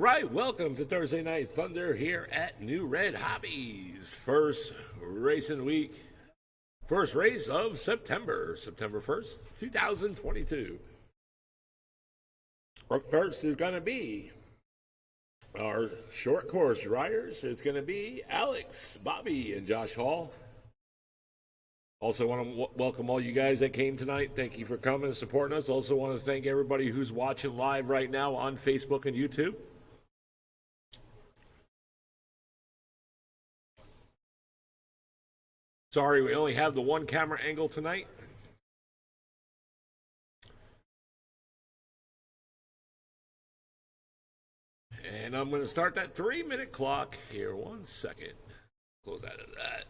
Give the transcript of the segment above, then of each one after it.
right, welcome to Thursday Night Thunder here at New Red Hobbies. First racing week, first race of September 1st, 2022. Up first is going to be our short course riders. It's going to be Alex, Bobby, and Josh Hall. Also want to welcome all you guys that came tonight. Thank you for coming and supporting us. Also want to thank everybody who's watching live right now on Facebook and YouTube. Sorry, we only have the one camera angle tonight. And I'm going to start that 3-minute clock here. 1 second. Close out of that.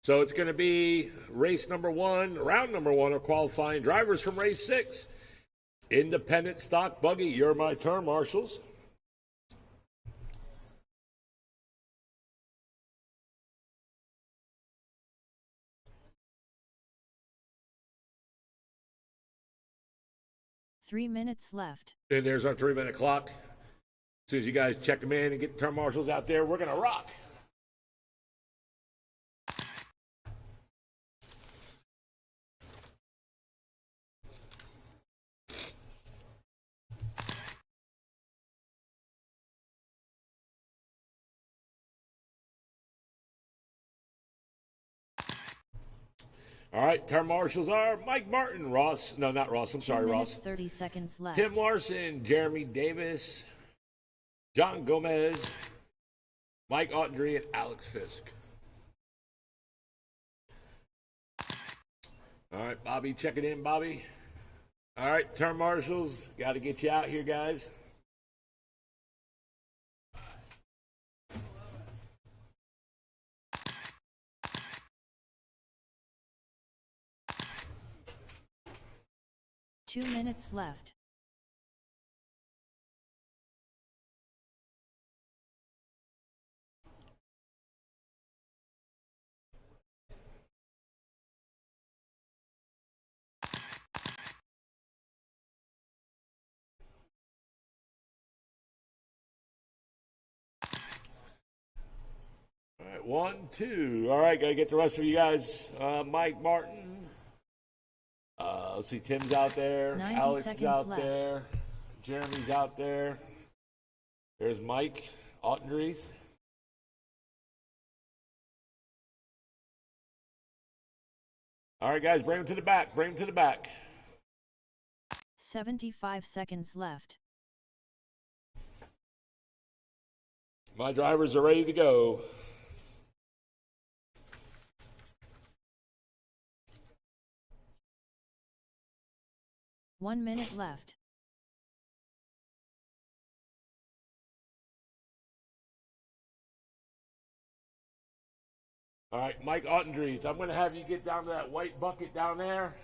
So it's going to be race number 1, round number 1 of qualifying drivers from race 6. Independent stock buggy. You're my turn, marshals. Three minutes left. And there's our 3-minute clock. As soon as you guys check them in and get the turn marshals out there, we're going to rock. All right, turn marshals are Mike Martin, Ross. No, not Ross. I'm sorry, Ross. 30 seconds left. Tim Larson, Jeremy Davis, John Gomez, Mike Autry, and Alex Fisk. All right, Bobby, check it in, Bobby. All right, turn marshals. Got to get you out here, guys. Two minutes left. All right, 1, 2. All right, got to get the rest of you guys. Mike Martin. Let's see, Tim's out there. 90 Alex is out left. there. Jeremy's out there. There's Mike Autry. All right, guys, bring him to the back. Bring him to the back. 75 seconds left. My drivers are ready to go. One minute left. All right, Mike Autry, I'm going to have you get down to that white bucket down there.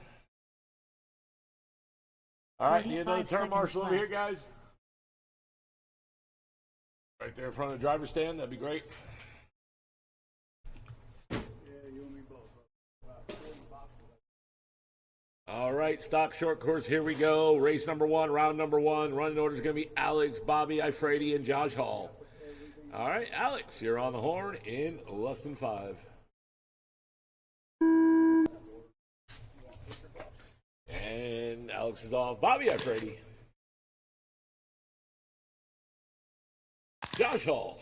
All right, need another turn marshal over here, guys. Right there in front of the driver's stand, that'd be great. All right, stock short course, here we go. Race number 1, round number 1. Running order is going to be Alex, Bobby Ifrady, and Josh Hall. All right, Alex, you're on the horn in less than 5. And Alex is off. Bobby Ifrady. Josh Hall.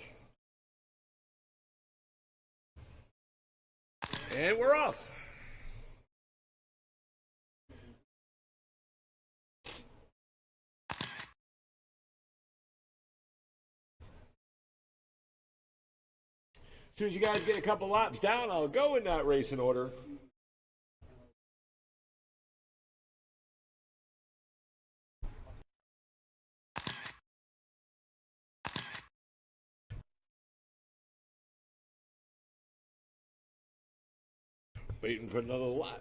And we're off. As soon as you guys get a couple laps down, I'll go in that racing order. Waiting for another lap.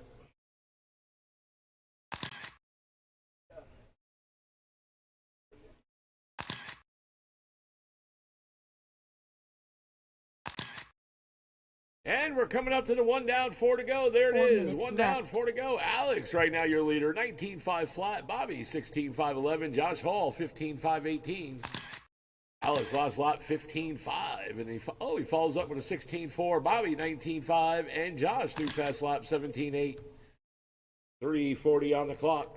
And we're coming up to the 1 down, 4 to go. There it 4 is. minutes 1 down, left. 4 to go. Alex, right now your leader, 19.5 flat. Bobby, 16.511. Josh Hall, 15.518. Alex last lot, 15.5. And he follows up with a 16.4. Bobby, 19.5. And Josh, new fast lap, 17.8. 3:40 on the clock.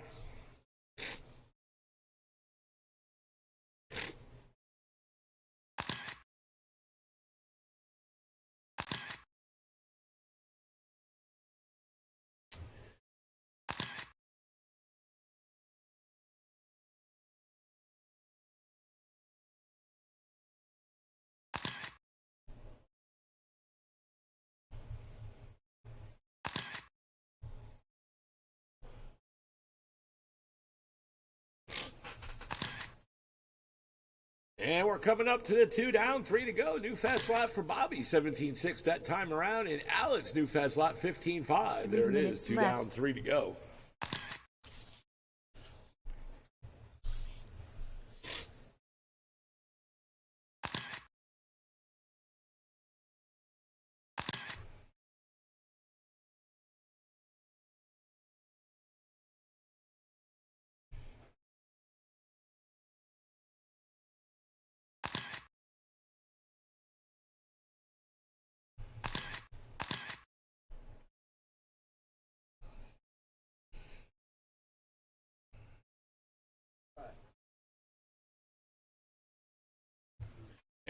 And we're coming up to the 2 down, 3 to go. New fast lap for Bobby, 17.6 that time around. And Alex, new fast lap, 15.5. There it is, 2 left. down, 3 to go.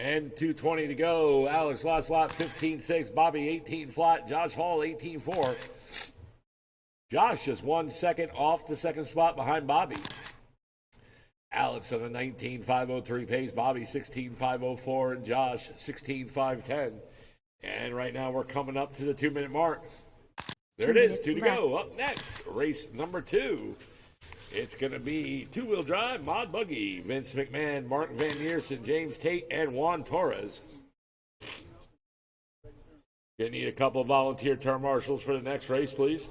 And 2:20 to go. Alex last lap, 15.6. Bobby, 18 flat. Josh Hall, 18.4. Josh just 1 second off the second spot behind Bobby. Alex on a 19.503 pace. Bobby, 16.504. And Josh, 16.510. And right now we're coming up to the 2-minute mark. There it is, 2 to go. Up next, race number 2. It's going to be two-wheel drive, Mod Buggy, Vince McMahon, Mark Van Neersen, James Tate, and Juan Torres. Going to need a couple of volunteer term marshals for the next race, please.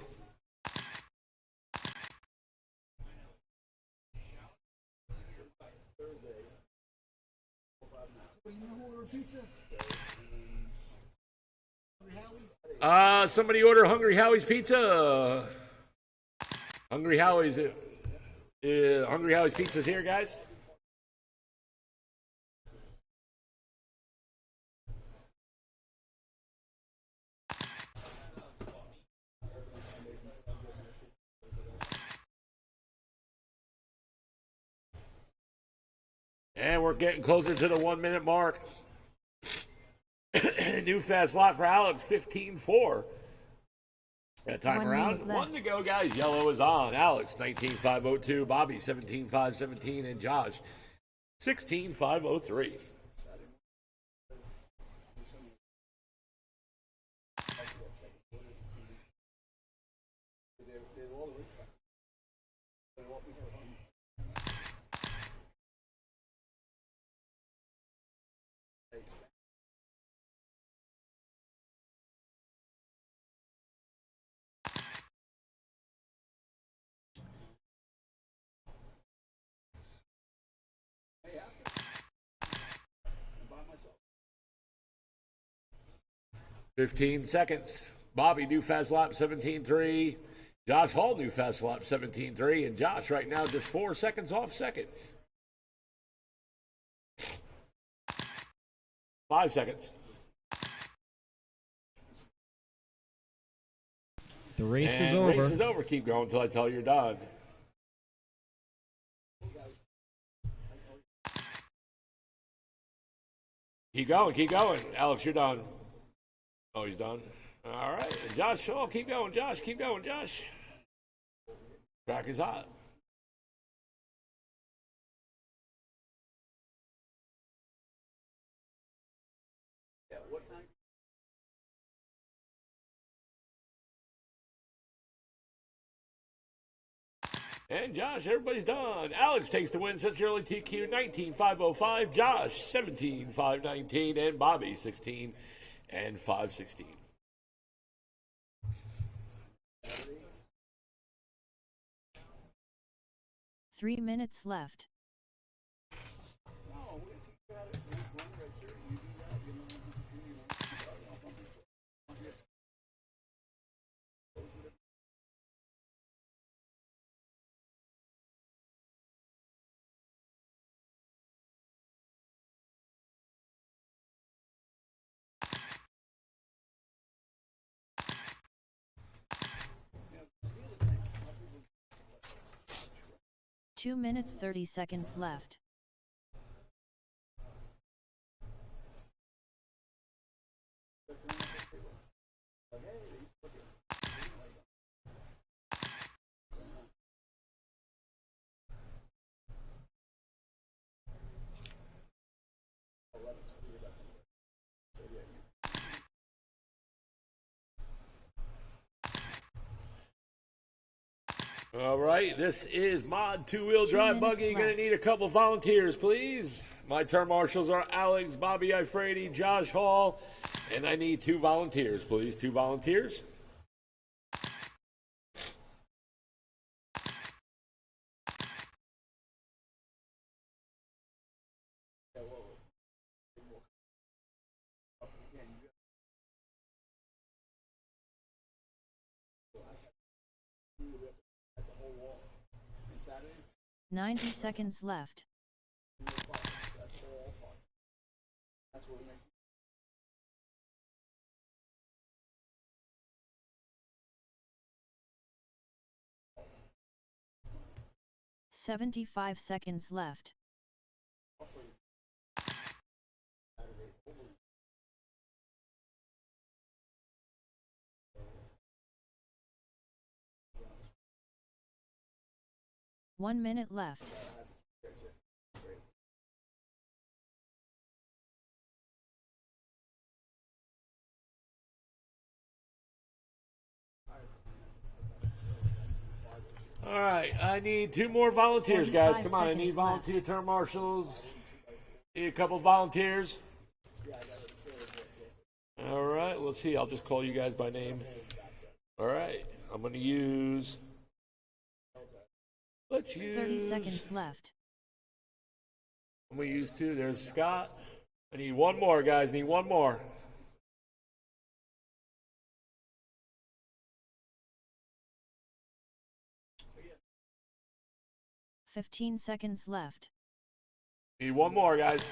Somebody order Hungry Howie's Pizza. Hungry Howie's Pizza's here, guys. And we're getting closer to the 1-minute mark. New fast slot for Alex, 15.4. That time 1 around, minute left. 1 to go, guys. Yellow is on. Alex, 19.502. Bobby, 17.517. And Josh, 16.503. Fifteen seconds. Bobby, new fast lap, 17.3. Josh Hall, new fast lap, 17.3. And Josh right now just 4 seconds off second. 5 seconds. The race And is over. Race is over. Keep going until I tell you you're done. Keep going, keep going. Alex, you're done. Oh, he's done. All right. And Josh, oh, keep going, Josh. Keep going, Josh. Track is hot. And Josh, everybody's done. Alex takes the win, sets the early TQ, 19.505. Josh, 17.519. And Bobby, 16 and 516. Three minutes left. 2 minutes 30 seconds left. All right, this is Mod Two-Wheel Drive Buggy. You're going to need a couple volunteers, please. My turn marshals are Alex, Bobby Ifrady, Josh Hall, and I need 2 volunteers, please. 2 volunteers. Saturday. 90 seconds left. That's what we make. 75 seconds left. One minute left. All right, I need 2 more volunteers, guys. 45 Come on, I need seconds volunteer left. turn marshals. Need a couple volunteers. All right, let's see. I'll just call you guys by name. All right, I'm going to use. Let's use. 30 seconds left. I'm going to use 2. There's Scott. I need 1 more, guys. Need 1 more. $15 seconds left. Need 1 more, guys.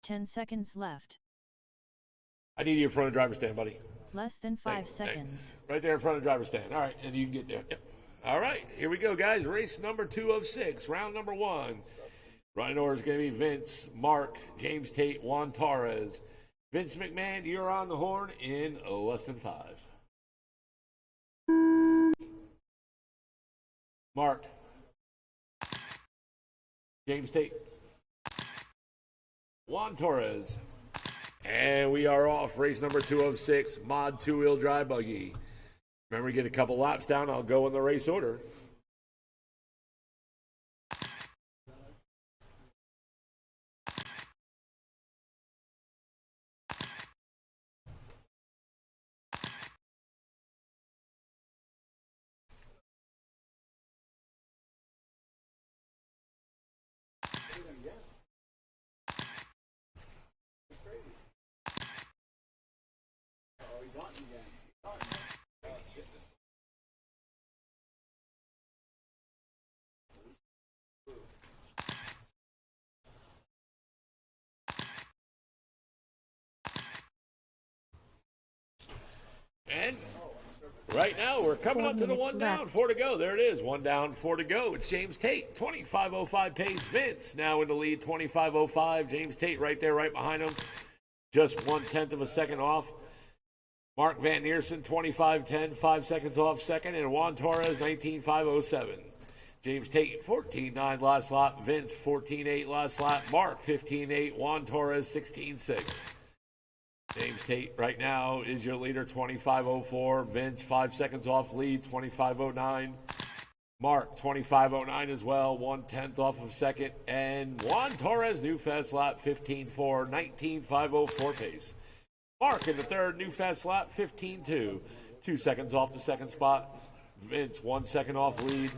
10 seconds left. I need you in front of the driver's stand, buddy. Less than 5 Thank you. seconds. Right there in front of the driver's stand. All right, and you can get there. Yep. All right, here we go, guys. Race number 2 of 6, round number 1. Running order is going to be Vince, Mark, James Tate, Juan Torres. Vince McMahon, you're on the horn in less than 5. Mark. James Tate. Juan Torres. And we are off. Race number 2 of 6, Mod 2-Wheel Drive Buggy. Remember, we get a couple laps down. I'll go in the race order. And right now, we're coming up to the 1 down, 4 to go. There it is. 1 down, 4 to go. It's James Tate. 25.05 pace. Vince now in the lead. 25.05. James Tate right there, right behind him. Just 1/10 of a second off. Mark Van Neersen, 25.10, 5 seconds off second. And Juan Torres, 19.507. James Tate, 14.9 last lap. Vince, 14.8 last lap. Mark, 15.8. Juan Torres, 16.6. James Tate right now is your leader, 25.04. Vince, 5 seconds off lead, 25.09. Mark, 25.09 as well, 1/10 off of second. And Juan Torres, new fast lap, 15.4, 19.504 pace. Mark in the third, new fast lap, 15.2. 2 seconds off the second spot. Vince, 1 second off lead.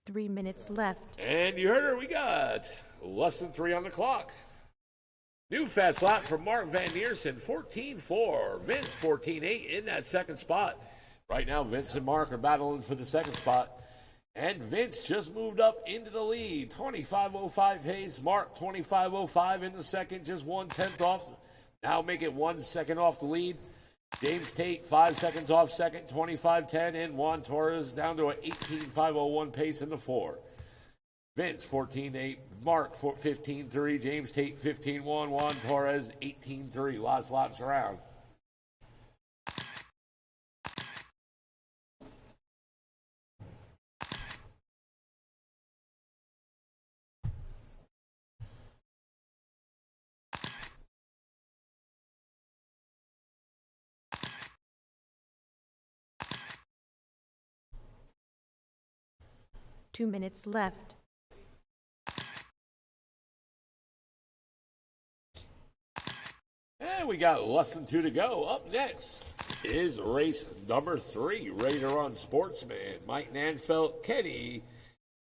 Three minutes left. And you heard her, we got less than 3 on the clock. New fast lap from Mark Van Neersen, 14.4. Vince, 14.8 in that second spot. Right now, Vince and Mark are battling for the second spot. And Vince just moved up into the lead. 25.05 pace. Mark 25.05 in the second, just 1/10 off. Now make it 1 second off the lead. James Tate 5 seconds off second, 25.10. And Juan Torres down to an 18.501 pace in the 4. Vince 14.8. Mark 15.3. James Tate 15.1. Juan Torres 18.3. Last laps around. Two minutes left. And we got less than 2 to go. Up next is race number 3. Ready to Run Sportsman. Mike Nanfelt, Kenny,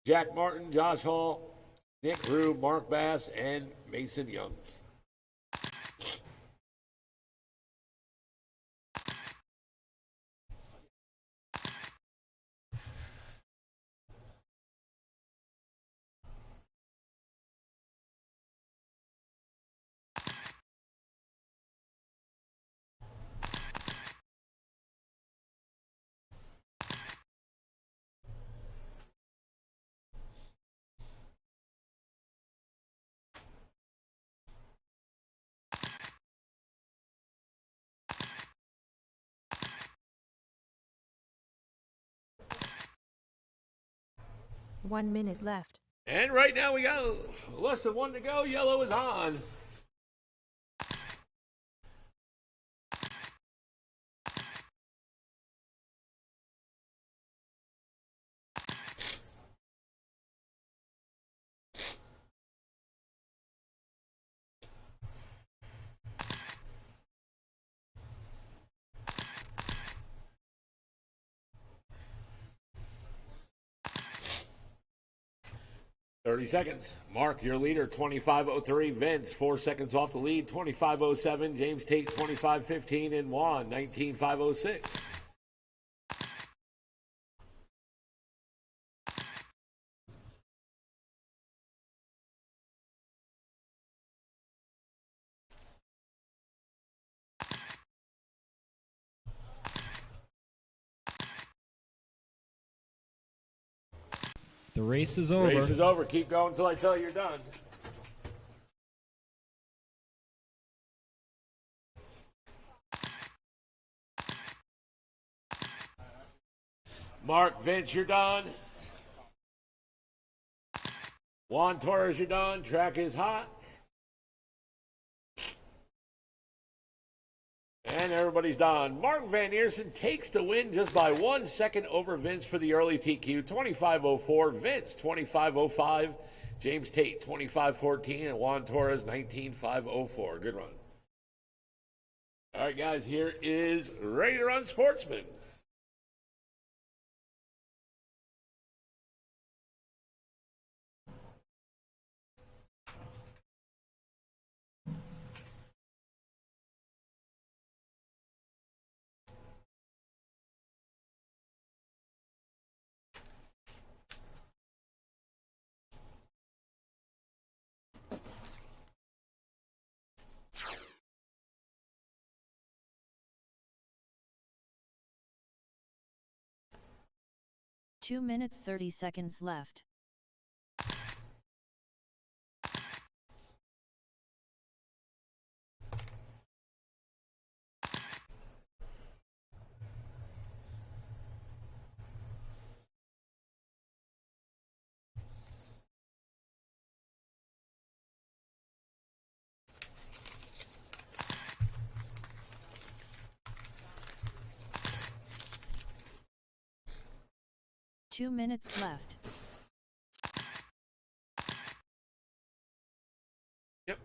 Jack Martin, Josh Hall, Nick Rube, Mark Bass, and Mason Young. One minute left. And right now we got less than 1 to go. Yellow is on. Thirty seconds. Mark, your leader, 25.03. Vince, 4 seconds off the lead, 25.07. James Tate, 25.15. And Juan, 19.506. The race is over. Race is over. Keep going until I tell you you're done. Mark, Vince, you're done. Juan Torres, you're done. Track is hot. And everybody's done. Mark Van Eersen takes the win just by 1 second over Vince for the early TQ. 25.04. Vince, 25.05. James Tate, 25.14. And Juan Torres, 19.504. Good run. All right, guys, here is Ready to Run Sportsman. Two minutes 30 seconds left. Two minutes left. Yep.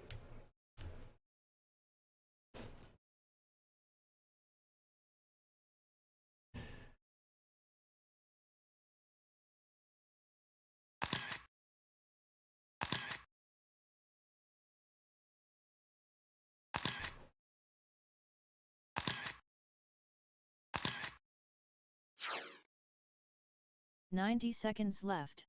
90 seconds left.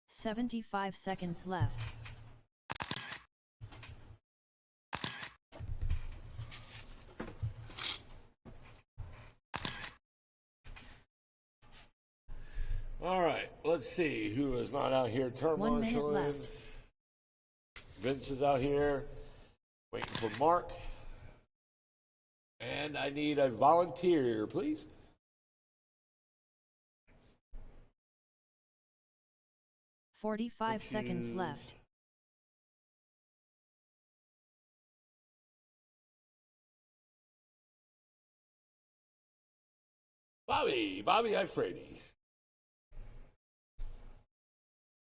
"75 seconds left. All right, let's see who is not out here. Term 1 minute marshaling. left. Vince is out here waiting for Mark. And I need a volunteer, please. "45 seconds Choose. left. Bobby Ifrady.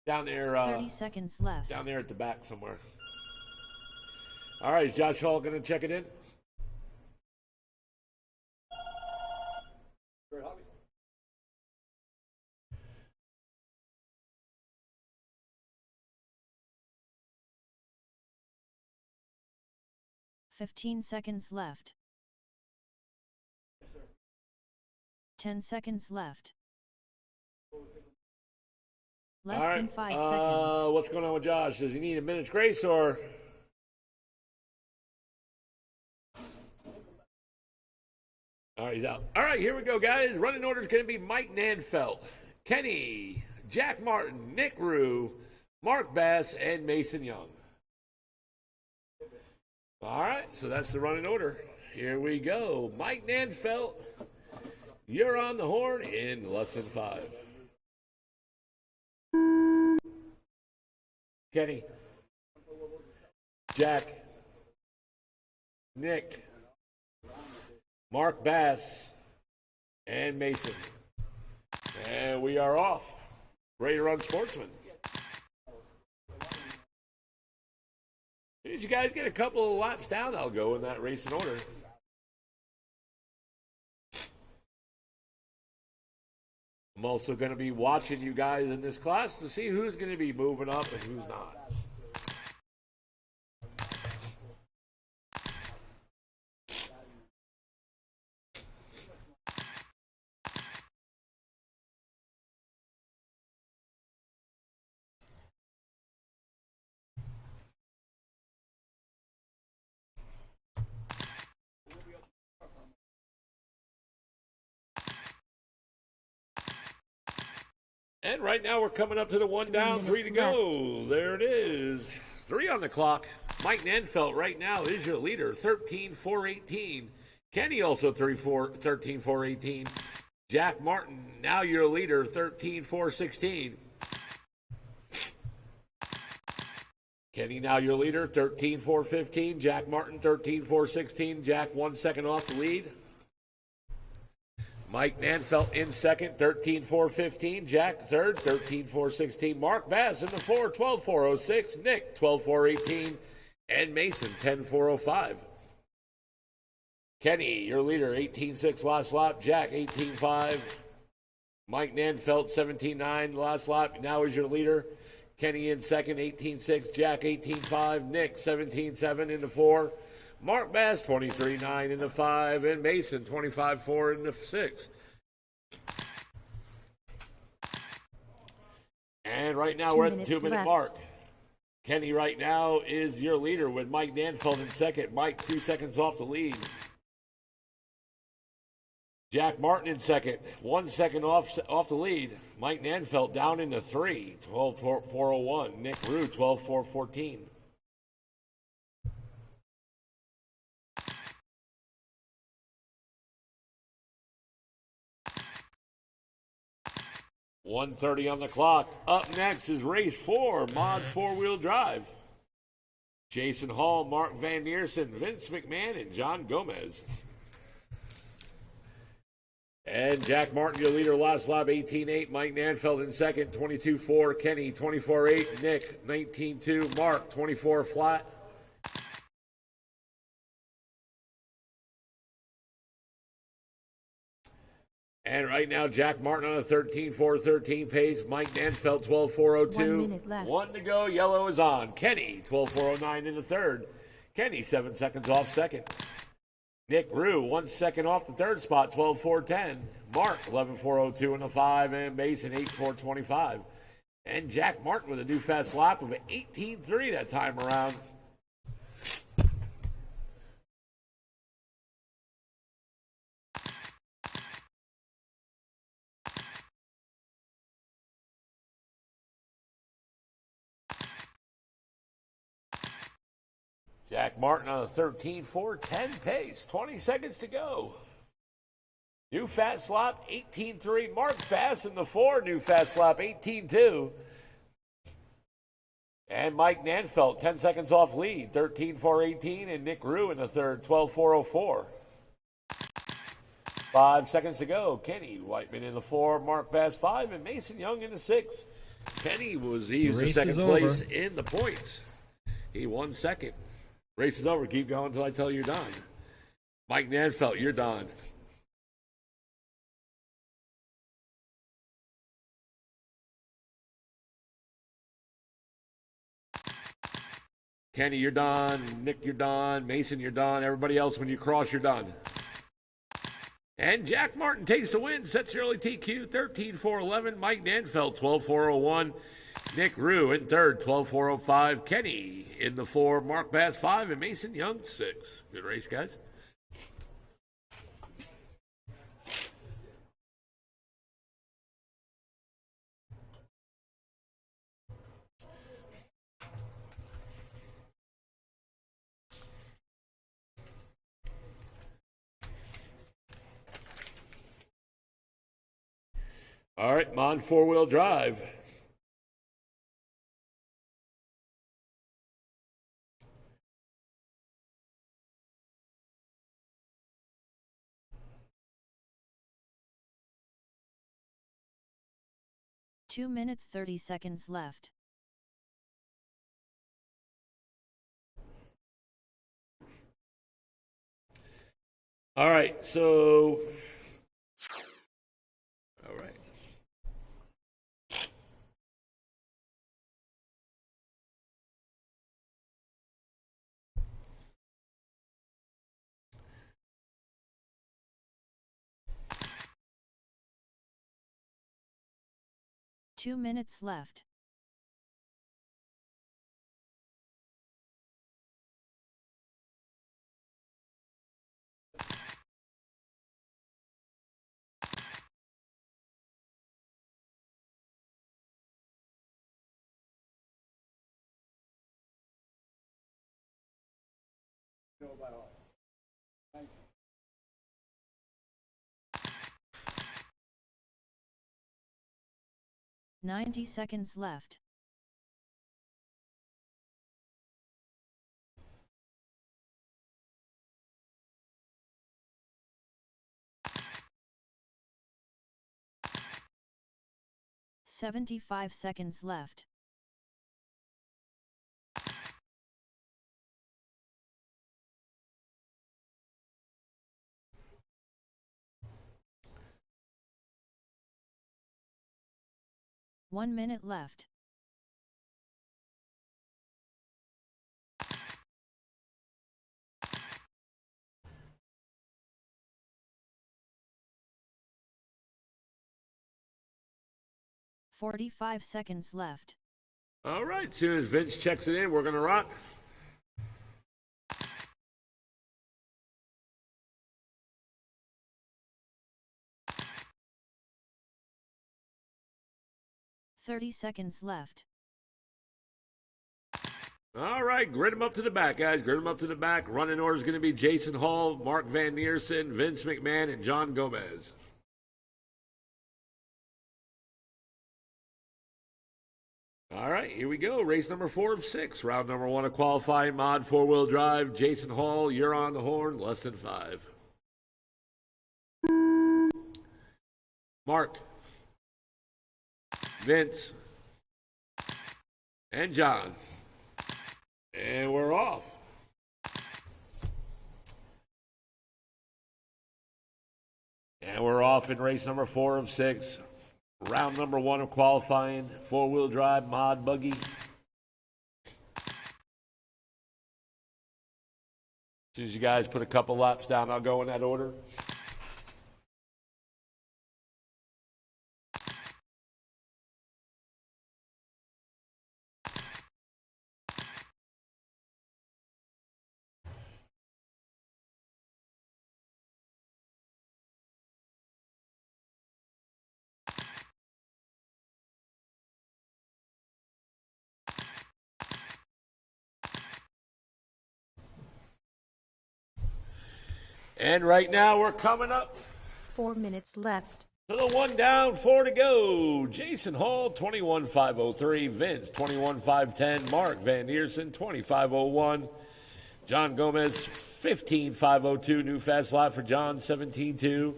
Down there, 30 seconds left. down there at the back somewhere. All right, is Josh Hall going to check it in? Great hobby. 15 seconds left. 10 seconds left. Less All right. than 5 seconds. What's going on with Josh? Does he need a minute's grace or? All right, he's out. All right, here we go, guys. Running order is going to be Mike Nanfelt, Kenny, Jack Martin, Nick Rue, Mark Bass, and Mason Young. All right, so that's the running order. Here we go. Mike Nanfelt, you're on the horn in less than 5. Kenny, Jack, Nick, Mark Bass, and Mason. And we are off. Ready to run Sportsman. As you guys get a couple of laps down, I'll go in that race in order. I'm also going to be watching you guys in this class to see who's going to be moving up and who's not. And right now we're coming up to the 1 down, 3 to go. There it is. 3 on the clock. Mike Nanfelt right now is your leader, 13-4-18. Kenny also 13-4-18. Jack Martin, now your leader, 13-4-16. Kenny, now your leader, 13-4-15. Jack Martin, 13-4-16. Jack 1 second off the lead. Mike Nanfelt in second, 13-4-15. Jack third, 13-4-16. Mark Bass in the 4, 12-4-06. Nick, 12-4-18. And Mason, 10-4-05. Kenny, your leader, 18-6 last lap. Jack, 18-5. Mike Nanfelt, 17-9 last lap. Now is your leader. Kenny in second, 18-6. Jack, 18-5. Nick, 17-7 in the 4. Mark Bass, 23-9 in the 5, and Mason, 25-4 in the 6. And right now we're at the 2-minute mark. Kenny right now is your leader with Mike Nanfelt in second. Mike 2 seconds off the lead. Jack Martin in second, 1 second off the lead. Mike Nanfelt down into 3, 12-4-01. Nick Rue, 12-4-14. $1:30 on the clock. Up next is race 4, Mod 4-wheel drive. Jason Hall, Mark Van Neersen, Vince McMahon, and John Gomez. And Jack Martin, your leader, last lap, 18-8. Mike Nanfelt in second, 22-4. Kenny, 24-8. Nick, 19-2. Mark, 24 flat. And right now, Jack Martin on a 13.413 pace. Mike Nanfeld, 12.402. 1 minute left. 1 to go. Yellow is on. Kenny, 12.409 in the third. Kenny, 7 seconds off second. Nick Rue, 1 second off the third spot, 12.410. Mark, 11.402 in the 5. And Mason, 8.425. And Jack Martin with a new fast lap of 18.3 that time around. Jack Martin on a 13.410 pace, 20 seconds to go. New fast lap, 18.3. Mark Bass in the 4, new fast lap, 18.2. And Mike Nanfeld, 10 seconds off lead, 13.418. And Nick Rue in the third, 12.404. 5 seconds to go. Kenny Whiteman in the 4, Mark Bass 5, and Mason Young in the 6. Kenny was the second place in the points. He won second. Race is over. Keep going until I tell you you're done. Mike Nanfeld, you're done. Kenny, you're done. Nick, you're done. Mason, you're done. Everybody else, when you cross, you're done. And Jack Martin takes the win. Sets the early TQ, 13.411. Mike Nanfeld, 12.401. Nick Rue in third, 12.405. Kenny in the 4, Mark Bass 5, and Mason Young 6. Good race, guys. All right, Mon 4-wheel drive. Two minutes 30 seconds left. All right, so. All right. Two minutes left. Go by all. Thanks. Ninety seconds left. $75 seconds left. One minute left. $45 seconds left. All right, as soon as Vince checks it in, we're going to rock. $30 seconds left. All right, grid them up to the back, guys. Grid them up to the back. Running order is going to be Jason Hall, Mark Van Neersen, Vince McMahon, and John Gomez. All right, here we go. Race number 4 of 6. Round number 1 of qualifying mod 4-wheel drive. Jason Hall, you're on the horn. Less than 5. Mark, Vince, and John. And we're off. And we're off in race number 4 of 6. Round number 1 of qualifying. 4-wheel drive mod buggy. As soon as you guys put a couple laps down, I'll go in that order. And right now we're coming up 4 minutes left. to the 1 down, 4 to go. Jason Hall, 21.503. Vince, 21.510. Mark Van Deersen, 25.01. John Gomez, 15.502. New fast lap for John, 17.2.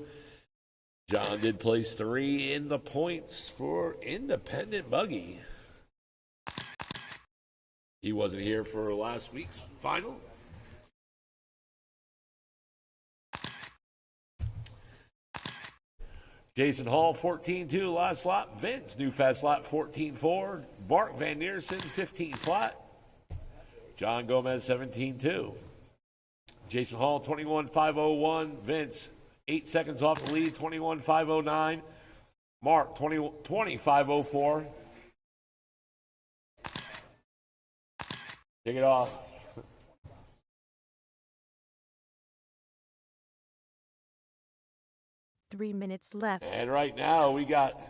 John did place 3 in the points for Independent Buggy. He wasn't here for last week's final. Jason Hall, 14.2 last lap. Vince, new fast lap, 14.4. Mark Van Deersen, 15 flat. John Gomez, 17.2. Jason Hall, 21.501. Vince, 8 seconds off the lead, 21.509. Mark, 20.504. Take it off. 3 minutes left. And right now we got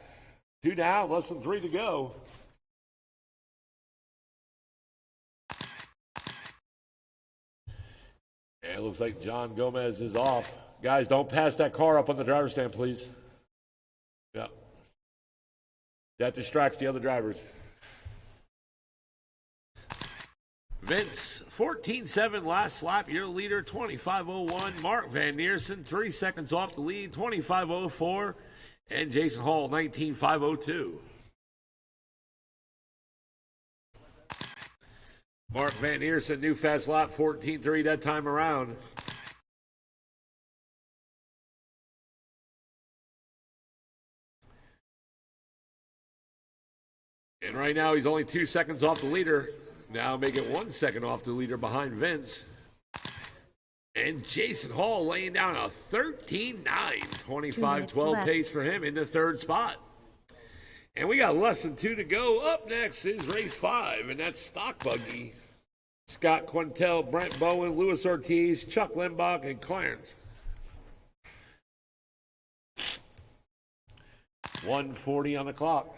2 down, less than 3 to go. And it looks like John Gomez is off. Guys, don't pass that car up on the driver's stand, please. Yeah. That distracts the other drivers. Vince, 14.7 last lap, your leader, 25.01. Mark Van Deersen, 3 seconds off the lead, 25.04. And Jason Hall, 19.502. Mark Van Deersen, new fast lap, 14.3 that time around. And right now he's only 2 seconds off the leader. Now make it 1 second off the leader behind Vince. And Jason Hall laying down a 13.9, 25.12 pace for him in the 3rd spot. And we got less than 2 to go. Up next is race 5, and that's Stock Buggy. Scott Quintel, Brent Bowen, Luis Ortiz, Chuck Limbach, and Clarence. 1:40 on the clock.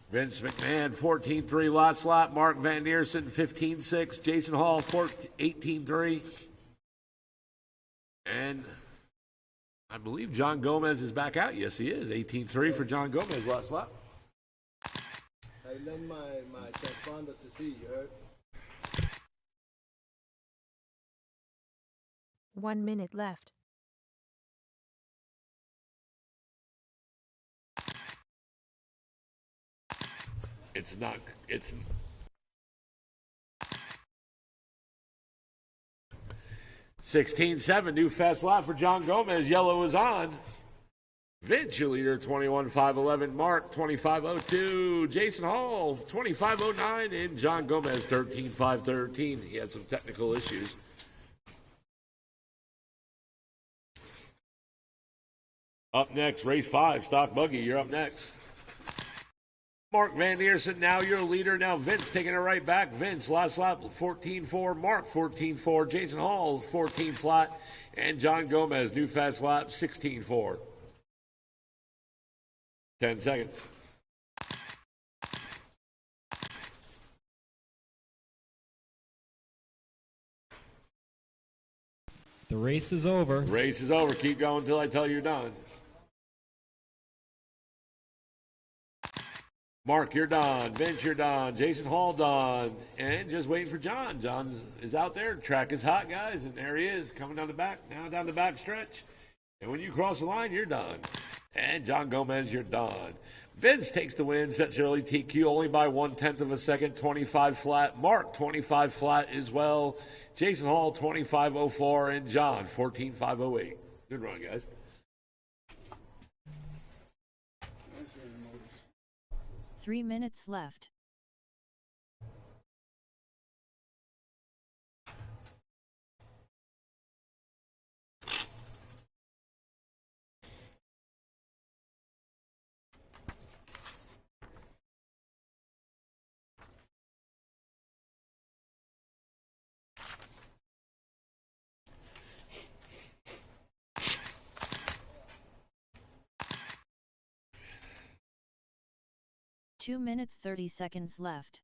Vince McMahon, 14.3 last lap. Mark Van Deersen, 15.6. Jason Hall, 18.3. And I believe John Gomez is back out. Yes, he is. 18.3 for John Gomez last lap. I lend my transponder to see, you heard? 1 minute left. It's 16.7, new fast lap for John Gomez. Yellow is on. Vince, your leader, 21.511. Mark, 25.02. Jason Hall, 25.09. And John Gomez, 13.513. He had some technical issues. Up next, race 5, Stock Buggy. You're up next. Mark Van Deersen, now your leader. Now Vince taking it right back. Vince, last lap, 14.4. Mark, 14.4. Jason Hall, 14 flat. And John Gomez, new fast lap, 16.4. 10 seconds. The race is over. Race is over. Keep going until I tell you you're done. Mark, you're done. Vince, you're done. Jason Hall, done. And just waiting for John. John is out there. Track is hot, guys. And there he is, coming down the back. Now down the back stretch. And when you cross the line, you're done. And John Gomez, you're done. Vince takes the win, sets early TQ only by 1/10 of a second, 25 flat. Mark, 25 flat as well. Jason Hall, 25.04. And John, 14.508. Good run, guys. 3 minutes left. Two minutes 30 seconds left.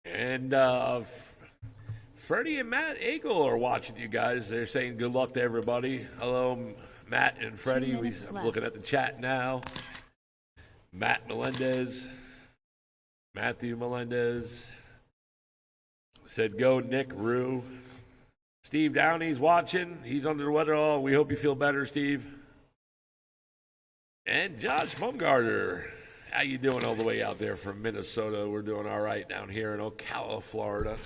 And Freddie and Matt Eagle are watching you guys. They're saying good luck to everybody. Hello, Matt and Freddie. I'm looking at the chat now. Matt Melendez. Matthew Melendez. Said go Nick Rue. Steve Downey's watching. He's under the weather. Oh, we hope you feel better, Steve. And Josh Bumgarner. How you doing all the way out there from Minnesota? We're doing all right down here in Ocala, Florida.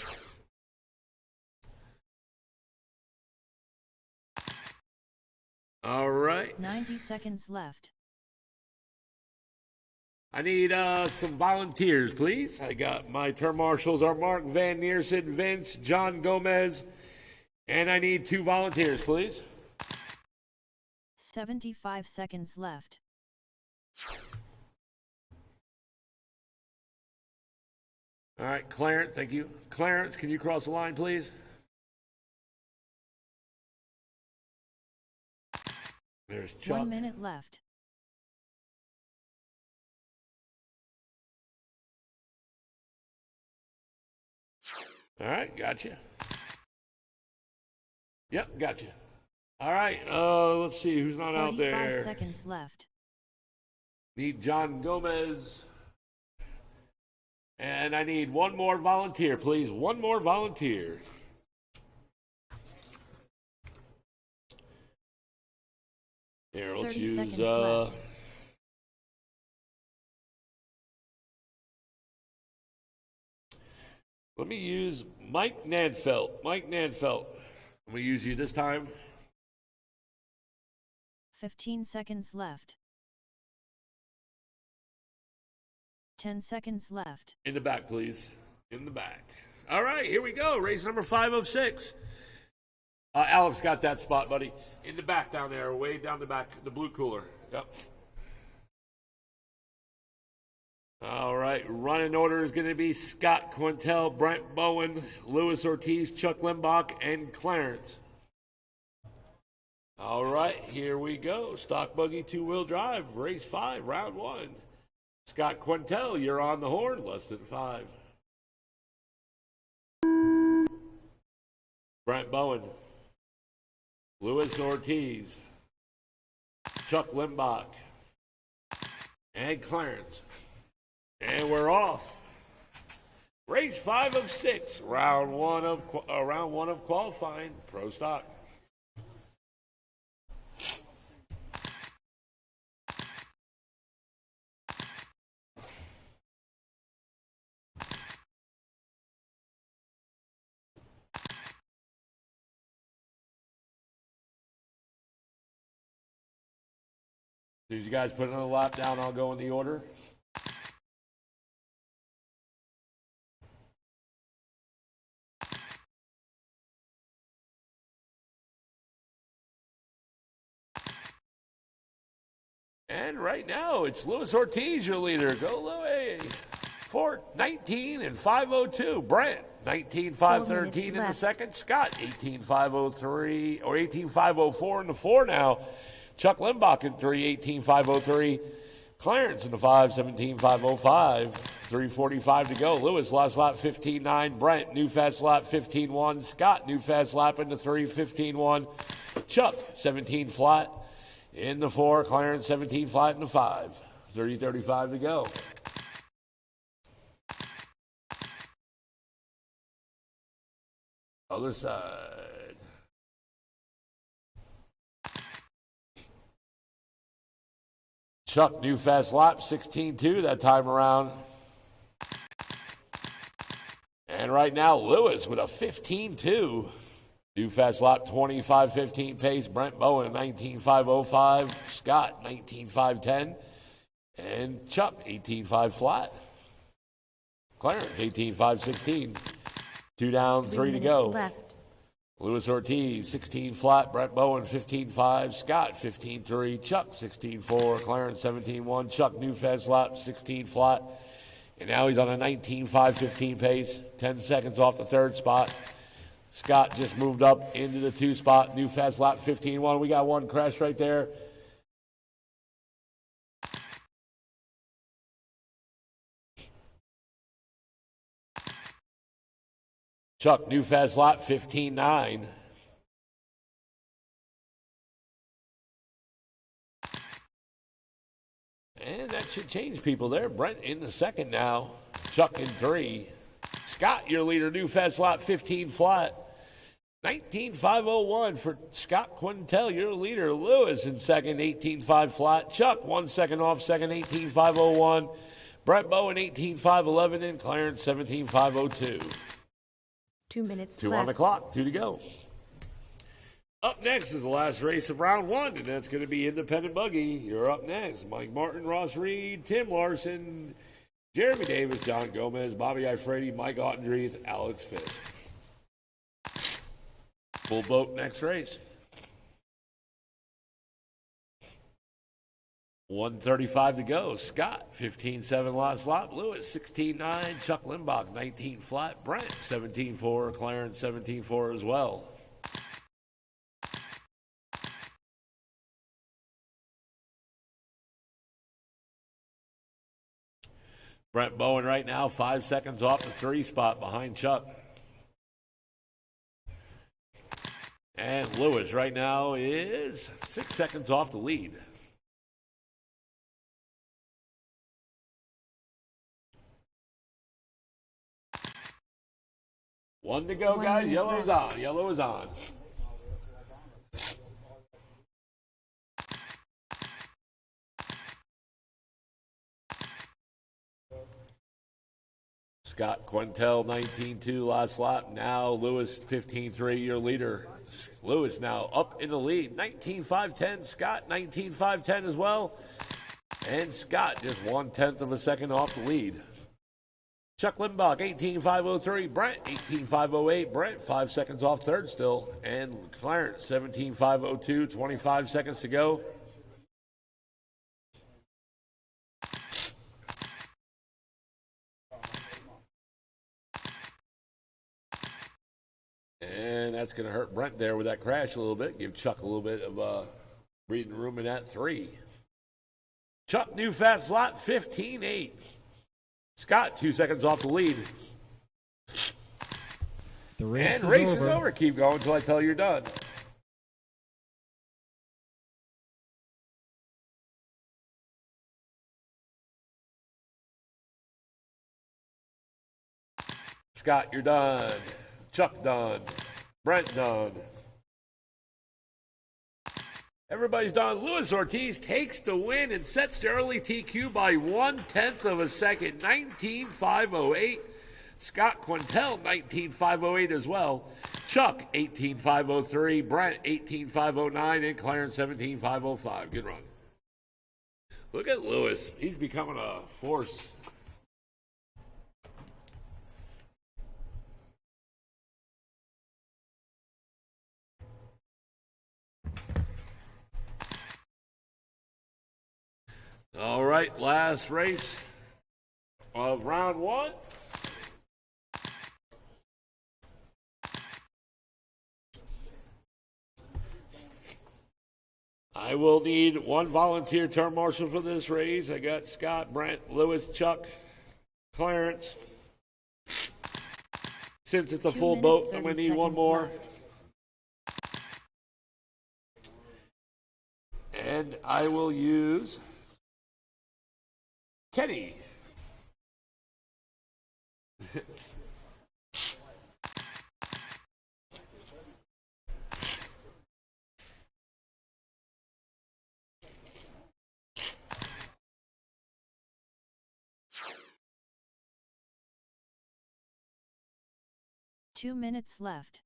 All right. 90 seconds left. I need some volunteers, please. I got my term marshals are Mark Van Neersen, Vince, John Gomez, and I need 2 volunteers, please. 75 seconds left. All right, Clarence, thank you. Clarence, can you cross the line, please? There's Chuck. 1 minute left. All right, gotcha. Yep, gotcha. All right, let's see who's not out 45 there. seconds left. Need John Gomez. And I need 1 more volunteer, please. 1 more volunteer. Here, let's 30 use seconds left. let me use Mike Nanfelt. Mike Nanfelt. I'm gonna use you this time. 15 seconds left. 10 seconds left. In the back, please. In the back. All right, here we go. Race number 5 of 6. Alex got that spot, buddy. In the back down there, way down the back, the blue cooler. Yep. All right, running order is going to be Scott Quintel, Brent Bowen, Luis Ortiz, Chuck Limbach, and Clarence. All right, here we go. Stock buggy 2-wheel drive, race 5, round 1. Scott Quintel, you're on the horn, less than 5. Brent Bowen, Luis Ortiz, Chuck Limbach, and Clarence. And we're off. Race 5 of 6, round one of qualifying. Pro stock. As soon as you guys put another lap down, I'll go in the order. And right now, it's Luis Ortiz, your leader. Go, Louis. 19 and 502. Brent, 19.513 in the left. second. Scott, 18.503 or 18.504 in the 4 now. Chuck Limbach in 3, 18.503. Clarence in the 5, 17.505. 3:45 to go. Lewis, last lap, 15.9. Brent, new fast lap, 15.1. Scott, new fast lap in the 3, 15.1. Chuck, 17 flat in the 4. Clarence, 17 flat in the 5. 30:35 to go. Other side. Chuck, new fast lap, 16.2 that time around. And right now, Lewis with a 15.2. New fast lap, 25.15 pace. Brent Bowen, 19.505. Scott, 19.510. And Chuck, 18.5 flat. Clarence, 18.516. 2 down, 3 to go. Left. Luis Ortiz, 16 flat. Brent Bowen, 15.5. Scott, 15.3. Chuck, 16.4. Clarence, 17.1. Chuck, new fast lap, 16 flat. And now he's on a 19.515 pace. 10 seconds off the 3rd spot. Scott just moved up into the 2 spot. New fast lap, 15.1. We got one crash right there. Chuck, new fast lap, 15.9. And that should change people there. Brent in the 2nd now. Chuck in 3. Scott, your leader, new fast lap, 15 flat. 19.501 for Scott Quintel, your leader. Lewis in 2nd, 18.5 flat. Chuck, 1 second off, 2nd, 18.501. Brent Bowen, 18.511. And Clarence, 17.502. 2 minutes 2 left. on the clock, 2 to go. Up next is the last race of round 1, and that's going to be Independent Buggy. You're up next. Mike Martin, Ross Reed, Tim Larson, Jeremy Davis, John Gomez, Bobby Ifredi, Mike Ottendreeth, Alex Fisk. Full boat next race. 1:35 to go. Scott, 15.7 last lap. Lewis, 16.9. Chuck Limbach, 19 flat. Brent, 17.4. Clarence, 17.4 as well. Brent Bowen right now, 5 seconds off the 3 spot behind Chuck. And Lewis right now is 6 seconds off the lead. One to go, guys. Yellow is on. Yellow is on. Scott Quintel, 19.2 last lap. Now Lewis, 15.3, your leader. Lewis now up in the lead. 19.510. Scott, 19.510 as well. And Scott just 1/10 of a second off the lead. Chuck Limbach, 18.503. Brent, 18.508. Brent, 5 seconds off 3rd still. And Clarence, 17.502. 25 seconds to go. And that's going to hurt Brent there with that crash a little bit. Give Chuck a little bit of breathing room in that 3. Chuck, new fast lap, 15.8. Scott, 2 seconds off the lead. The race And is race over. is over. Keep going until I tell you you're done. Scott, you're done. Chuck done. Brent done. Everybody's done. Luis Ortiz takes the win and sets the early TQ by 1/10 of a second. 19.508. Scott Quintel, 19.508 as well. Chuck, 18.503. Brent, 18.509. And Clarence, 17.505. Good run. Look at Lewis. He's becoming a force. All right, last race of round 1. I will need one volunteer turn marshal for this race. I got Scott, Brent, Lewis, Chuck, Clarence. Since it's a 2 full minutes, boat, I'm 30 going to need one seconds more. left. And I will use Kenny. Two minutes left.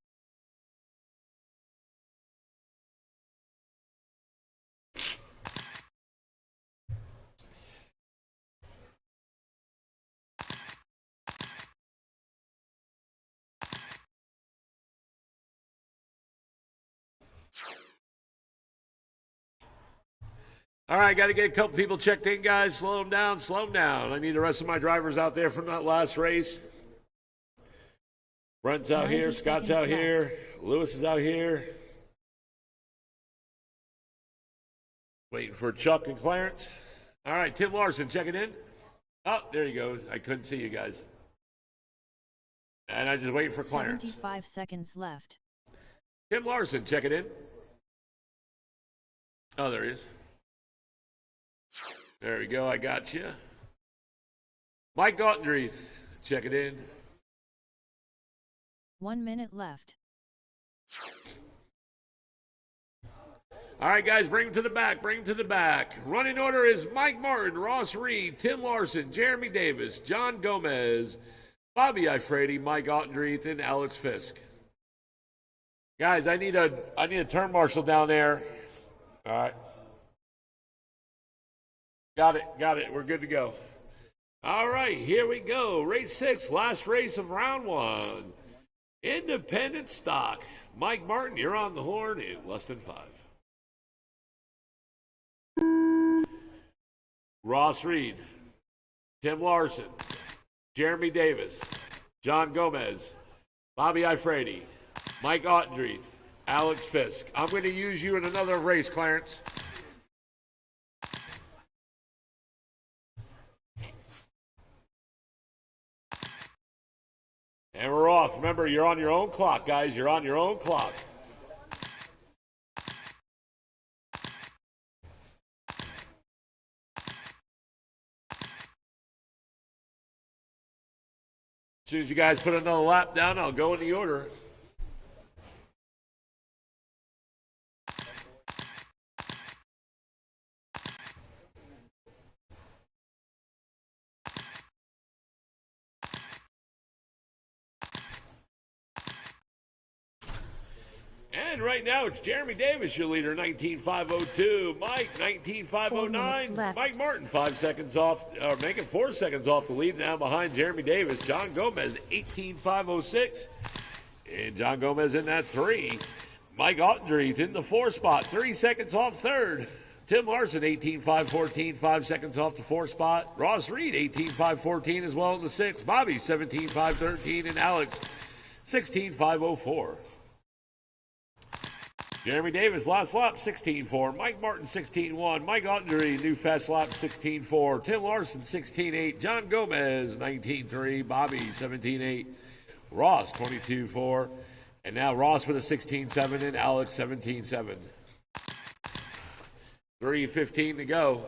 All right, got to get a couple people checked in, guys. Slow them down, slow them down. I need the rest of my drivers out there from that last race. Brent's out 90 here, Scott's out seconds here, Lewis is out here. Waiting for Chuck and Clarence. All right, Tim Larson checking in. Oh, there he goes. I couldn't see you guys. And I just waiting for Clarence. 75 seconds left. Tim Larson checking in. Oh, there he is. There we go. I got you. Mike Ottendreith, check it in. 1 minute left. All right, guys, bring him to the back. Bring him to the back. Running order is Mike Martin, Ross Reed, Tim Larson, Jeremy Davis, John Gomez, Bobby Ifredi, Mike Ottendreith, and Alex Fisk. Guys, I need a turn marshal down there. All right. Got it. We're good to go. All right, here we go. Race 6, last race of round 1. Independent stock. Mike Martin, you're on the horn in less than 5. Ross Reed, Tim Larson, Jeremy Davis, John Gomez, Bobby Ifredi, Mike Ottendreith, Alex Fisk. I'm going to use you in another race, Clarence. And we're off. Remember, you're on your own clock, guys. You're on your own clock. As soon as you guys put another lap down, I'll go in the order. And right now it's Jeremy Davis, your leader, 19.502. Mike, 4 19.509. minutes left. Mike Martin, 5 seconds off, or making 4 seconds off the lead now behind Jeremy Davis. John Gomez, 18.506. And John Gomez in that 3. Mike Ottendreith in the 4 spot, 3 seconds off 3rd. Tim Larson, 18.514, 5 seconds off the 4 spot. Ross Reed, 18.514 as well in the 6. Bobby, 17.513. And Alex, 16.504. Jeremy Davis, last lap, 16.4. Mike Martin, 16.1. Mike Ottendreith, new fast lap, 16.4. Tim Larson, 16.8. John Gomez, 19.3. Bobby, 17.8. Ross, 22.4. And now Ross with a 16.7 and Alex, 17.7. 3:15 to go.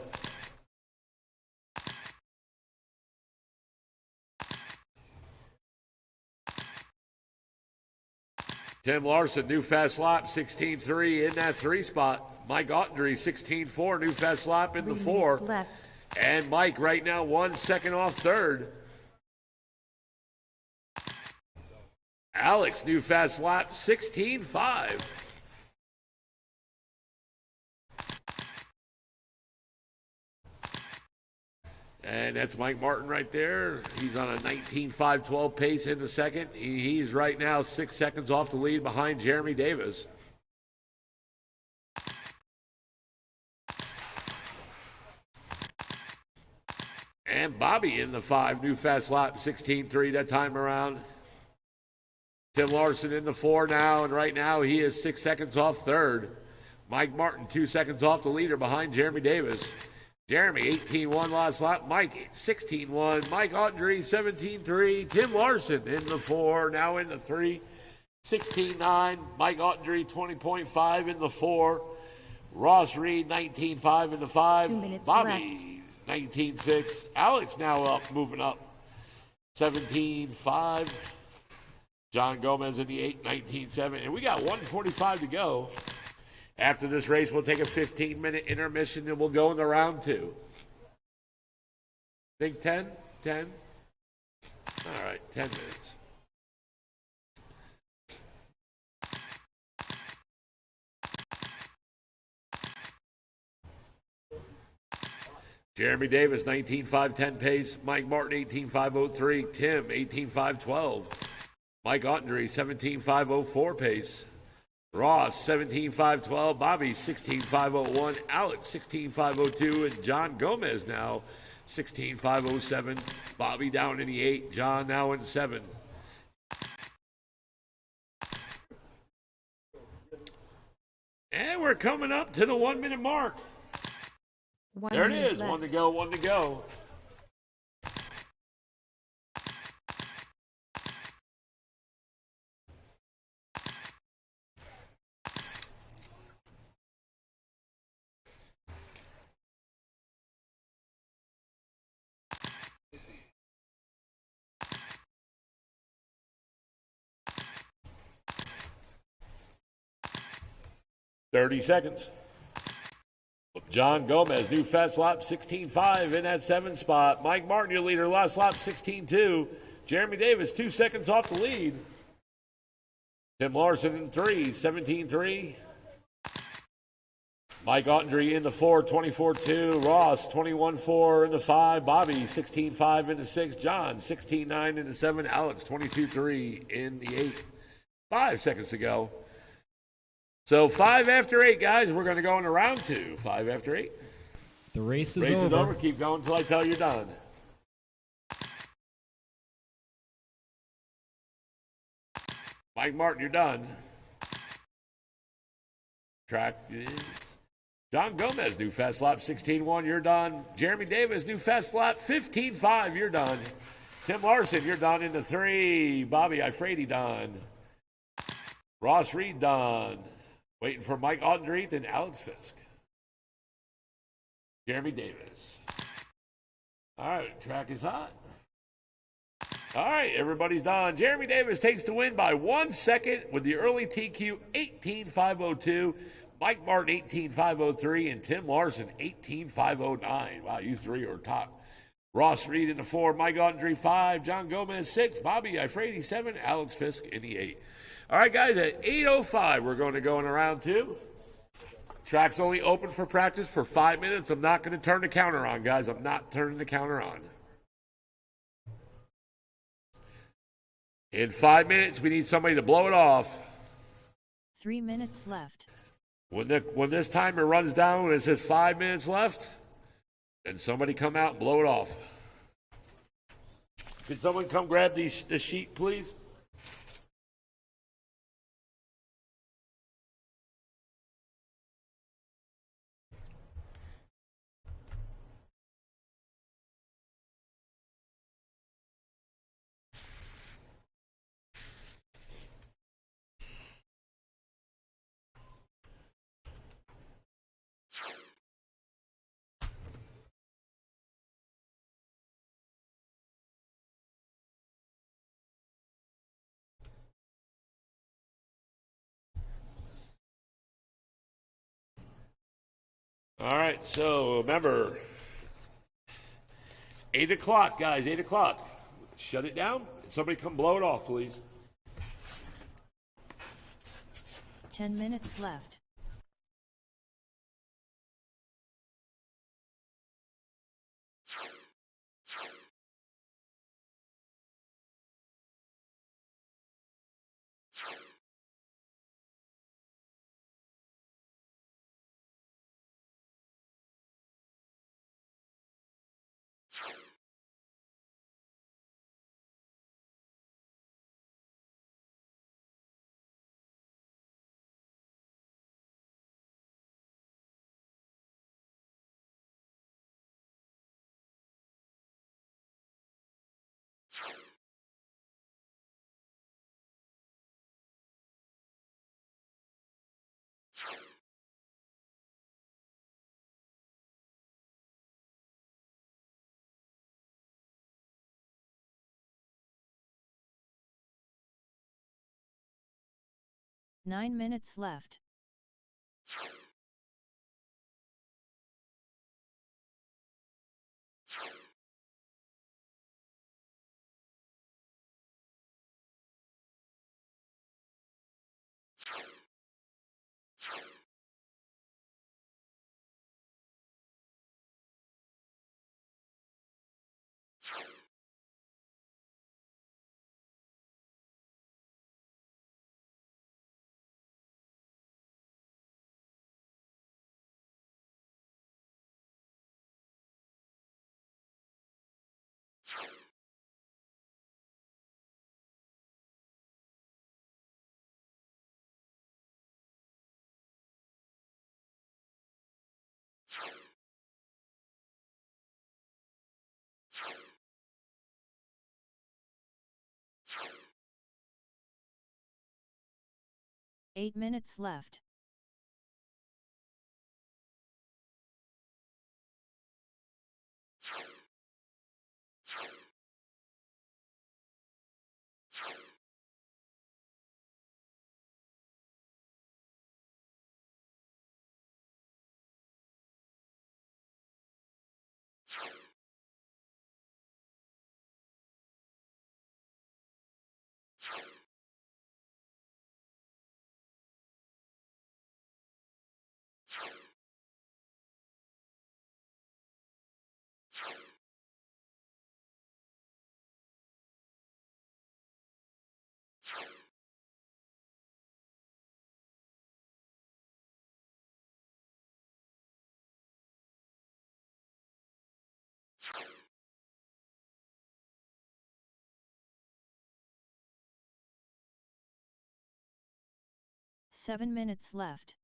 Tim Larson, new fast lap, 16.3 in that 3 spot. Mike Ottendreith, 16.4, new fast lap in the 3 4. minutes left. And Mike right now 1 second off 3rd. Alex, new fast lap, 16.5. And that's Mike Martin right there. He's on a 19.512 pace in the second. He's right now 6 seconds off the lead behind Jeremy Davis. And Bobby in the 5, new fast lap, 16.3 that time around. Tim Larson in the 4 now, and right now he is 6 seconds off 3rd. Mike Martin 2 seconds off the leader behind Jeremy Davis. Jeremy 18-1 last lap. Mike 16-1. Mike Audrey 17-3. Tim Larson in the 4, now in the 3. 16-9. Mike Audrey 20.5 in the 4. Ross Reed 19.5 in the 5. 2 minutes Bobby 19.6. Alex now up, moving up. 17.5. John Gomez in the 8, 19.7. And we got 1:45 to go. After this race, we'll take a 15-minute intermission and we'll go into round 2. Think 10? 10? All right, 10 minutes. Jeremy Davis, 19.5-10 pace. Mike Martin, 18.503. Tim, 18.512. Mike Ottenry, 17.504 pace. Ross, 17.512. Bobby, 16.501. Alex, 16.502. And John Gomez now, 16.507. Bobby down in the 8. John now in 7. And we're coming up to the 1 minute mark. 1 There it minute is. left. 1 to go, 1 to go. Thirty seconds. John Gomez, new fast lap, 16.5 in that 7 spot. Mike Martin, your leader, last lap, 16.2. Jeremy Davis, 2 seconds off the lead. Tim Larson in 3, 17.3. Mike Ottenry in the 4, 24.2. Ross, 21.4 in the 5. Bobby, 16.5 in the 6. John, 16.9 in the 7. Alex, 22.3 in the 8. 5 seconds to go. So 5 after 8, guys. We're going to go into round 2. 5 after 8. The race is Race is over. over. Keep going until I tell you you're done. Mike Martin, you're done. Track is John Gomez, new fast lap, 16.1, you're done. Jeremy Davis, new fast lap, 15.5, you're done. Tim Larson, you're done in the 3. Bobby Ifrady, done. Ross Reed, done. Waiting for Mike Audrey and Alex Fisk. Jeremy Davis. All right, track is hot. All right, everybody's done. Jeremy Davis takes the win by 1 second with the early TQ, 18.502. Mike Martin, 18.503. And Tim Larson, 18.509. Wow, you 3 are top. Ross Reed in the 4. Mike Audrey, 5. John Gomez, 6. Bobby Ifrady, 7. Alex Fisk in the 8. All right, guys, at 8:05, we're going to go into round 2. Track's only open for practice for 5 minutes. I'm not going to turn the counter on, guys. I'm not turning the counter on. In 5 minutes, we need somebody to blow it off. 3 minutes left. When this timer runs down and it says 5 minutes left, then somebody come out and blow it off. Can someone come grab the sheet, please? All right, so remember, 8 o'clock, guys, 8 o'clock. Shut it down. Somebody come blow it off, please. 10 minutes left. 9 minutes left. Eight minutes left. Seven minutes left.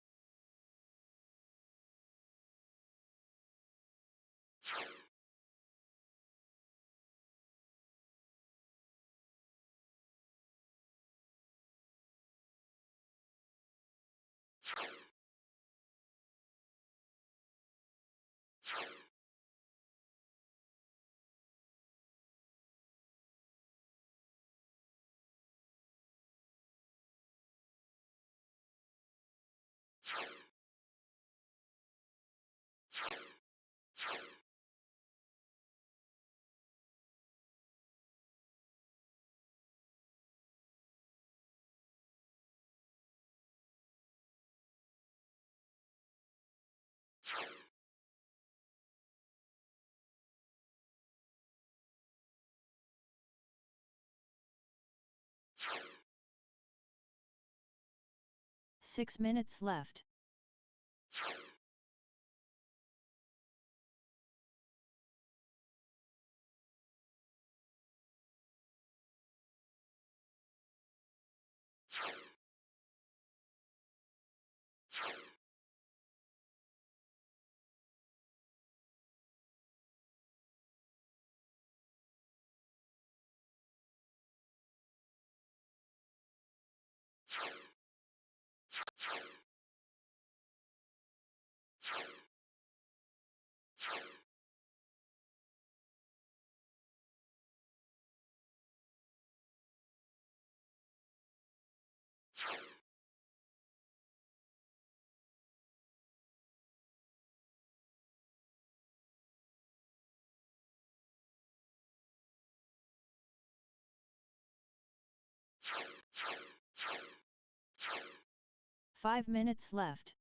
Six minutes left. Five minutes left.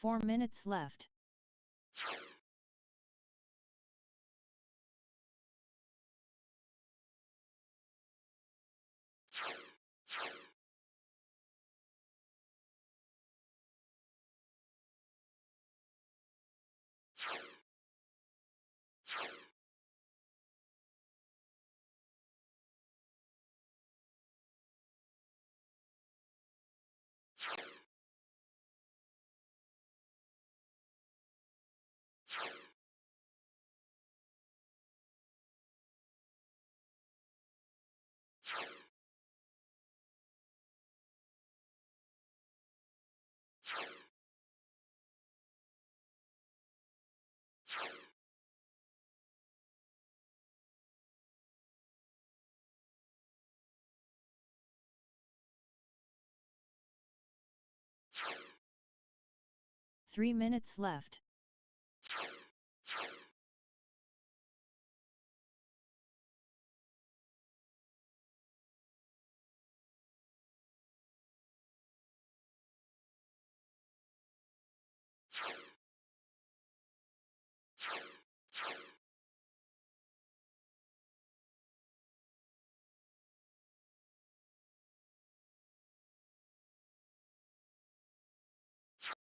4 minutes left. Three minutes left.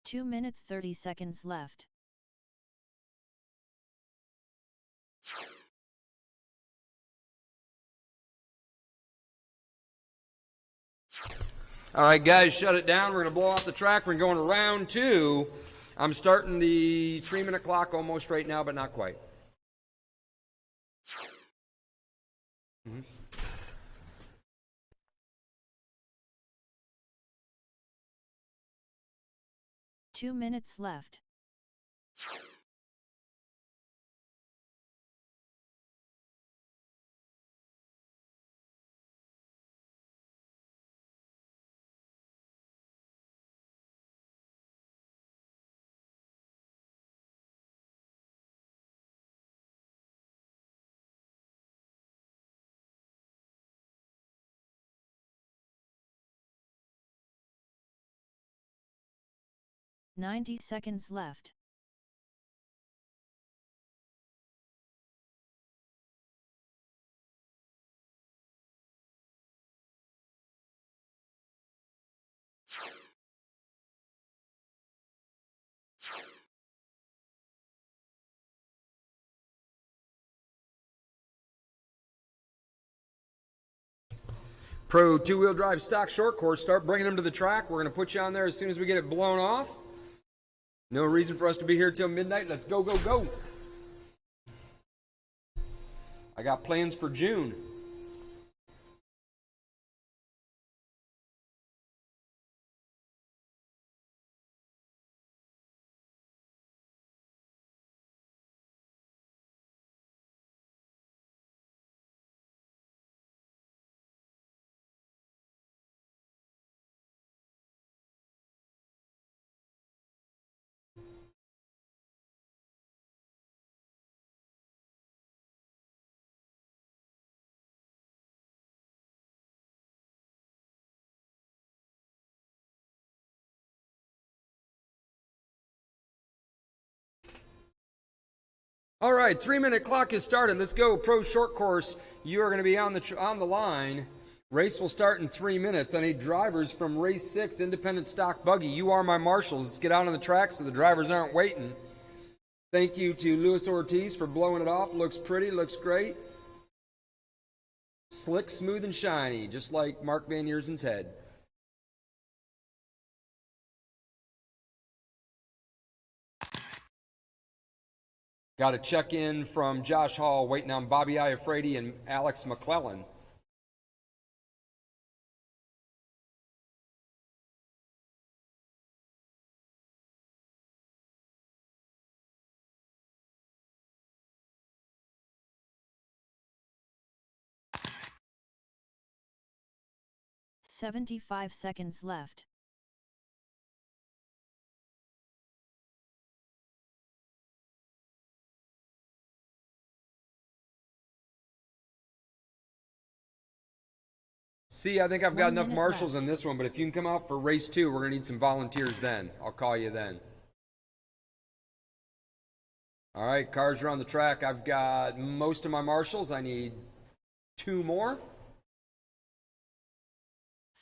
Two minutes 30 seconds left. All right, guys, shut it down. We're going to blow off the track. We're going to round 2. I'm starting the 3-minute clock almost right now, but not quite. Mm-hmm. 2 minutes left. Ninety seconds left. Pro two-wheel drive stock short course, start bringing them to the track. We're going to put you on there as soon as we get it blown off. No reason for us to be here till midnight. Let's go, go, go. I got plans for June. All right, 3-minute clock is started. Let's go. Pro short course. You are going to be on the line. Race will start in 3 minutes. I need drivers from race 6, independent stock buggy. You are my marshals. Let's get out on the track so the drivers aren't waiting. Thank you to Luis Ortiz for blowing it off. Looks pretty, looks great. Slick, smooth, and shiny, just like Mark Van Eersen's head. Got a check-in from Josh Hall, waiting on Bobby Iafredi and Alex McClellan. "75 seconds left. See, I think I've got 1 enough minute marshals left. in this one, but if you can come out for race 2, we're going to need some volunteers then. I'll call you then. All right, cars are on the track. I've got most of my marshals. I need 2 more.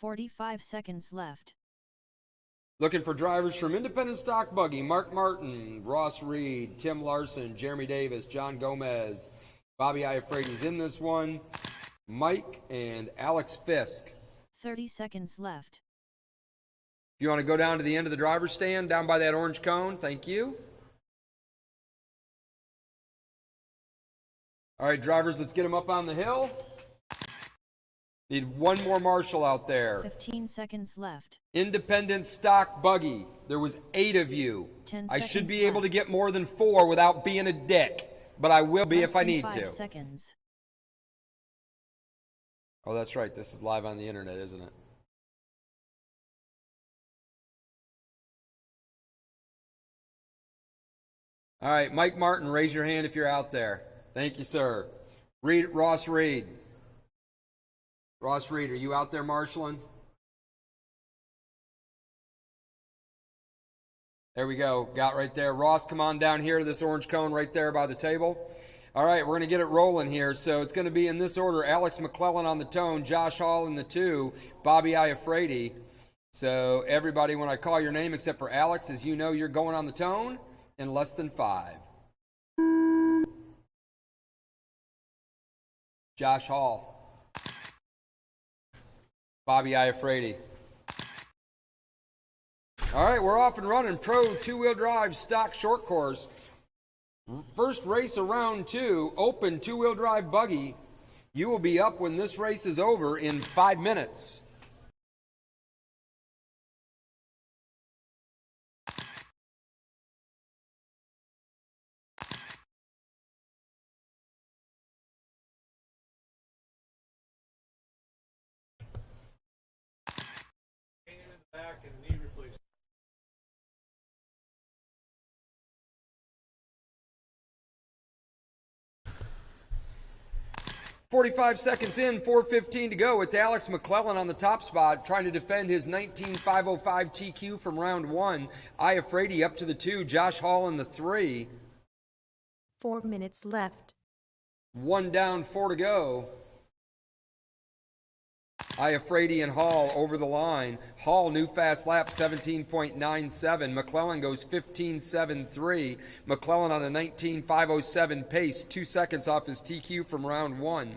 45 seconds left. Looking for drivers from Independent Stock Buggy: Mark Martin, Ross Reed, Tim Larson, Jeremy Davis, John Gomez, Bobby Iafrady's in this one, Mike, and Alex Fisk. 30 seconds left. If you want to go down to the end of the driver's stand, down by that orange cone, thank you. All right, drivers, let's get them up on the hill. Need 1 more marshal out there. 15 seconds left. Independent Stock Buggy. There was 8 of you. 10 I should seconds be able to left. get more than 4 without being a dick, but I will be Less if I than need 5 to. seconds. Oh, that's right. This is live on the internet, isn't it? All right, Mike Martin, raise your hand if you're out there. Thank you, sir. Ross Reed. Ross Reed, are you out there marshaling? There we go. Got right there. Ross, come on down here to this orange cone right there by the table. All right, we're going to get it rolling here. So it's going to be in this order: Alex McClellan on the tone, Josh Hall in the 2, Bobby Iafrady. So everybody, when I call your name, except for Alex, as you know, you're going on the tone in less than 5. Josh Hall. Bobby Iafrady. All right, we're off and running. Pro 2-wheel drive stock short course. First race of round 2, open 2-wheel drive buggy. You will be up when this race is over in 5 minutes. Back and knee replacement. 45 seconds in, 4:15 to go. It's Alex McClellan on the top spot, trying to defend his 19.505 TQ from round 1. Iafrady up to the 2. Josh Hall in the 3. 4 minutes left. 1 down, 4 to go. Iafrady and Hall over the line. Hall, new fast lap, 17.97. McClellan goes 15.73. McClellan on a 19.507 pace, 2 seconds off his TQ from round 1.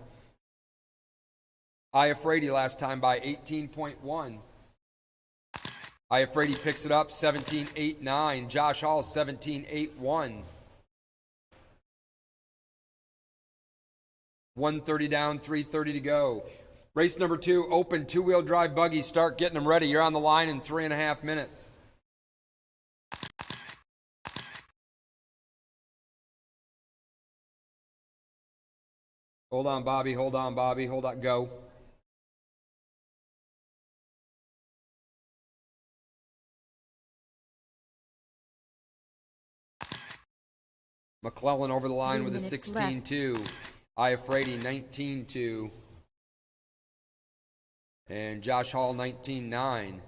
Iafrady last time by 18.1. Iafrady picks it up, 17.89. Josh Hall, 17.81. 1:30 down, 3:30 to go. Race number 2, open 2-wheel drive buggy. Start getting them ready. You're on the line in 3.5 minutes. Hold on, Bobby. Hold on, Bobby. Hold on. Go. McClellan over the line 3 with a minutes 16.2. Iafrady 19.2. And Josh Hall 19.9.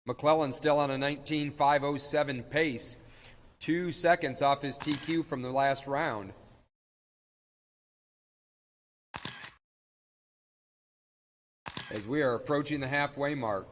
McClellan still on a 19.507 pace. 2 seconds off his TQ from the last round. As we are approaching the halfway mark.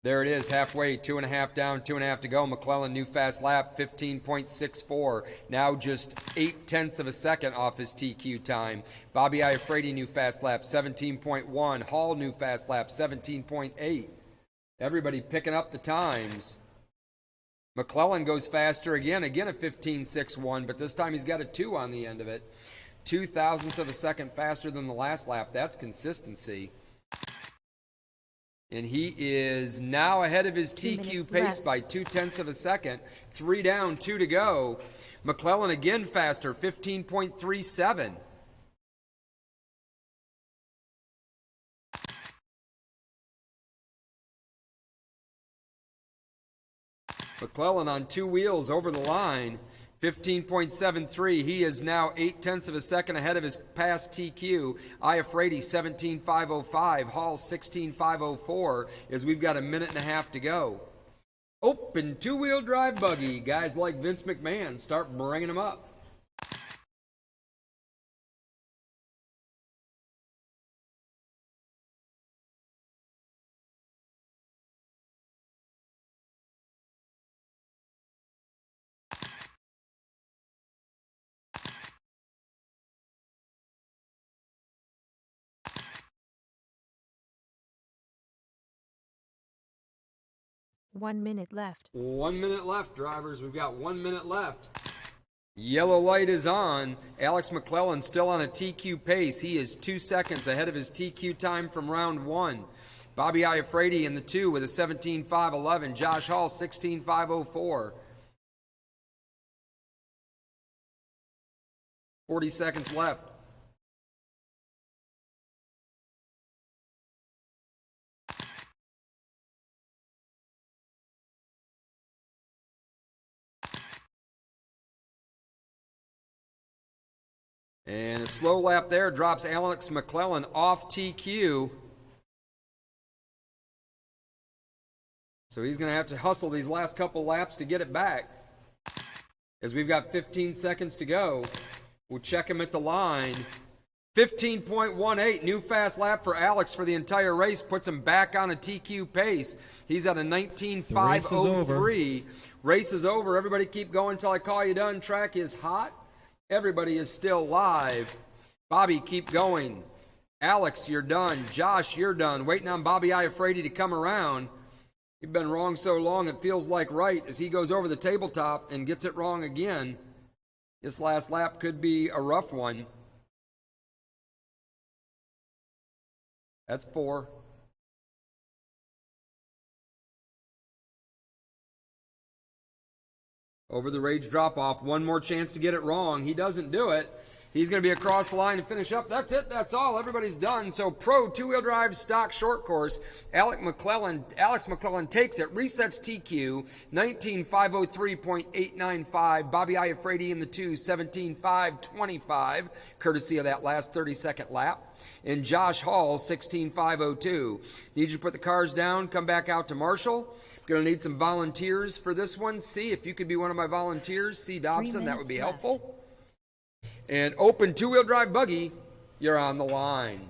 There it is, halfway, 2.5 down, 2.5 to go. McClellan, new fast lap, 15.64. Now just 0.8 of a second off his TQ time. Bobby Iafrady, new fast lap, 17.1. Hall, new fast lap, 17.8. Everybody picking up the times. McClellan goes faster again at 15.61, but this time he's got a 2 on the end of it. 0.02 of a second faster than the last lap. That's consistency. And he is now ahead of his 2 TQ minutes pace left. by 0.2 of a second. 3 down, 2 to go. McClellan again faster, 15.37. McClellan on 2 wheels over the line, 15.73. He is now 0.8 of a second ahead of his past TQ. Iafrady 17.505. Hall 16.504. As we've got a minute and a half to go. Open two-wheel drive buggy. Guys like Vince McMahon, start bringing them up. One minute left. 1 minute left, drivers. We've got 1 minute left. Yellow light is on. Alex McClellan still on a TQ pace. He is 2 seconds ahead of his TQ time from round 1. Bobby Iafrady in the 2 with a 17.511. Josh Hall 16.504. 40 seconds left. And a slow lap there drops Alex McClellan off TQ. So he's going to have to hustle these last couple laps to get it back. As we've got 15 seconds to go. We'll check him at the line. 15.18, new fast lap for Alex for the entire race. Puts him back on a TQ pace. He's at a 19.503. Race is over. Everybody keep going until I call you done. Track is hot. Everybody is still live. Bobby, keep going. Alex, you're done. Josh, you're done. Waiting on Bobby Iafrady to come around. You've been wrong so long it feels like right as he goes over the tabletop and gets it wrong again. This last lap could be a rough one. That's 4. Over the rage drop-off. One more chance to get it wrong. He doesn't do it. He's going to be across the line and finish up. That's it. That's all. Everybody's done. So pro two-wheel drive stock short course. Alex McClellan takes it. Resets TQ. 19.503.895. Bobby Iafrady in the 2. 17.525. Courtesy of that last 30-second lap. And Josh Hall, 16.502. Need you to put the cars down. Come back out to Marshall. Going to need some volunteers for this one. See if you could be one of my volunteers. C. Dobson, that would be helpful. And open two-wheel drive buggy, you're on the line.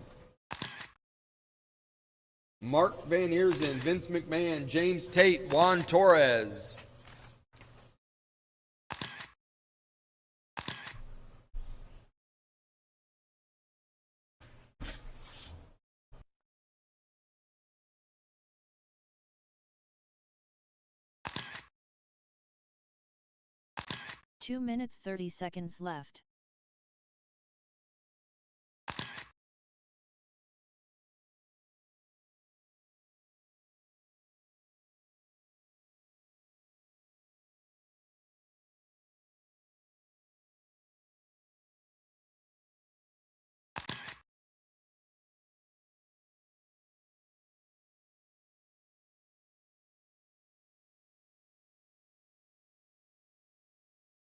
Mark Van Eersen, Vince McMahon, James Tate, Juan Torres. Two minutes 30 seconds left.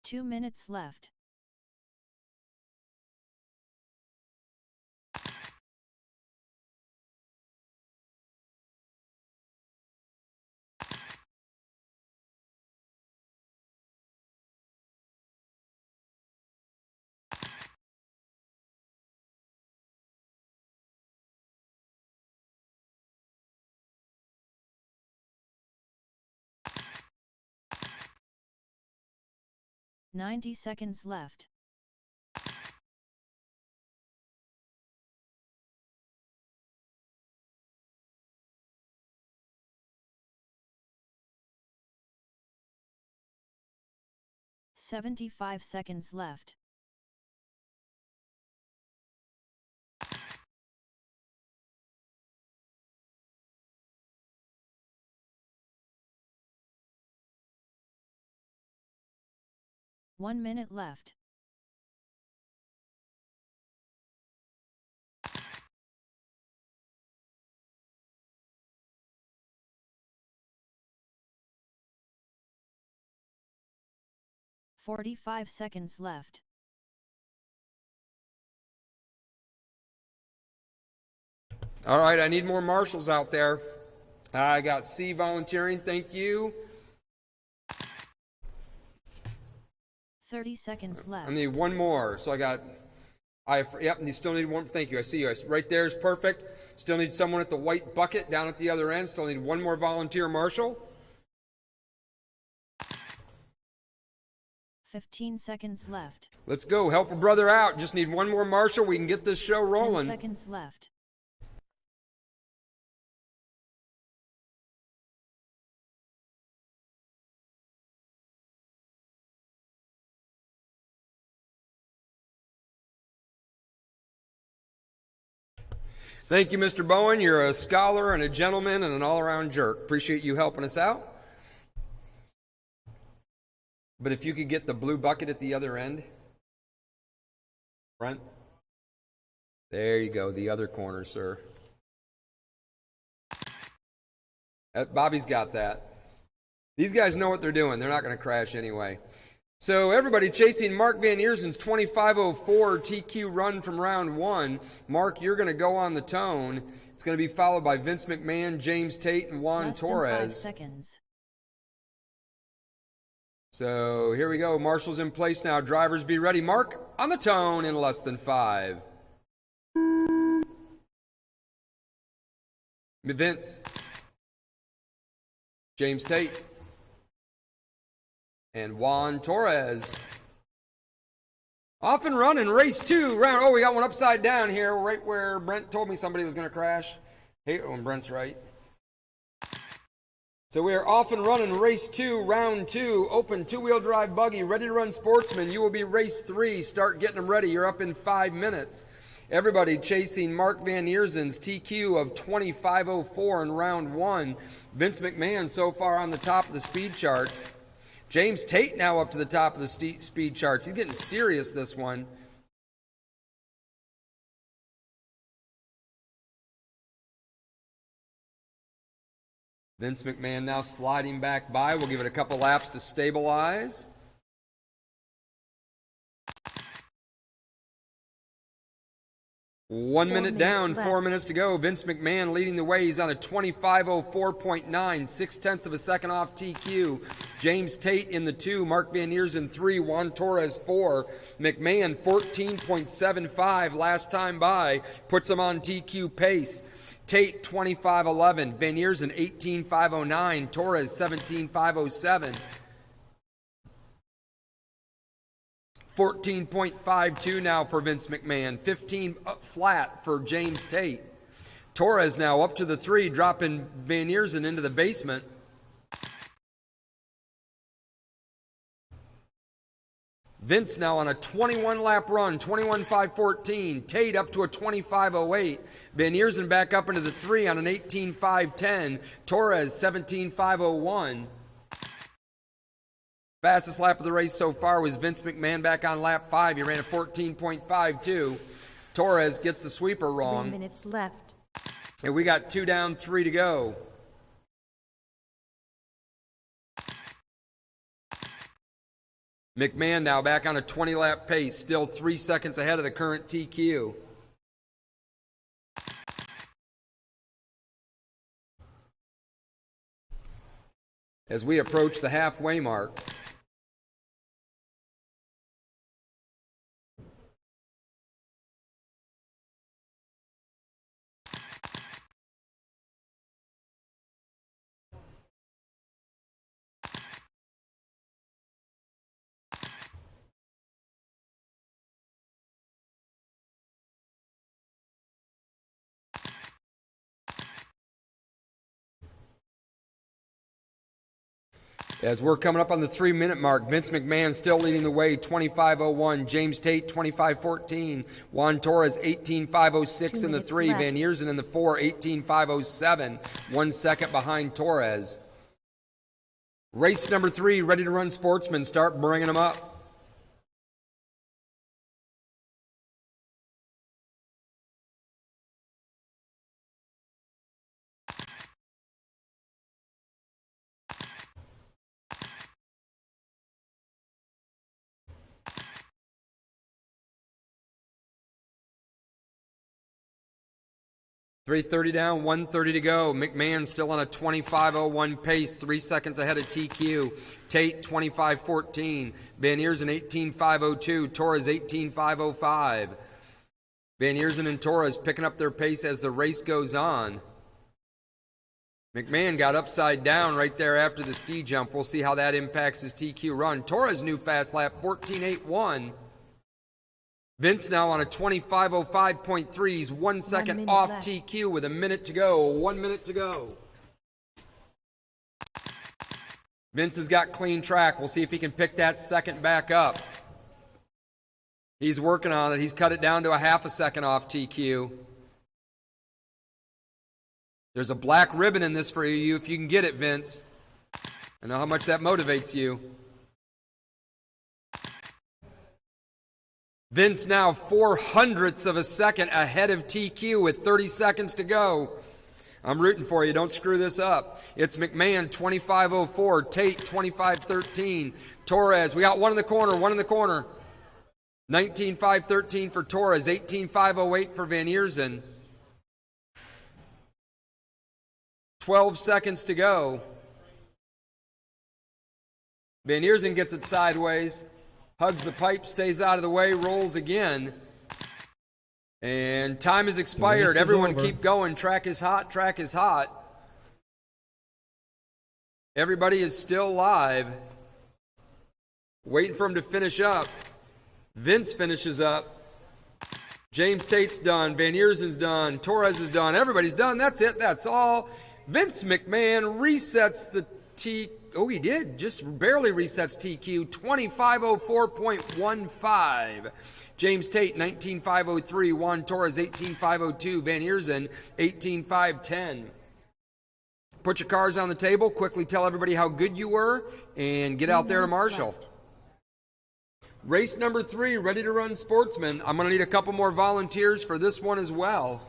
Two minutes left. Ninety seconds left. $75 seconds left. One minute left. 45 seconds left. All right, I need more marshals out there. I got C volunteering, thank you. 30 seconds left. I need one more. So I got, yep, and you still need one. Thank you. I see you. Right there is perfect. Still need someone at the white bucket down at the other end. Still need one more volunteer marshal. 15 seconds left. Let's go. Help a brother out. Just need one more marshal. We can get this show 10 rolling. seconds left. Thank you, Mr. Bowen. You're a scholar and a gentleman and an all-around jerk. Appreciate you helping us out. But if you could get the blue bucket at the other end, Brent. There you go, the other corner, sir. Bobby's got that. These guys know what they're doing. They're not going to crash anyway. So everybody chasing Mark Van Eersen's 25:04 TQ run from round one. Mark, you're going to go on the tone. It's going to be followed by Vince McMahon, James Tate, and Juan Less than 5 Torres. seconds. So here we go. Marshals in place now. Drivers be ready. Mark on the tone in less than 5. Vince. James Tate. And Juan Torres. Off and running, race 2, round. Oh, we got one upside down here, right where Brent told me somebody was going to crash. Hey, oh, and Brent's right. So we are off and running, race 2, round 2, open 2-wheel drive buggy, ready to run sportsman. You will be race 3. Start getting them ready. You're up in 5 minutes. Everybody chasing Mark Van Eersen's TQ of 25:04 in round 1. Vince McMahon so far on the top of the speed charts. James Tate now up to the top of the speed charts. He's getting serious this one. Vince McMahon now sliding back by. We'll give it a couple laps to stabilize. One minute down, 4 minutes to go. Vince McMahon leading the way. He's on a 25:04.9, 0.6 of a second off TQ. James Tate in the 2, Mark Van Eersen 3, Juan Torres 4. McMahon 14.75 last time by, puts him on TQ pace. Tate 25:11, Van Eersen 18:509, Torres 17:507. 14.52 now for Vince McMahon. 15 up flat for James Tate. Torres now up to the 3, dropping Van Eersen into the basement. Vince now on a 21-lap run, 21.514. Tate up to a 25.08. Van Eersen back up into the 3 on an 18.510. Torres 17.501. Fastest lap of the race so far was Vince McMahon back on lap 5. He ran a 14.52. Torres gets the sweeper 3 wrong. minutes left. And we got 2 down, 3 to go. McMahon now back on a 20-lap pace, still 3 seconds ahead of the current TQ. As we approach the halfway mark. As we're coming up on the 3-minute mark, Vince McMahon still leading the way, 25.01. James Tate, 25.14. Juan Torres, 18.506 in the 3. left. Van Eersen in the 4, 18.507. 1 second behind Torres. Race number 3, ready to run sportsmen. Start bringing them up. 3:30 down, 1:30 to go. McMahon still on a 25:01 pace, 3 seconds ahead of TQ. Tate 25:14. Van Eersen 18:502. Torres 18:505. Van Eersen and Torres picking up their pace as the race goes on. McMahon got upside down right there after the ski jump. We'll see how that impacts his TQ run. Torres new fast lap 14:81. Vince now on a 25:05.3. He's 1 second minute off left. TQ with a minute to go. 1 minute to go. Vince has got clean track. We'll see if he can pick that second back up. He's working on it. He's cut it down to a half a second off TQ. There's a black ribbon in this for you if you can get it, Vince. I know how much that motivates you. Vince now 0.04 of a second ahead of TQ with 30 seconds to go. I'm rooting for you. Don't screw this up. It's McMahon 25:04, Tate 25:13, Torres. We got one in the corner, one in the corner. 19:513 for Torres, 18:508 for Van Eersen. 12 seconds to go. Van Eersen gets it sideways, hugs the pipe, stays out of the way, rolls again. And time has expired. is Everyone over. keep going. Track is hot. Track is hot. Everybody is still live. Waiting for him to finish up. Vince finishes up. James Tate's done. Van Eersen's done. Torres is done. Everybody's done. That's it. That's all. Vince McMahon resets the T. Oh, he did. Just barely resets TQ. 25:04.15. James Tate, 19:503. Juan Torres, 18:502. Van Eersen, 18:510. Put your cars on the table. Quickly tell everybody how good you were and get out there to Marshall. Left. Race number 3, Ready to Run Sportsman. I'm going to need a couple more volunteers for this one as well.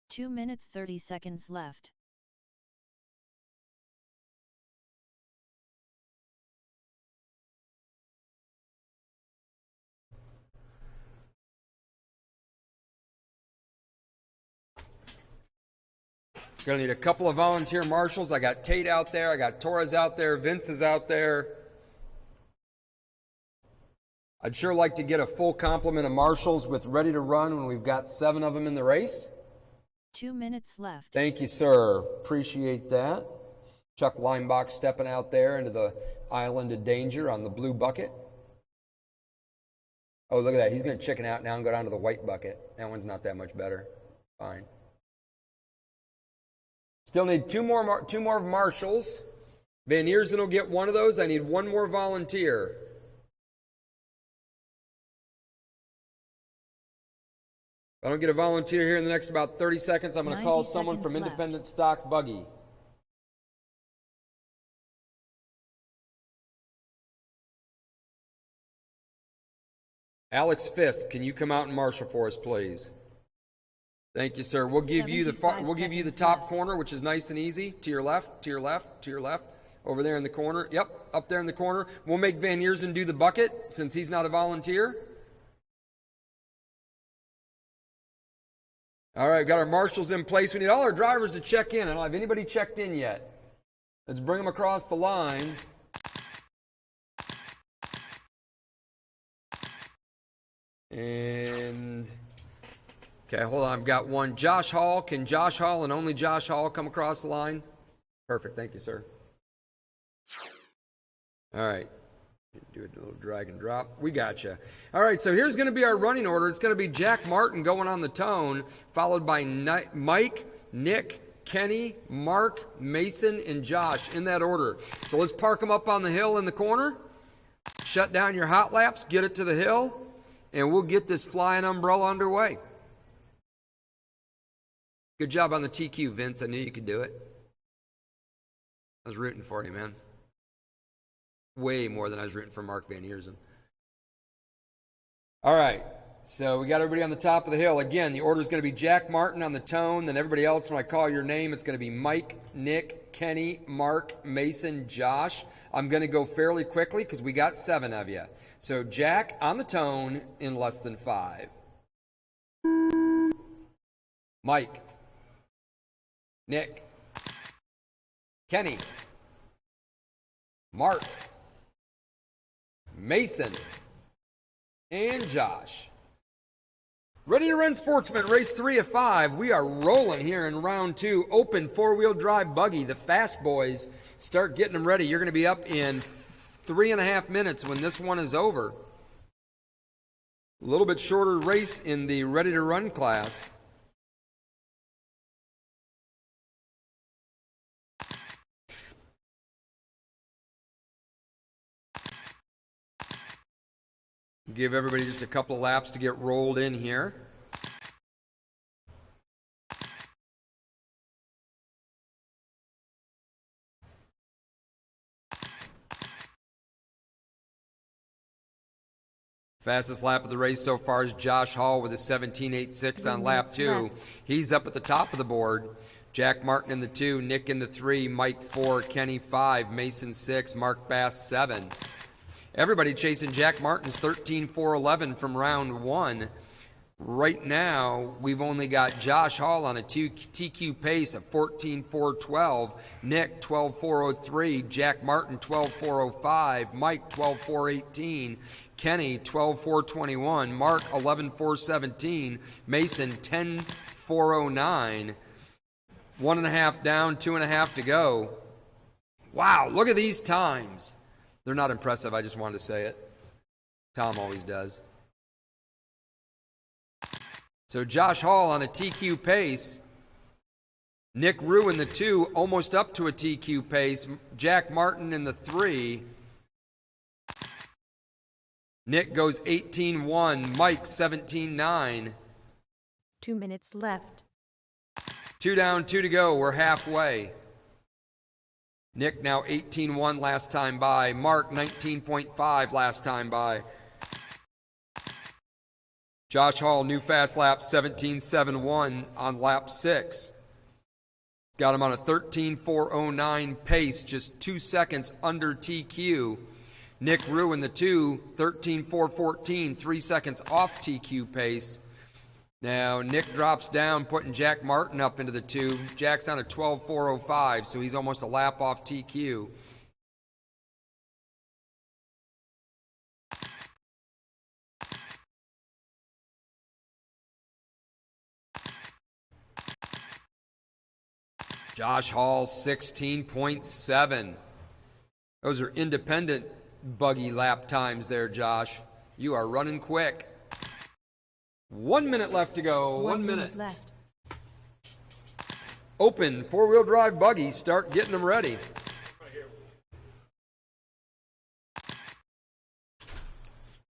Two minutes 30 seconds left. Going to need a couple of volunteer marshals. I got Tate out there. I got Torres out there. Vince is out there. I'd sure like to get a full complement of marshals with Ready to Run when we've got 7 of them in the race. 2 minutes left. Thank you, sir. Appreciate that. Chuck Leinbach stepping out there into the island of danger on the blue bucket. Oh, look at that. He's going to chicken out now and go down to the white bucket. That one's not that much better. Fine. Still need two more marshals. Van Eersen will get one of those. I need one more volunteer. If I don't get a volunteer here in the next about 30 seconds, I'm going to call 90 someone seconds from left. Independent Stock Buggy. Alex Fisk, can you come out and marshal for us, please? Thank you, sir. We'll give you the 75 top seconds corner, which is nice and easy. To your left, to your left, to your left. Over there in the corner. Yep, up there in the corner. We'll make Van Eersen do the bucket since he's not a volunteer. All right, got our marshals in place. We need all our drivers to check in. I don't have anybody checked in yet. Let's bring them across the line. And okay, hold on. I've got one. Josh Hall. Can Josh Hall and only Josh Hall come across the line? Perfect. Thank you, sir. All right. Do a little drag and drop. We got you. All right, so here's going to be our running order. It's going to be Jack Martin going on the tone, followed by Mike, Nick, Kenny, Mark, Mason, and Josh in that order. So let's park them up on the hill in the corner. Shut down your hot laps. Get it to the hill. And we'll get this flying umbrella underway. Good job on the TQ, Vince. I knew you could do it. I was rooting for you, man. Way more than I was rooting for Mark Van Eersen. All right. So we got everybody on the top of the hill. Again, the order is going to be Jack Martin on the tone, then everybody else, when I call your name, it's going to be Mike, Nick, Kenny, Mark, Mason, Josh. I'm going to go fairly quickly because we got 7 of you. So Jack on the tone in less than 5. Mike, Nick, Kenny, Mark, Mason, and Josh. Ready to Run Sportsman, race 3 of 5. We are rolling here in round 2. Open 4-wheel drive buggy. The fast boys start getting them ready. You're going to be up in 3.5 minutes when this one is over. A little bit shorter race in the Ready to Run class. Give everybody just a couple of laps to get rolled in here. Fastest lap of the race so far is Josh Hall with a 17.86 on lap 2. He's up at the top of the board. Jack Martin in the 2, Nick in the 3, Mike 4, Kenny 5, Mason 6, Mark Bass 7. Everybody chasing Jack Martin's 13.411 from round 1. Right now, we've only got Josh Hall on a TQ pace of 14.412, Nick 12.403, Jack Martin 12.405, Mike 12.418, Kenny 12.421, Mark 11.417, Mason 10.409. 1.5 down, 2.5 to go. Wow, look at these times. They're not impressive, I just wanted to say it. Tom always does. So Josh Hall on a TQ pace. Nick Rue in the 2, almost up to a TQ pace. Jack Martin in the 3. Nick goes 18.1. Mike 17.9. 2 minutes left. 2 down, 2 to go. We're halfway. Nick now 18.1 last time by. Mark 19.5 last time by. Josh Hall, new fast lap, 17.71 on lap 6. Got him on a 13.409 pace, just 2 seconds under TQ. Nick Rue in the 2, 13.414, 3 seconds off TQ pace. Now, Nick drops down, putting Jack Martin up into the 2. Jack's on a 12.405, so he's almost a lap off TQ. Josh Hall, 16.7. Those are independent buggy lap times there, Josh. You are running quick. 1 minute left to go. 1 minute left. Open 4-wheel drive buggy. Start getting them ready. Right here.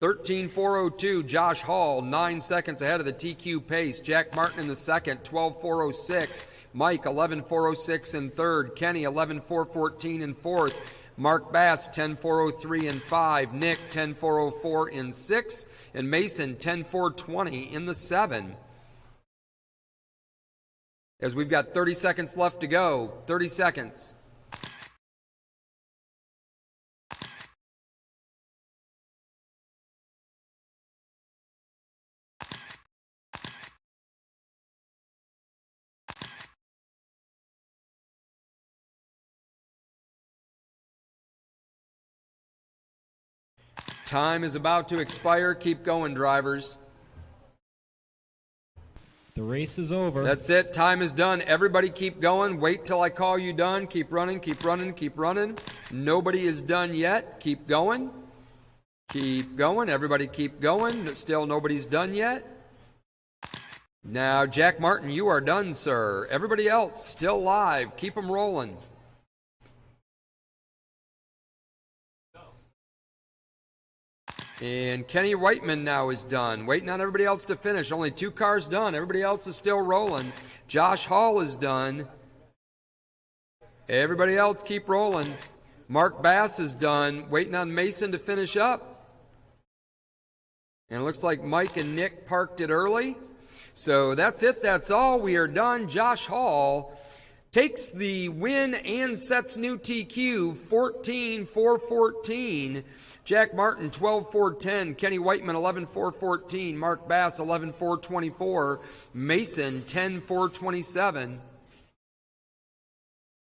13.402. Josh Hall, 9 seconds ahead of the TQ pace. Jack Martin in the second, 12.406. Mike 11.406 in third. Kenny 11.414 in fourth. Mark Bass 10.403 in 5, Nick 10.404 in 6, and Mason 10.420 in the 7. As we've got 30 seconds left to go. 30 seconds. Time is about to expire. Keep going, drivers. The race is over. That's it. Time is done. Everybody keep going. Wait till I call you done. Keep running, keep running, keep running. Nobody is done yet. Keep going. Keep going. Everybody keep going. Still nobody's done yet. Now, Jack Martin, you are done, sir. Everybody else still live. Keep them rolling. And Kenny Whiteman now is done. Waiting on everybody else to finish. Only 2 cars done. Everybody else is still rolling. Josh Hall is done. Everybody else keep rolling. Mark Bass is done. Waiting on Mason to finish up. And it looks like Mike and Nick parked it early. So that's it. That's all. We are done. Josh Hall takes the win and sets new TQ 14-4-14. Jack Martin 12-4-10. Kenny Whiteman 11-4-14. Mark Bass 11-4-24. Mason 10-4-27.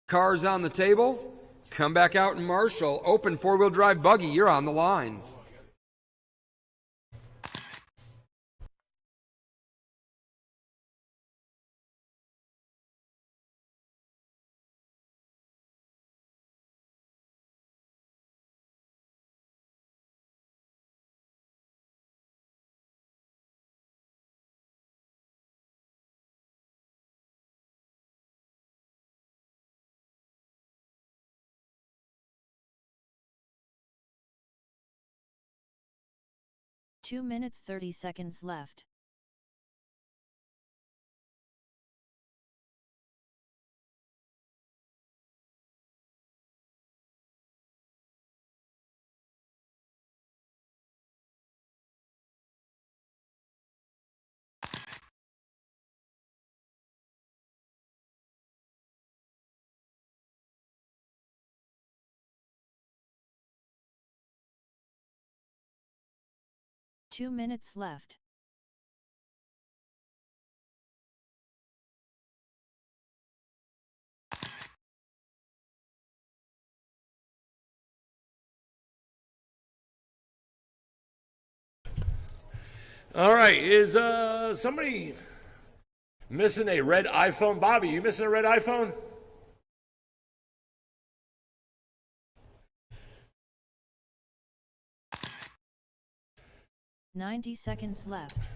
Cars on the table. Come back out and Marshall. Open four-wheel drive buggy. You're on the line. Two minutes 30 seconds left. Two minutes left. All right, is somebody missing a red iPhone? Bobby, you missing a red iPhone? $90 seconds left.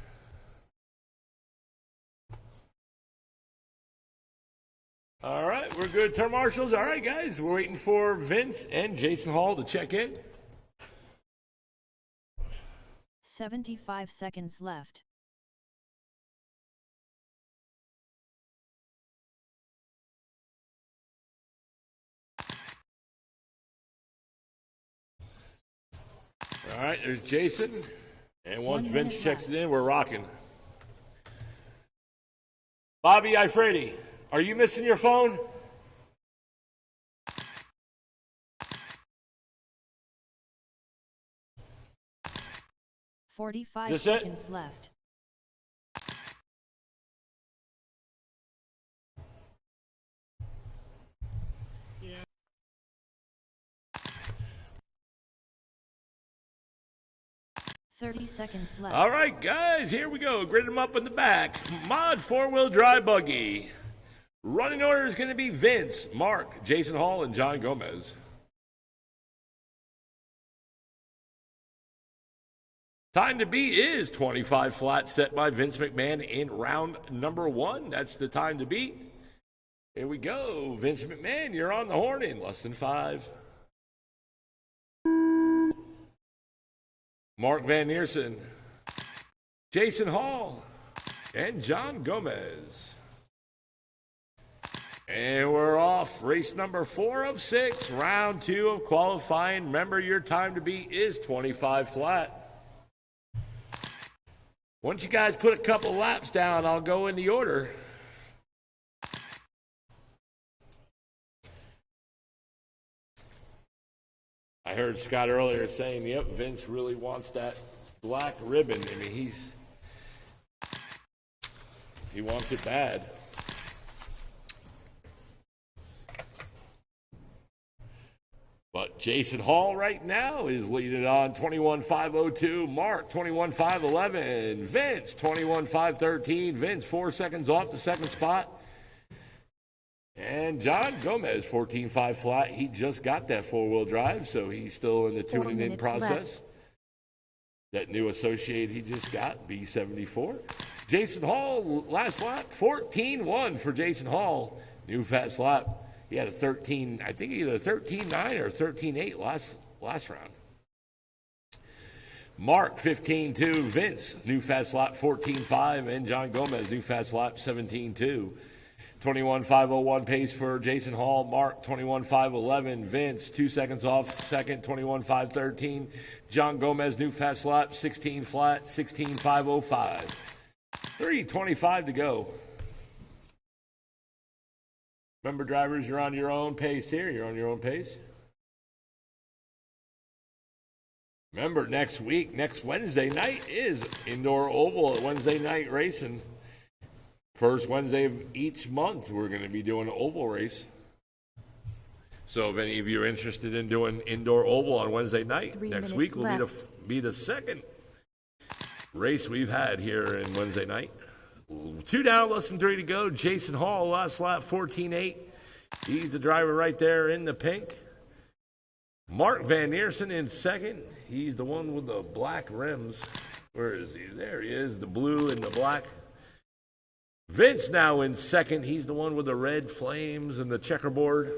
All right, we're good. Turn marshals. All right, guys, we're waiting for Vince and Jason Hall to check in. 75 seconds left. All right, there's Jason. And once 1 Vince minute checks left. it in, we're rocking. Bobby Ifredi, are you missing your phone? $45 Is this it? seconds left. Yeah. 30 seconds left. All right, guys, here we go. Grid them up in the back. Mod four-wheel drive buggy. Running order is going to be Vince, Mark, Jason Hall, and John Gomez. Time to beat is 25 flat, set by Vince McMahon in round number 1. That's the time to beat. Here we go. Vince McMahon, you're on the horn in less than 5. Mark Van Neersen, Jason Hall, and John Gomez. And we're off. Race number 4 of 6, round 2 of qualifying. Remember, your time to beat is 25 flat. Once you guys put a couple laps down, I'll go in the order. I heard Scott earlier saying, yep, Vince really wants that black ribbon. I mean, he wants it bad. But Jason Hall right now is leading on 21.502. Mark 21.511. Vince 21.513. Vince 4 seconds off the second spot. And John Gomez 14.5 flat. He just got that four-wheel drive, so he's still in the 4 tuning in minutes process. left. That new associate he just got, B74. Jason Hall, last lap, 14.1 for Jason Hall. New fast lap. He had a 13, I think he had a 13.9 or 13.8 last round. Mark 15.2, Vince new fast lap 14.5, and John Gomez new fast lap 17.2. 21.501 pace for Jason Hall. Mark, 21.511. Vince, 2 seconds off second, 21.513. John Gomez, new fast lap, 16 flat, 16.505. 3:25 to go. Remember, drivers, you're on your own pace here. You're on your own pace. Remember, next week, next Wednesday night is Indoor Oval at Wednesday night racing. First Wednesday of each month, we're going to be doing an oval race. So if any of you are interested in doing Indoor Oval on Wednesday night, 3 next minutes week will left. be the second race we've had here in Wednesday night. 2 down, less than 3 to go. Jason Hall, last lap, 14.8. He's the driver right there in the pink. Mark Van Neersen in second. He's the one with the black rims. Where is he? There he is, the blue and the black. Vince now in second. He's the one with the red flames and the checkerboard.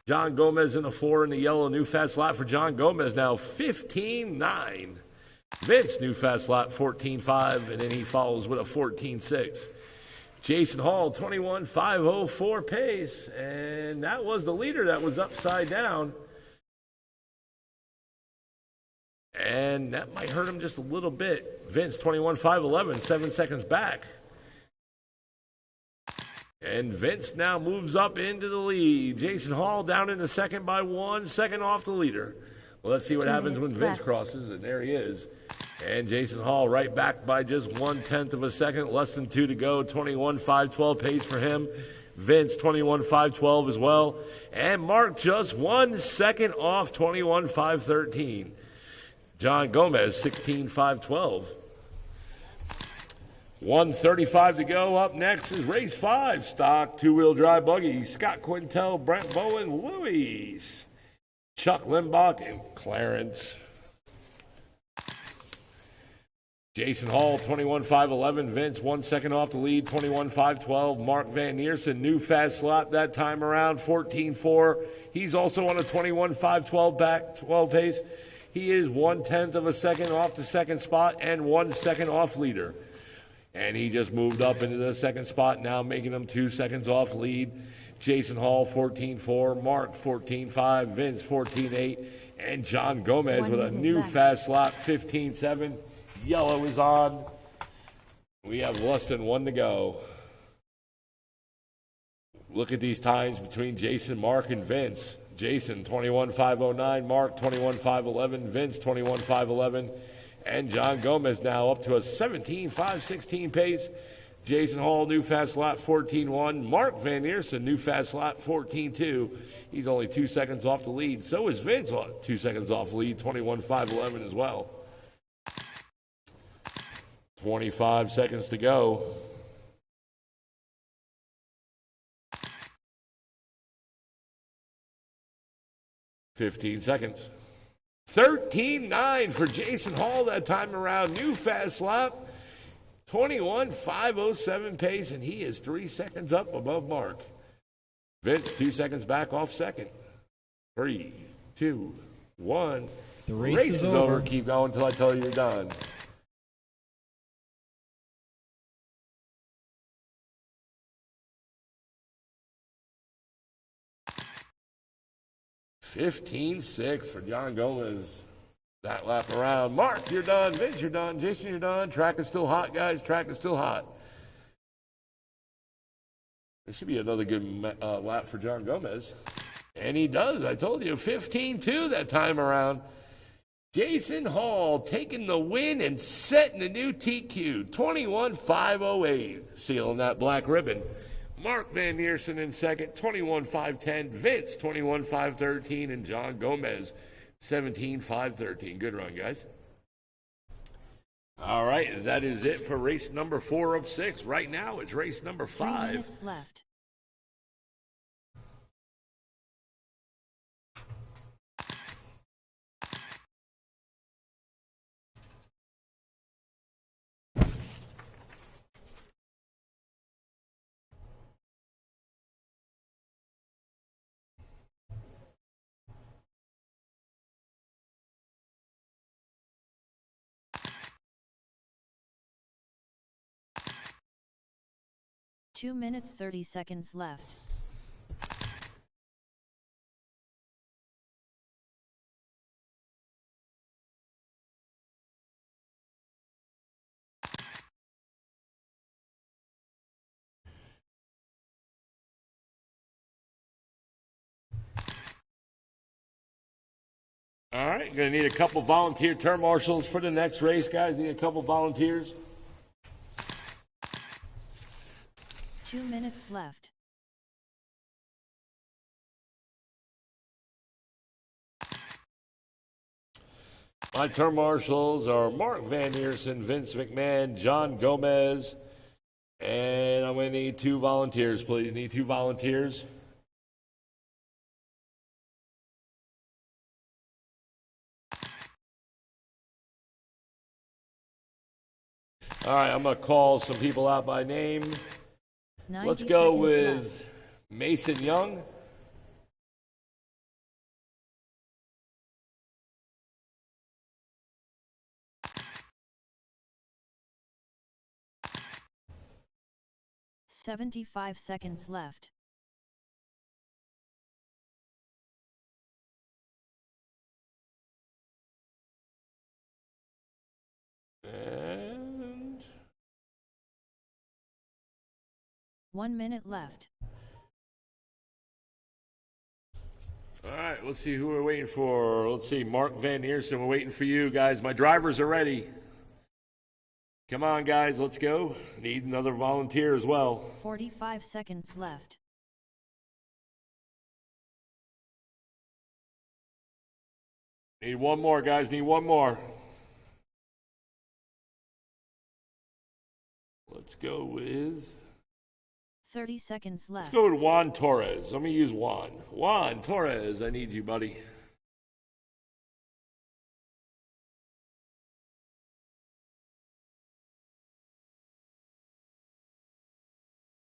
John Gomez in the 4 in the yellow. New fast lap for John Gomez now, 15.9. Vince, new fast lap, 14.5, and then he follows with a 14.6. Jason Hall, 21.504 pace, and that was the leader that was upside down. And that might hurt him just a little bit. Vince, 21.511, 7 seconds back. And Vince now moves up into the lead. Jason Hall down in the second by 1 second off the leader. Well, let's see what 2 happens when minutes Vince left. crosses, and there he is. And Jason Hall right back by just 1/10 of a second, less than 2 to go. 21.512 pace for him. Vince, 21.512 as well. And Mark just 1 second off, 21.513. John Gomez, 16.512. 1:35 to go. Up next is race 5, stock two-wheel drive buggy. Scott Quintel, Brent Bowen, Louis, Chuck Limbach, and Clarence. Jason Hall, 21.511. Vince, 1 second off the lead, 21.512. Mark Van Neersen, new fast lap that time around, 14.4. He's also on a 21.512 back 12 pace. He is 1/10 of a second off the second spot and 1 second off leader. And he just moved up into the second spot, now making him 2 seconds off lead. Jason Hall, 14.4. Mark, 14.5. Vince, 14.8. And John Gomez 1 with a minute new left. fast lap, 15.7. Yellow is on. We have less than 1 to go. Look at these times between Jason, Mark, and Vince. Jason, 21.509. Mark, 21.511. Vince, 21.511. And John Gomez now up to a 17.516 pace. Jason Hall, new fast lap, 14.1. Mark Van Neersen, new fast lap, 14.2. He's only 2 seconds off the lead. So is Vince, 2 seconds off the lead, 21.511 as well. 25 seconds to go. $15 seconds. 13.9 for Jason Hall that time around. New fast lap. 21.507 pace, and he is 3 seconds up above Mark. Vince, 2 seconds back off second. 3, 2, 1. The race is over. over. Keep going until I tell you you're done. $15.6 for John Gomez. That lap around. Mark, you're done. Vince, you're done. Jason, you're done. Track is still hot, guys. Track is still hot. This should be another good lap for John Gomez. And he does. I told you, 15-2 that time around. Jason Hall taking the win and setting the new TQ. 21.508. Sealing that black ribbon. Mark Van Neersen in second, 21.510. Vince, 21.513. And John Gomez, 17.513. Good run, guys. All right, that is it for race number 4 of 6. Right now, it's race number 3 5. minutes left. 2 minutes 30 seconds left. All right, going to need a couple volunteer turn marshals for the next race, guys. Need a couple volunteers. 2 minutes left. My turn marshals are Mark Van Eersen, Vince McMahon, John Gomez, and I'm going to need 2 volunteers, please. Need 2 volunteers. All right, I'm going to call some people out by name. 90 Let's go seconds with left. Mason Young. "75 seconds left. And 1 minute left. all right, let's see who we're waiting for. Let's see, Mark Van Eersen, we're waiting for you guys. My drivers are ready. Come on, guys, let's go. Need another volunteer as well. 45 seconds left. Need one more, guys, need one more. Let's go with... 30 seconds Let's left. go with Juan Torres. Let me use Juan. Juan Torres, I need you, buddy.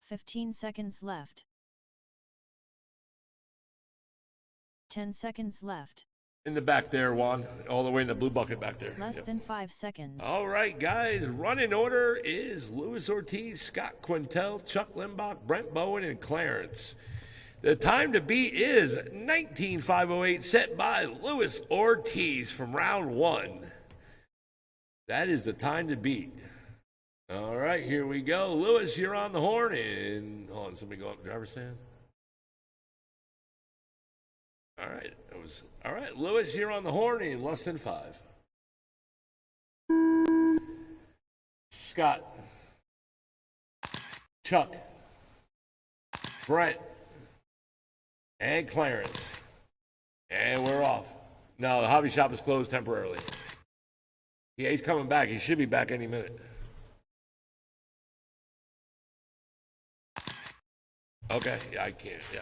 "15 seconds left. 10 seconds left. In the back there, Juan. All the way in the blue bucket back there. Less Yep. than 5 seconds. All right, guys. Running order is Luis Ortiz, Scott Quintel, Chuck Limbach, Brent Bowen, and Clarence. The time to beat is 19.508, set by Luis Ortiz from round 1. That is the time to beat. All right, here we go. Luis, you're on the horn. And hold on, somebody go up driver's stand. All right, all right, Luis, you're on the horn in less than 5. Scott, Chuck, Brent, and Clarence. And we're off. No, the hobby shop is closed temporarily. Yeah, he's coming back. He should be back any minute. Okay, yeah, I can't, yeah.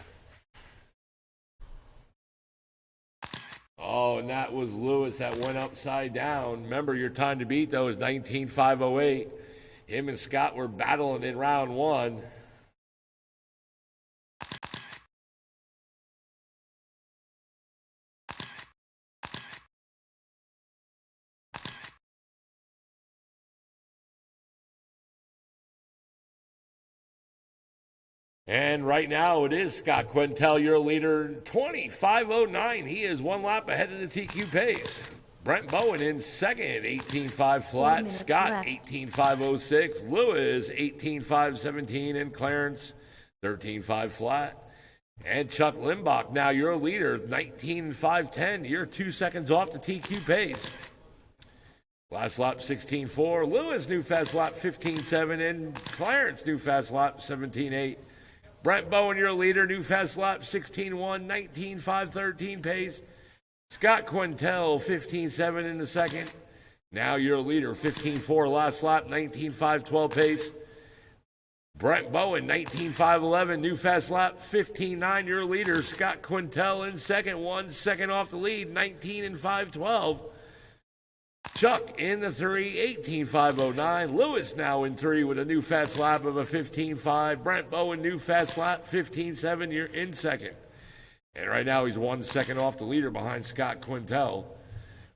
Oh, and that was Luis that went upside down. Remember, your time to beat, though, is 19.508. Him and Scott were battling in round 1. And right now it is Scott Quintel, your leader, 25.09. He is 1 lap ahead of the TQ pace. Brent Bowen in second, 18.5 flat. minutes Scott, left. 18.506. Lewis, 18.517. And Clarence, 13.5 flat. And Chuck Limbach, now your leader, 19.510. You're 2 seconds off the TQ pace. Last lap, 16.4. Lewis, new fast lap, 15.7. And Clarence, new fast lap, 17.8. Brent Bowen, your leader, new fast lap, 16.1, 19.513 pace. Scott Quintel, 15.7 in the second. Now your leader, 15.4 last lap, 19.512 pace. Brent Bowen, 19.511, new fast lap, 15.9 your leader. Scott Quintel in second, 1 second off the lead, 19.512. Chuck in the 3, 18.509. Lewis now in 3 with a new fast lap of a 15.5. Brent Bowen, new fast lap, 15.7. You're in second. And right now he's 1 second off the leader behind Scott Quintel.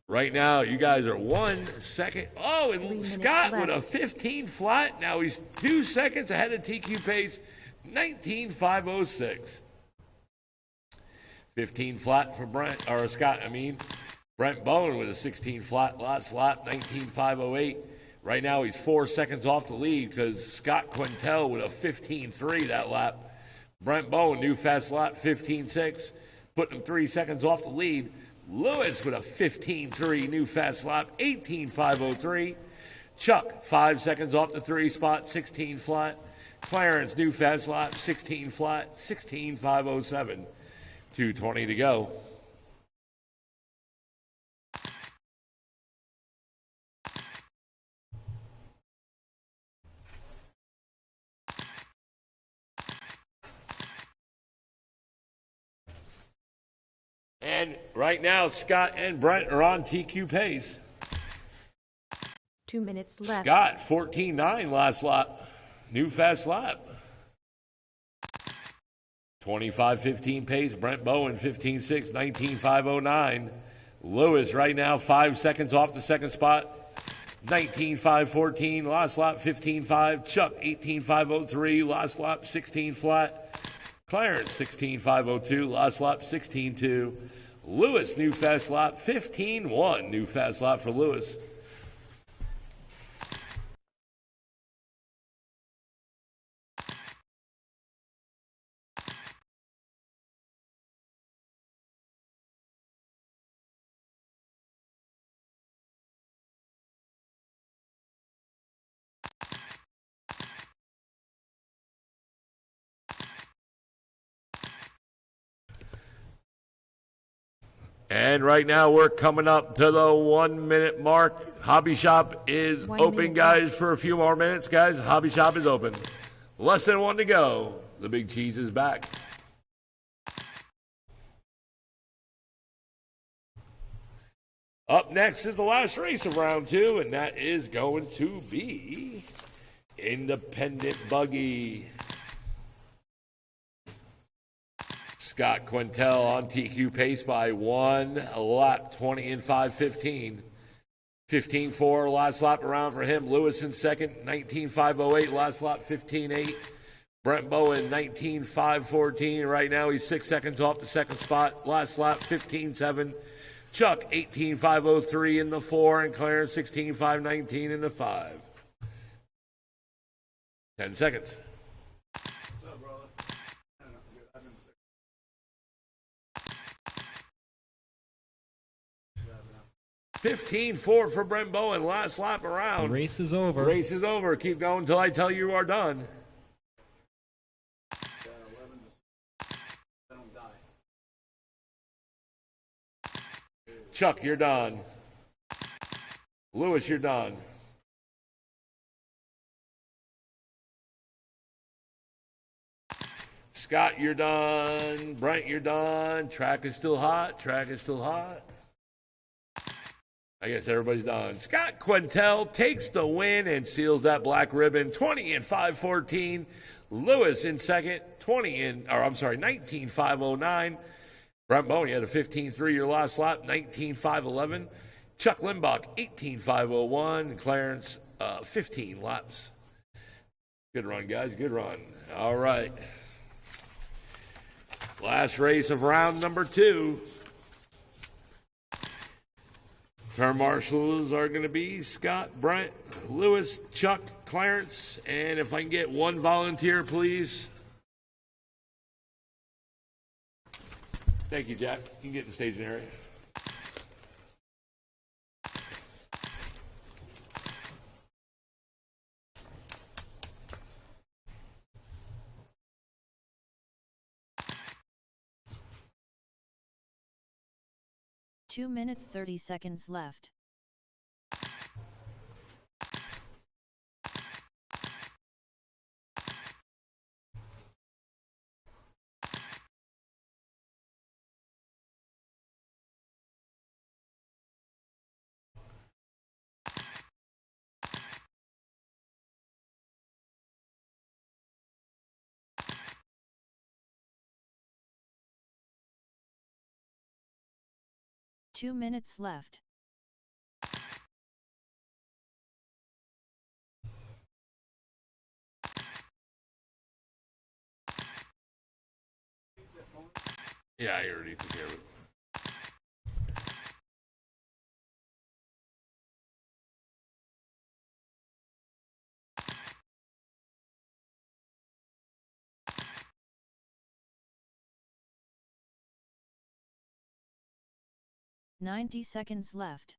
Right now, you guys are 1 second. Oh, 3 and minutes Scott with a left. 15 flat. Now he's 2 seconds ahead of TQ pace, 19.506. 15 flat for Brent, or Scott, I mean. Brent Bowen with a 16 flat last lap, 19.508. Right now, he's 4 seconds off the lead because Scott Quintel with a 15.3 that lap. Brent Bowen, new fast lap, 15.6, putting him 3 seconds off the lead. Lewis with a 15.3 new fast lap, 18.503. Chuck, 5 seconds off the 3 spot, 16 flat. Clarence, new fast lap, 16 flat, 16.507. 2:20 to go. And right now, Scott and Brent are on TQ pace. 2 minutes left. Scott, 14.9 last lap. New fast lap. 25.15 pace. Brent Bowen, 15.6, 19.509. Lewis right now 5 seconds off the second spot. 19.514. Last lap, 15.5. Chuck, 18.503. Last lap, 16 flat. Clarence, 16.502. Last lap, 16.2. Lewis, new fast lap, 15.1. New fast lap for Lewis. And right now we're coming up to the 1 minute mark. Hobby Shop is 1 open, minute guys, for a few more minutes, guys. Hobby Shop is open. Less than 1 to go. The Big Cheese is back. Up next is the last race of round 2, and that is going to be Independent Buggy. Scott Quintel on TQ pace by 1 lap, 20 and 5:15. 15.4 last lap around for him. Lewis in second, 19.508 last lap, 15.8. Brent Bowen, 19.514. Right now he's 6 seconds off the second spot. Last lap, 15.7. Chuck, 18.503 in the 4, and Clarence, 16.519 in the 5. 10 seconds. 15.4 for Brent Bowen. Last lap The around. race is over. Race is over. Keep going until I tell you are done. Chuck, you're done. Lewis, you're done. Scott, you're done. Brent, you're done. Track is still hot. Track is still hot. I guess everybody's done. Scott Quintel takes the win and seals that black ribbon. 20 and 514. Lewis in second. 19.509. Brent Bowen had a 15.3 your last lap. 19.511. Chuck Limbach 18.501. And Clarence 15 laps. Good run, guys. Good run. All right. Last race of round number 2. Turn marshals are going to be Scott, Brent, Lewis, Chuck, Clarence, and if I can get one volunteer, please. Thank you, Jack. You can get in the staging area. Two minutes 30 seconds left. Two minutes left. Yeah, I already took care of it. Ninety seconds left.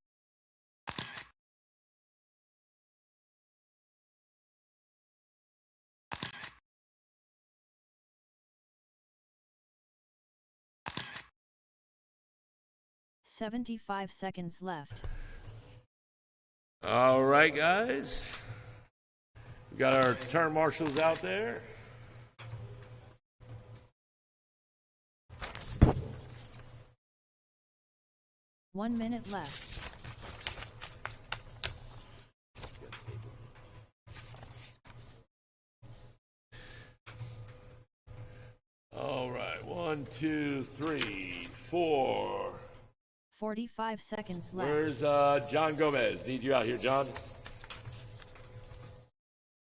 $75 seconds left. All right, guys. We got our turn marshals out there. One minute left. All right, 1, 2, 3, 4. 45 seconds left. Where's John Gomez? Need you out here, John.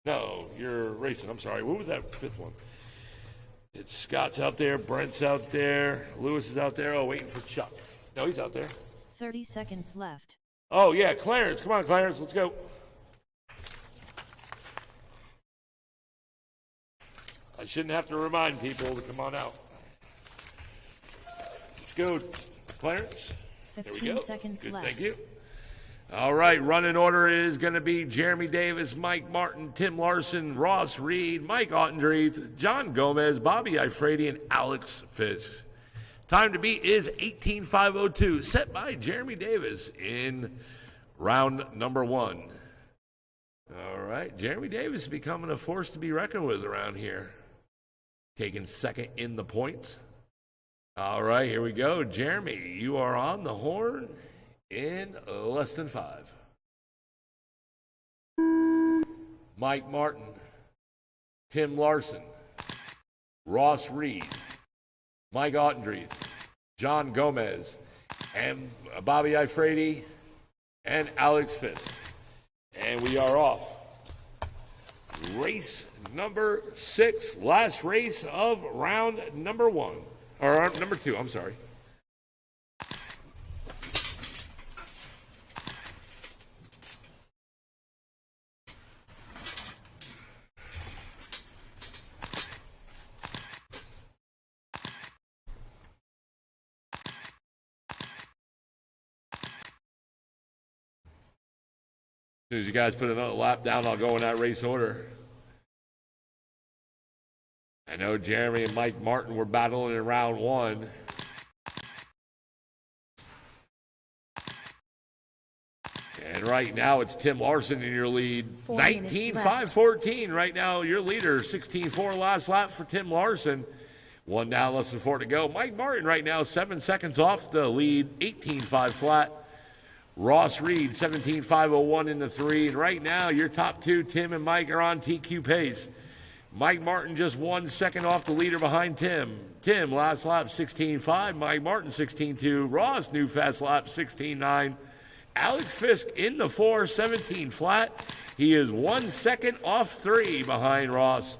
No, you're racing. I'm sorry. What was that fifth one? It's Scott's out there, Brent's out there, Lewis is out there. Oh, waiting for Chuck. No, he's out there. 30 seconds left. Oh, yeah, Clarence. Come on, Clarence. Let's go. I shouldn't have to remind people to come on out. Let's go, Clarence. There we 15 go. seconds Good, left. thank you. All right, running order is going to be Jeremy Davis, Mike Martin, Tim Larson, Ross Reed, Mike Ottendreeth, John Gomez, Bobby Ifrady, and Alex Fisk. Time to beat is 18:5:02, set by Jeremy Davis in round number 1. All right, Jeremy Davis is becoming a force to be reckoned with around here. Taking second in the points. All right, here we go. Jeremy, you are on the horn in less than 5. Mike Martin, Tim Larson, Ross Reed, Mike Ottendreeth, John Gomez, and Bobby Ifrady, and Alex Fisk. And we are off. Race number 6, last race of round number 1. Or number 2, I'm sorry. As soon as you guys put another lap down, I'll go in that race order. I know Jeremy and Mike Martin were battling in round 1. And right now it's Tim Larson in your lead. 19-5-14 right now, your leader. 16-4 last lap for Tim Larson. 1 down, less than 4 to go. Mike Martin right now 7 seconds off the lead. 18-5 flat. Ross Reed 17-5-01 in the 3. And right now your top 2, Tim and Mike, are on TQ pace. Mike Martin just 1 second off the leader behind Tim. Tim, last lap, 16.5. Mike Martin, 16.2. Ross, new fast lap, 16.9. Alex Fisk in the 4, 17 flat. He is 1 second off 3 behind Ross.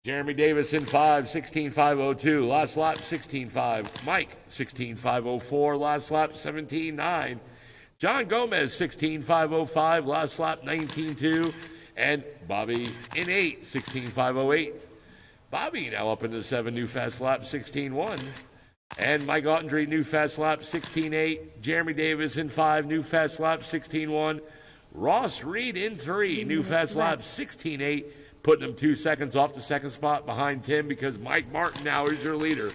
Jeremy Davis in 5, 16.5.02. Last lap, 16.5. Mike, 16.5.04. Last lap, 17.9. John Gomez, 16.5.05. Last lap, 19.2. And Bobby in 8, 16.508. Bobby now up into 7, new fast lap, 16.1. And Mike Ottendreeth, new fast lap, 16.8. Jeremy Davis in 5, new fast lap, 16.1. Ross Reed in 3, new fast lap, 16.8. Putting him 2 seconds off the second spot behind Tim because Mike Martin now is your leader.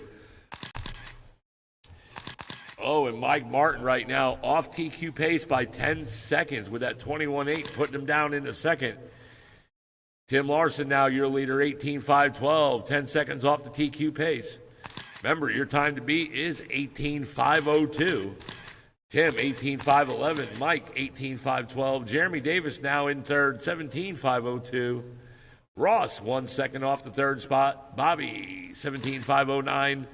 Oh, and Mike Martin right now off TQ pace by 10 seconds with that 21.8, putting him down into second. Tim Larson now your leader, 18.5.12, 10 seconds off the TQ pace. Remember, your time to beat is 18.5.02. Tim, 18.5.11. Mike, 18.5.12. Jeremy Davis now in third, 17.5.02. Ross, 1 second off the third spot. Bobby, 17.5.09.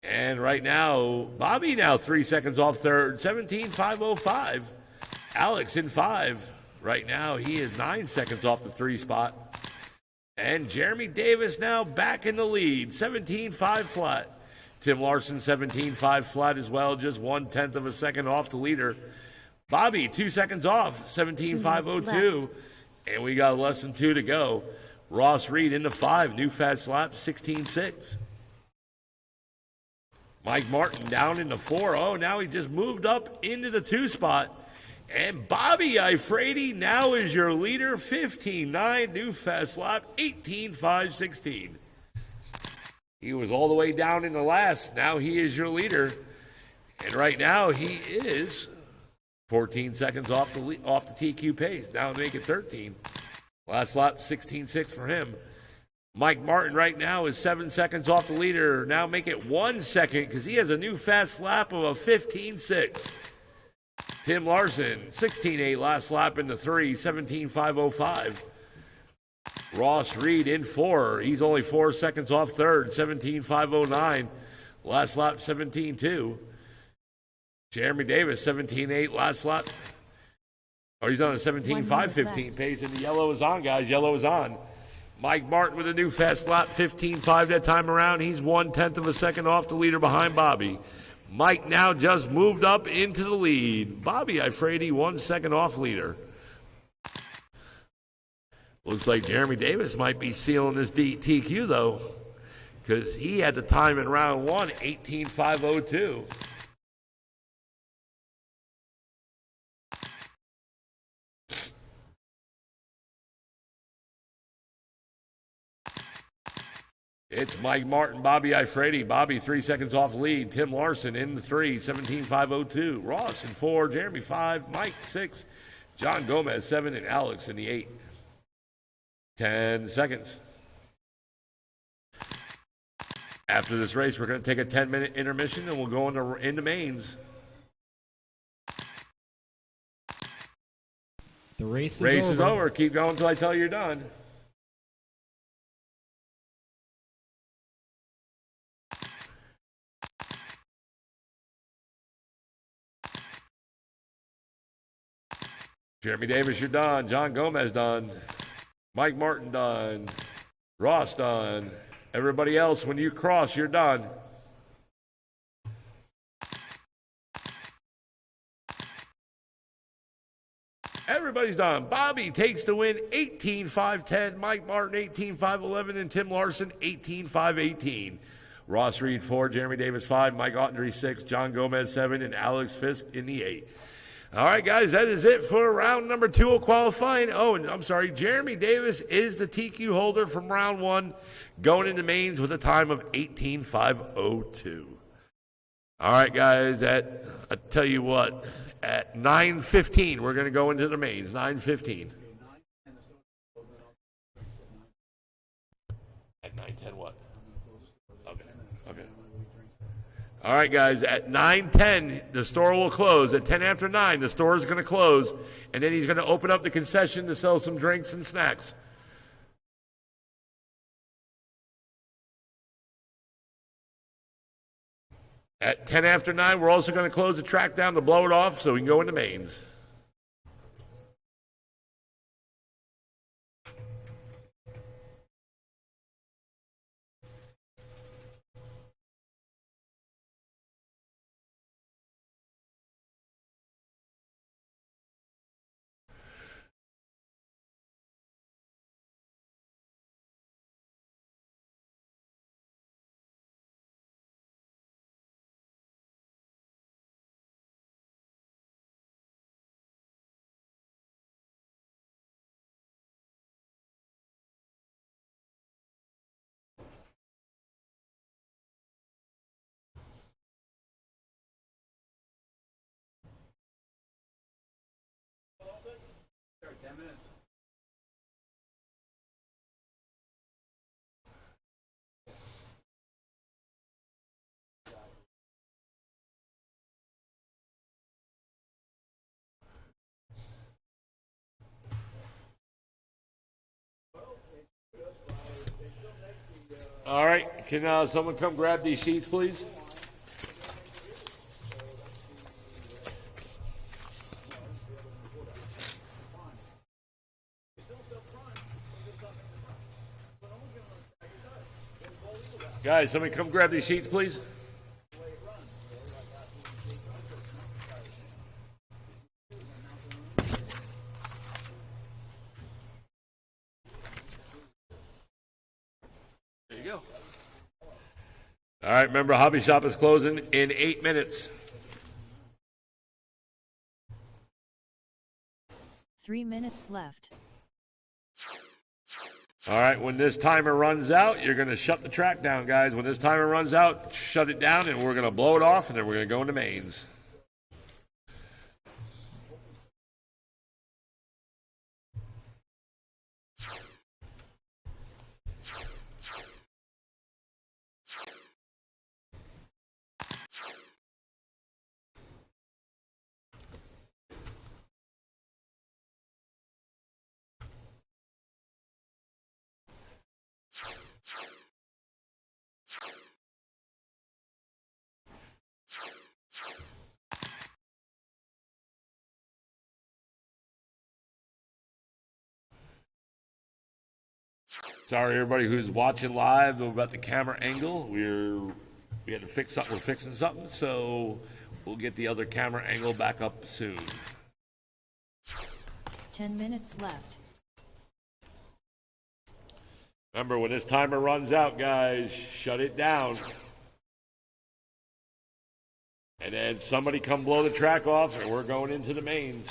And right now, Bobby now 3 seconds off third, 17.5.05. Alex in 5. Right now, he is 9 seconds off the 3 spot. And Jeremy Davis now back in the lead, 17.5 flat. Tim Larson, 17.5 flat as well, just 1/10 of a second off the leader. Bobby, 2 seconds off, 17.502. And we got less than 2 to go. Ross Reed into 5, new fast lap, 16.6. Mike Martin down into 4. Oh, now he just moved up into the 2 spot. And Bobby Ifrady now is your leader, 15.9, new fast lap, 18.516. He was all the way down in the last. Now he is your leader. And right now he is 14 seconds off the TQ pace. Now make it 13. Last lap, 16.6 for him. Mike Martin right now is 7 seconds off the leader. Now make it 1 second because he has a new fast lap of a 15.6. Tim Larson, 16.8 last lap in the 3, 17.505. Ross Reed in 4. He's only 4 seconds off third, 17.509. Last lap, 17.2. Jeremy Davis, 17.8 last lap. Oh, he's on a 17.515 pace, and the yellow is on, guys. Yellow is on. Mike Martin with a new fast lap, 15.5 that time around. He's 1/10 of a second off the leader behind Bobby. Mike now just moved up into the lead. Bobby Ifrady, 1 second off leader. Looks like Jeremy Davis might be sealing this TQ, though, because he had the time in round 1, 18.502. It's Mike Martin, Bobby Ifrady. Bobby 3 seconds off lead. Tim Larson in the 3, 17.502. Ross in 4, Jeremy 5, Mike 6, John Gomez 7, and Alex in the 8. 10 seconds. After this race, we're going to take a 10-minute intermission, and we'll go into mains. The race Is over. Keep going until I tell you you're done. Jeremy Davis, you're done. John Gomez done. Mike Martin done. Ross done. Everybody else, when you cross, you're done. Everybody's done. Bobby takes the win, 18.510. Mike Martin, 18.511. And Tim Larson, 18.518. Ross Reed, 4. Jeremy Davis, 5. Mike Ottenry, 6. John Gomez, 7. And Alex Fisk in the 8. All right, guys, that is it for round number 2 of qualifying. Oh, and I'm sorry, Jeremy Davis is the TQ holder from round 1, going into mains with a time of 18.502. All right, guys, I tell you what, at 9:15, we're going to go into the mains, 9:15. At 9:10 what? Okay. All right, guys, at 9:10, the store will close. At 10 after 9, the store is going to close, and then he's going to open up the concession to sell some drinks and snacks. At 10 after 9, we're also going to close the track down to blow it off so we can go into mains. All right, can someone come grab these sheets, please? Guys, somebody come grab these sheets, please. There you go. All right, remember, Hobby Shop is closing in 8 minutes. 3 minutes left. All right, when this timer runs out, you're going to shut the track down, guys. When this timer runs out, shut it down, and we're going to blow it off, and then we're going to go into mains. Sorry, everybody who's watching live about the camera angle. We had to fix something. We're fixing something, so we'll get the other camera angle back up soon. 10 minutes left. Remember, when this timer runs out, guys, shut it down. And then somebody come blow the track off, and we're going into the mains.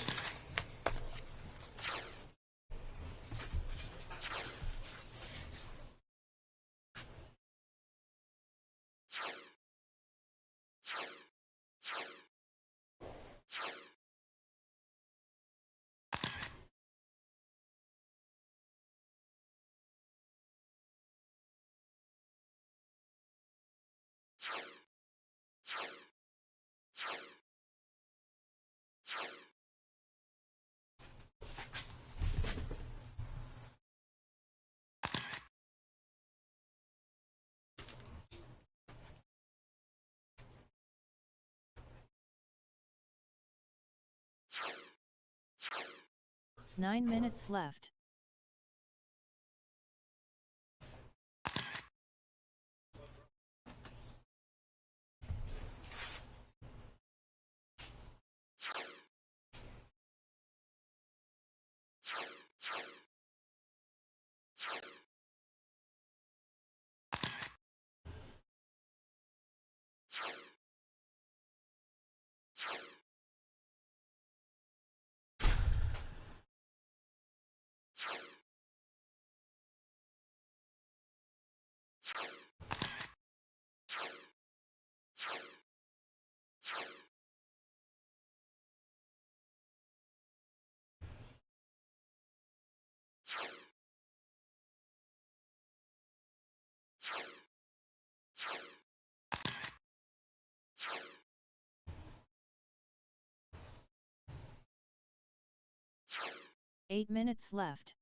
Nine minutes left. Eight minutes left.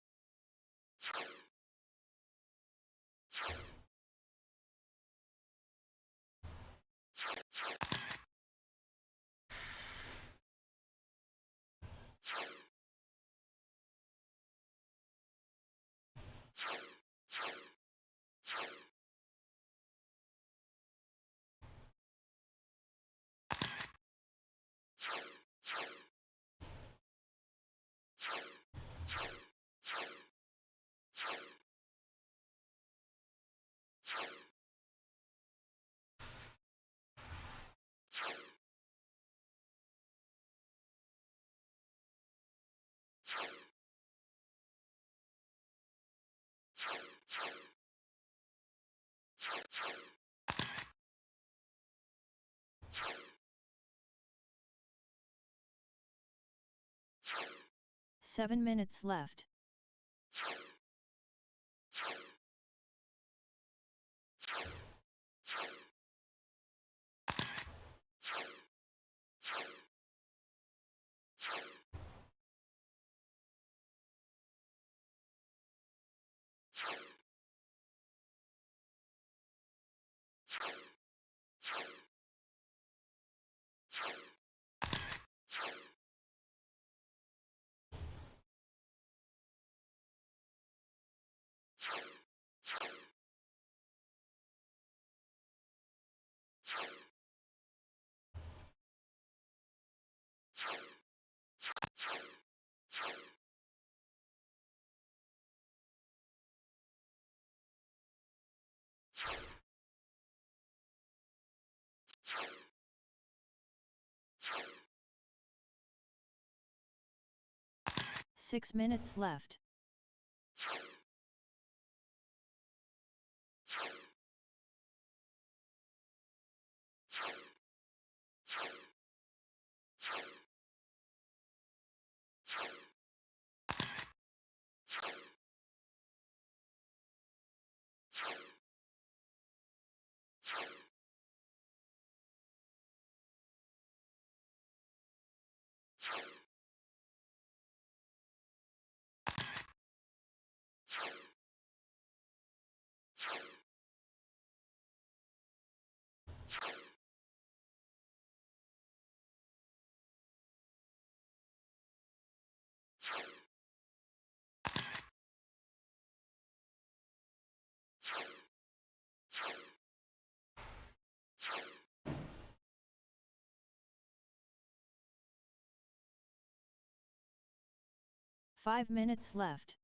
Seven minutes left. 6 minutes left. 5 minutes left.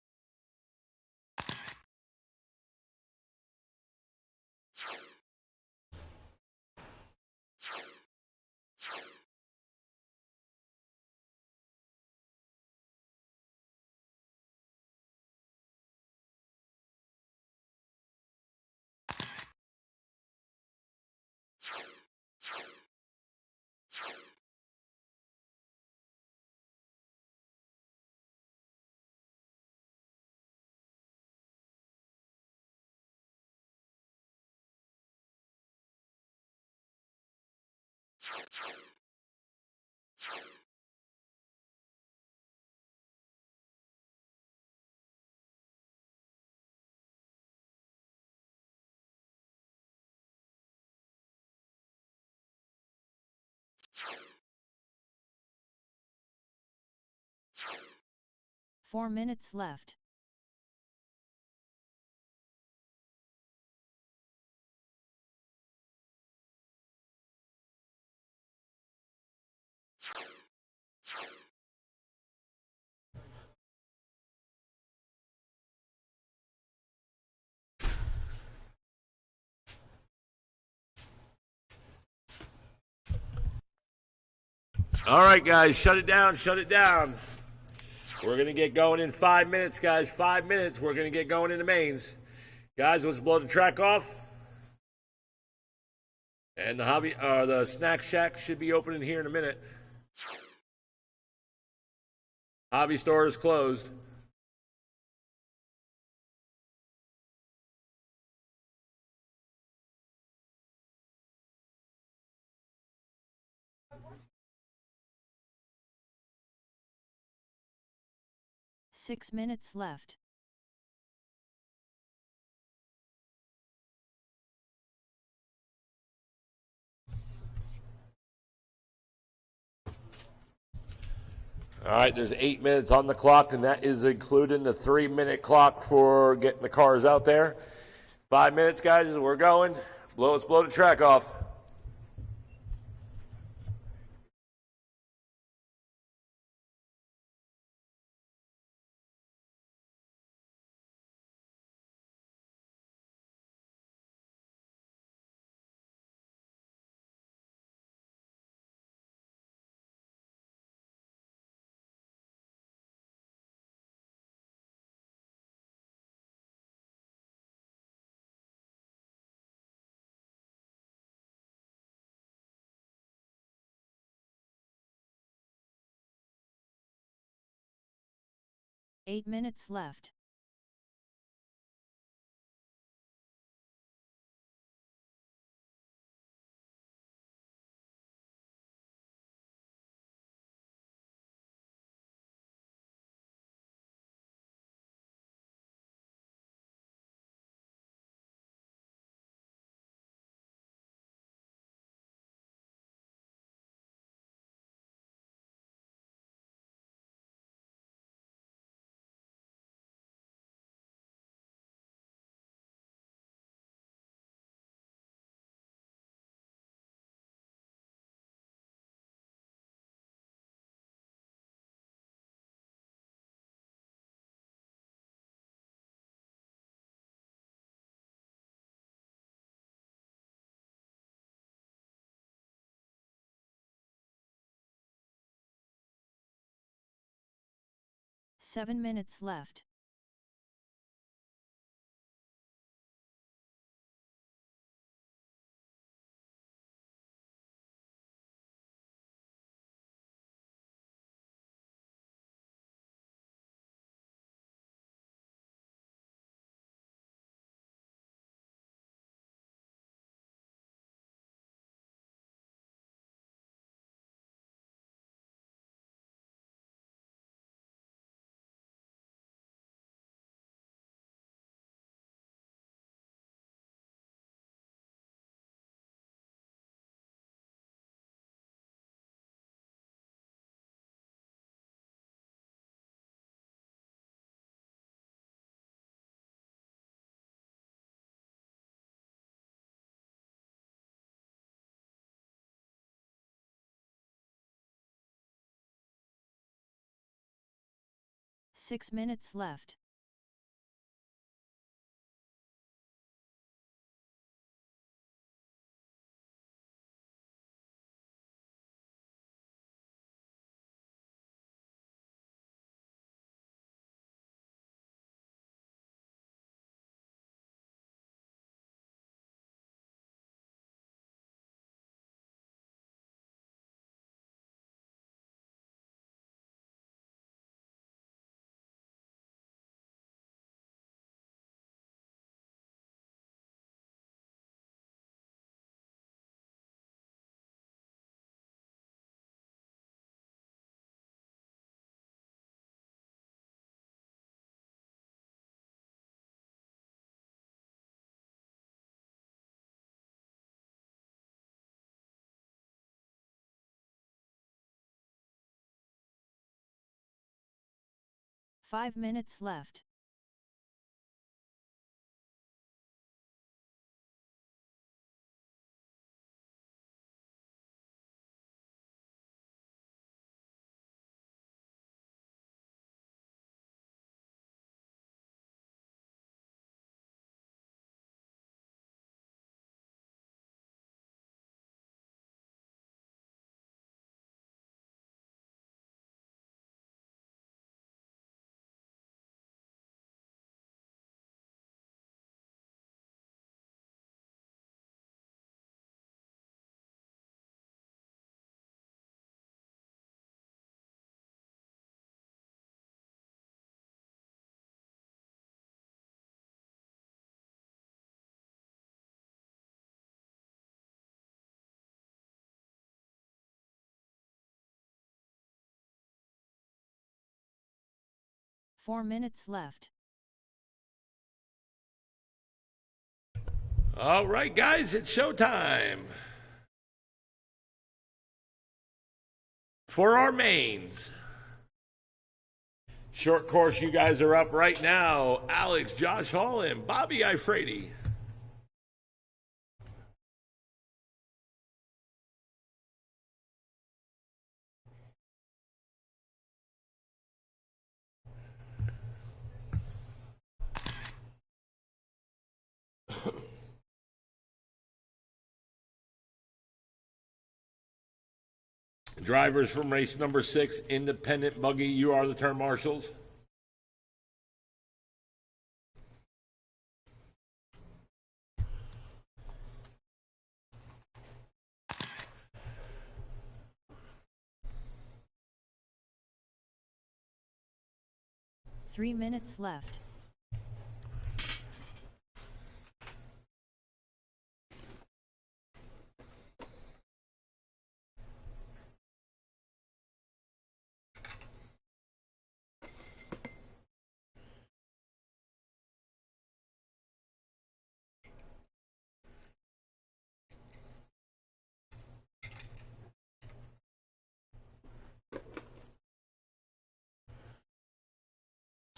4 minutes left. 'All right, guys, shut it down, shut it down. We're going to get going in 5 minutes, guys. 5 minutes. We're going to get going in the mains. Guys, let's blow the track off. And the snack shack should be opening here in a minute. Hobby store is closed. Six minutes left. All right, there's 8 minutes on the clock, and that is including the 3-minute clock for getting the cars out there. 5 minutes, guys, as we're going. Let's blow the track off. Eight minutes left. 7 minutes left. Six minutes left. Five minutes left. Four minutes left. All right, guys, it's showtime. For our mains. Short course, you guys are up right now. Alex, Josh Hall, and Bobby Ifrady. Drivers from race number 6, Independent Buggy, you are the turn marshals. Three minutes left.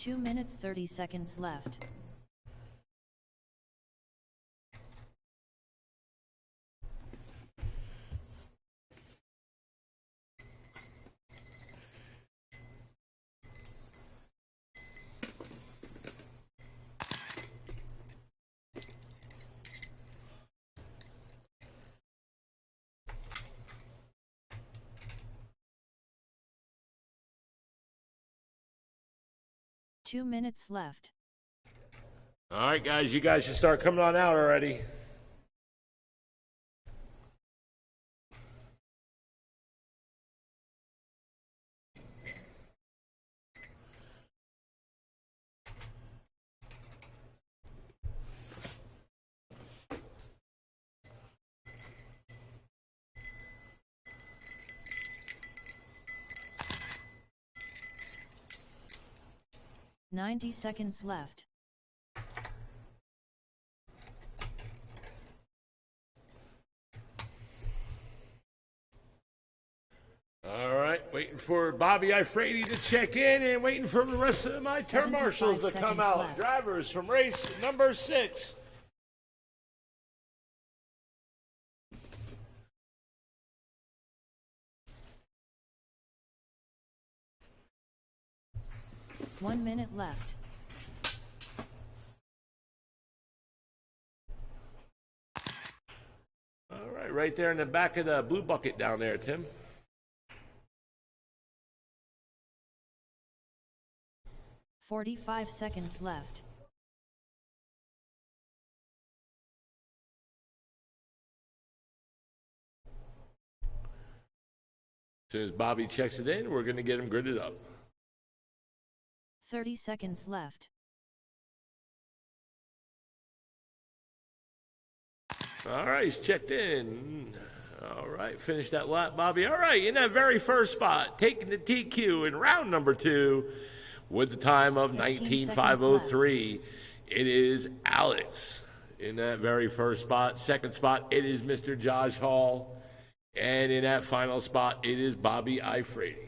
Two minutes 30 seconds left. 2 minutes left. All right, guys, you guys should start coming on out already. Ninety seconds left. All right, waiting for Bobby Ifrady to check in and waiting for the rest of my turn 75 marshals to come seconds out. left. Drivers from race number 6. One minute left. All right there in the back of the blue bucket down there, Tim. $45 seconds left. As soon as Bobby checks it in, we're going to get him gridded up. 30 seconds left. All right, he's checked in. All right, finish that lap, Bobby. All right, in that very first spot, taking the TQ in round number 2 with the time of 19.503. It is Alex in that very first spot. Second spot, it is Mr. Josh Hall. And in that final spot, it is Bobby Ifrady.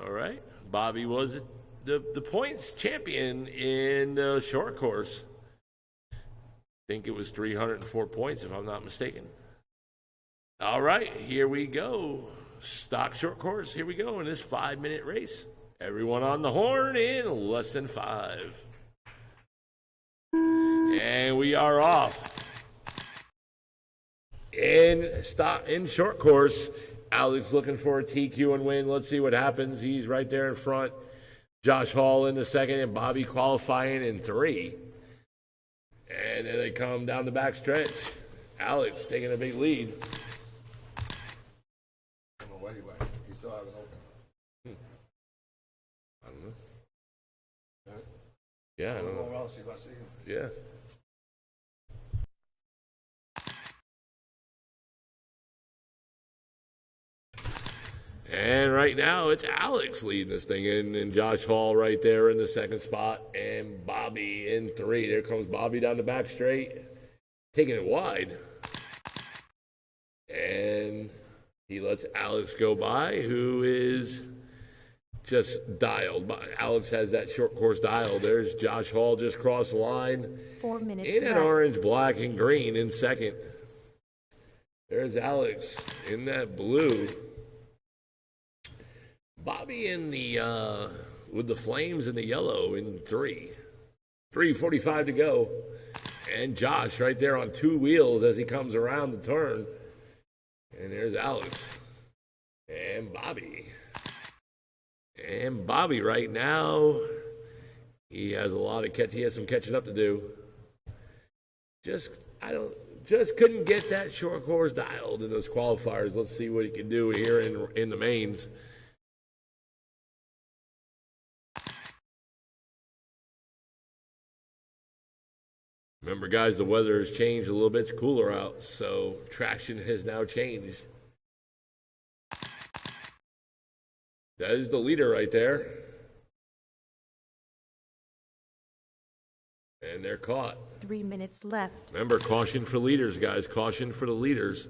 All right, Bobby was the points champion in the short course. I think it was 304 points, if I'm not mistaken. All right, here we go. Stock short course, here we go in this 5-minute race. Everyone on the horn in less than 5. And we are off. In short course, Alex looking for a TQ and win. Let's see what happens. He's right there in front. Josh Hall in the second, and Bobby qualifying in 3. And then they come down the back stretch. Alex taking a big lead. I don't know where he went. He still haven't opened. I don't know. Huh? Yeah, I I don't don't know know. where else you gonna see him. Yeah. And right now, it's Alex leading this thing and Josh Hall right there in the second spot, and Bobby in 3. There comes Bobby down the back straight, taking it wide. And he lets Alex go by, who is just dialed. Alex has that short course dial. There's Josh Hall just crossed the line. 4 minutes In an left. orange, black, and green in second. There's Alex in that blue. Bobby in the with the flames and the yellow in 3. 3:45 to go. And Josh right there on 2 wheels as he comes around the turn. And there's Alex. And Bobby. And Bobby right now, he has some catching up to do. Just couldn't get that short course dialed in those qualifiers. Let's see what he can do here in the mains. Remember, guys, the weather has changed a little bit. It's cooler out, so traction has now changed. That is the leader right there. And they're caught. 3 minutes left. Remember, caution for leaders, guys. Caution for the leaders.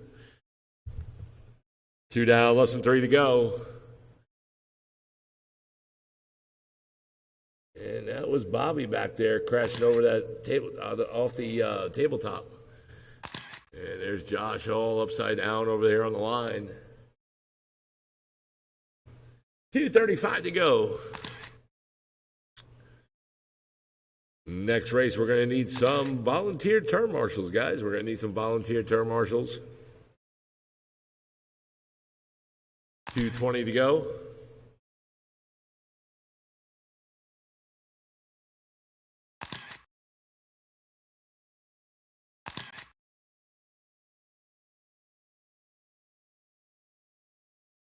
2 down, less than 3 to go. And that was Bobby back there crashing over that table, off the tabletop. And there's Josh Hall upside down over there on the line. 2:35 to go. Next race, we're going to need some volunteer turn marshals, guys. We're going to need some volunteer turn marshals. 2:20 to go.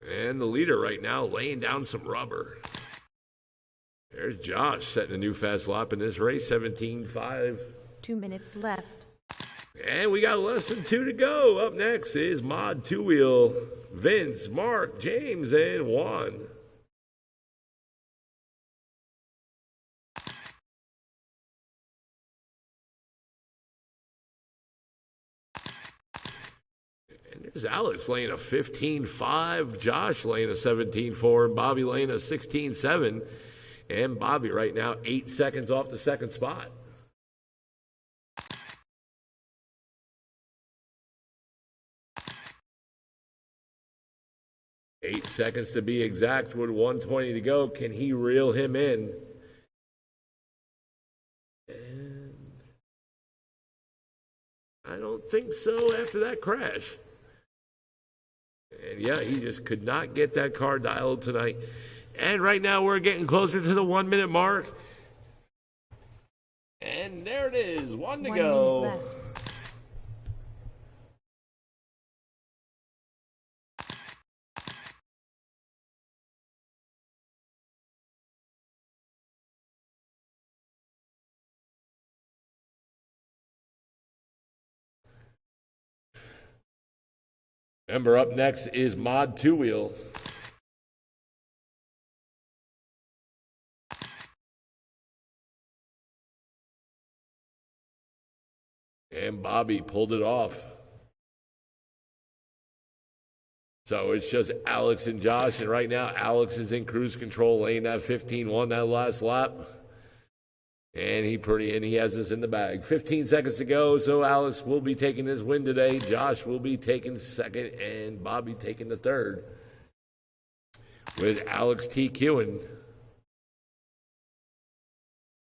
And the leader right now laying down some rubber. There's Josh setting a new fast lap in this race, 17.5. 2 minutes left. And we got less than 2 to go. Up next is Mod Two Wheel, Vince, Mark, James, and Juan. And there's Alex laying a 15.5, Josh laying a 17.4, and Bobby laying a 16.7. And Bobby right now 8 seconds off the second spot. Eight seconds to be exact with 1:20 to go. Can he reel him in? And I don't think so after that crash. And yeah, he just could not get that car dialed tonight. And right now we're getting closer to the 1 minute mark. And there it is, 1 to 1 go. minute left. Remember, up next is Mod Two Wheel. And Bobby pulled it off. So it's just Alex and Josh, and right now Alex is in cruise control, laying that 15-1 that last lap. And he has this in the bag. 15 seconds to go, so Alex will be taking this win today. Josh will be taking second, and Bobby taking the third. With Alex TQing.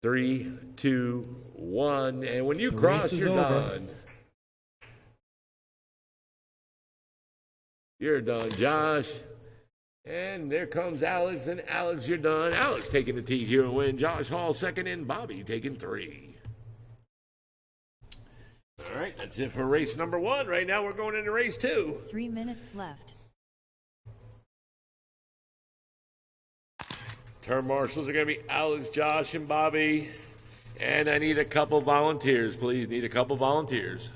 3, 2, 1, and when you The cross, race is you're over. done. You're done, Josh. And there comes Alex, and Alex, you're done. Alex taking the TQ and win. Josh Hall second, and Bobby taking 3. All right, that's it for race number 1. Right now we're going into race 2. 3 minutes left. Turn marshals are going to be Alex, Josh, and Bobby. And I need a couple volunteers, please. Need a couple volunteers.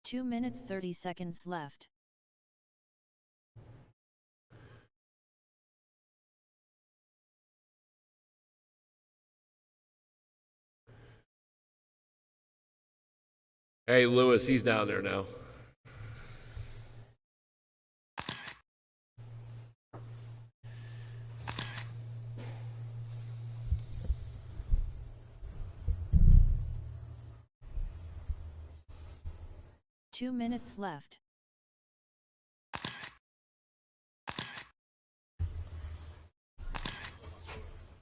Two minutes 30 seconds left. Hey, Lewis, he's down there now. Two minutes left.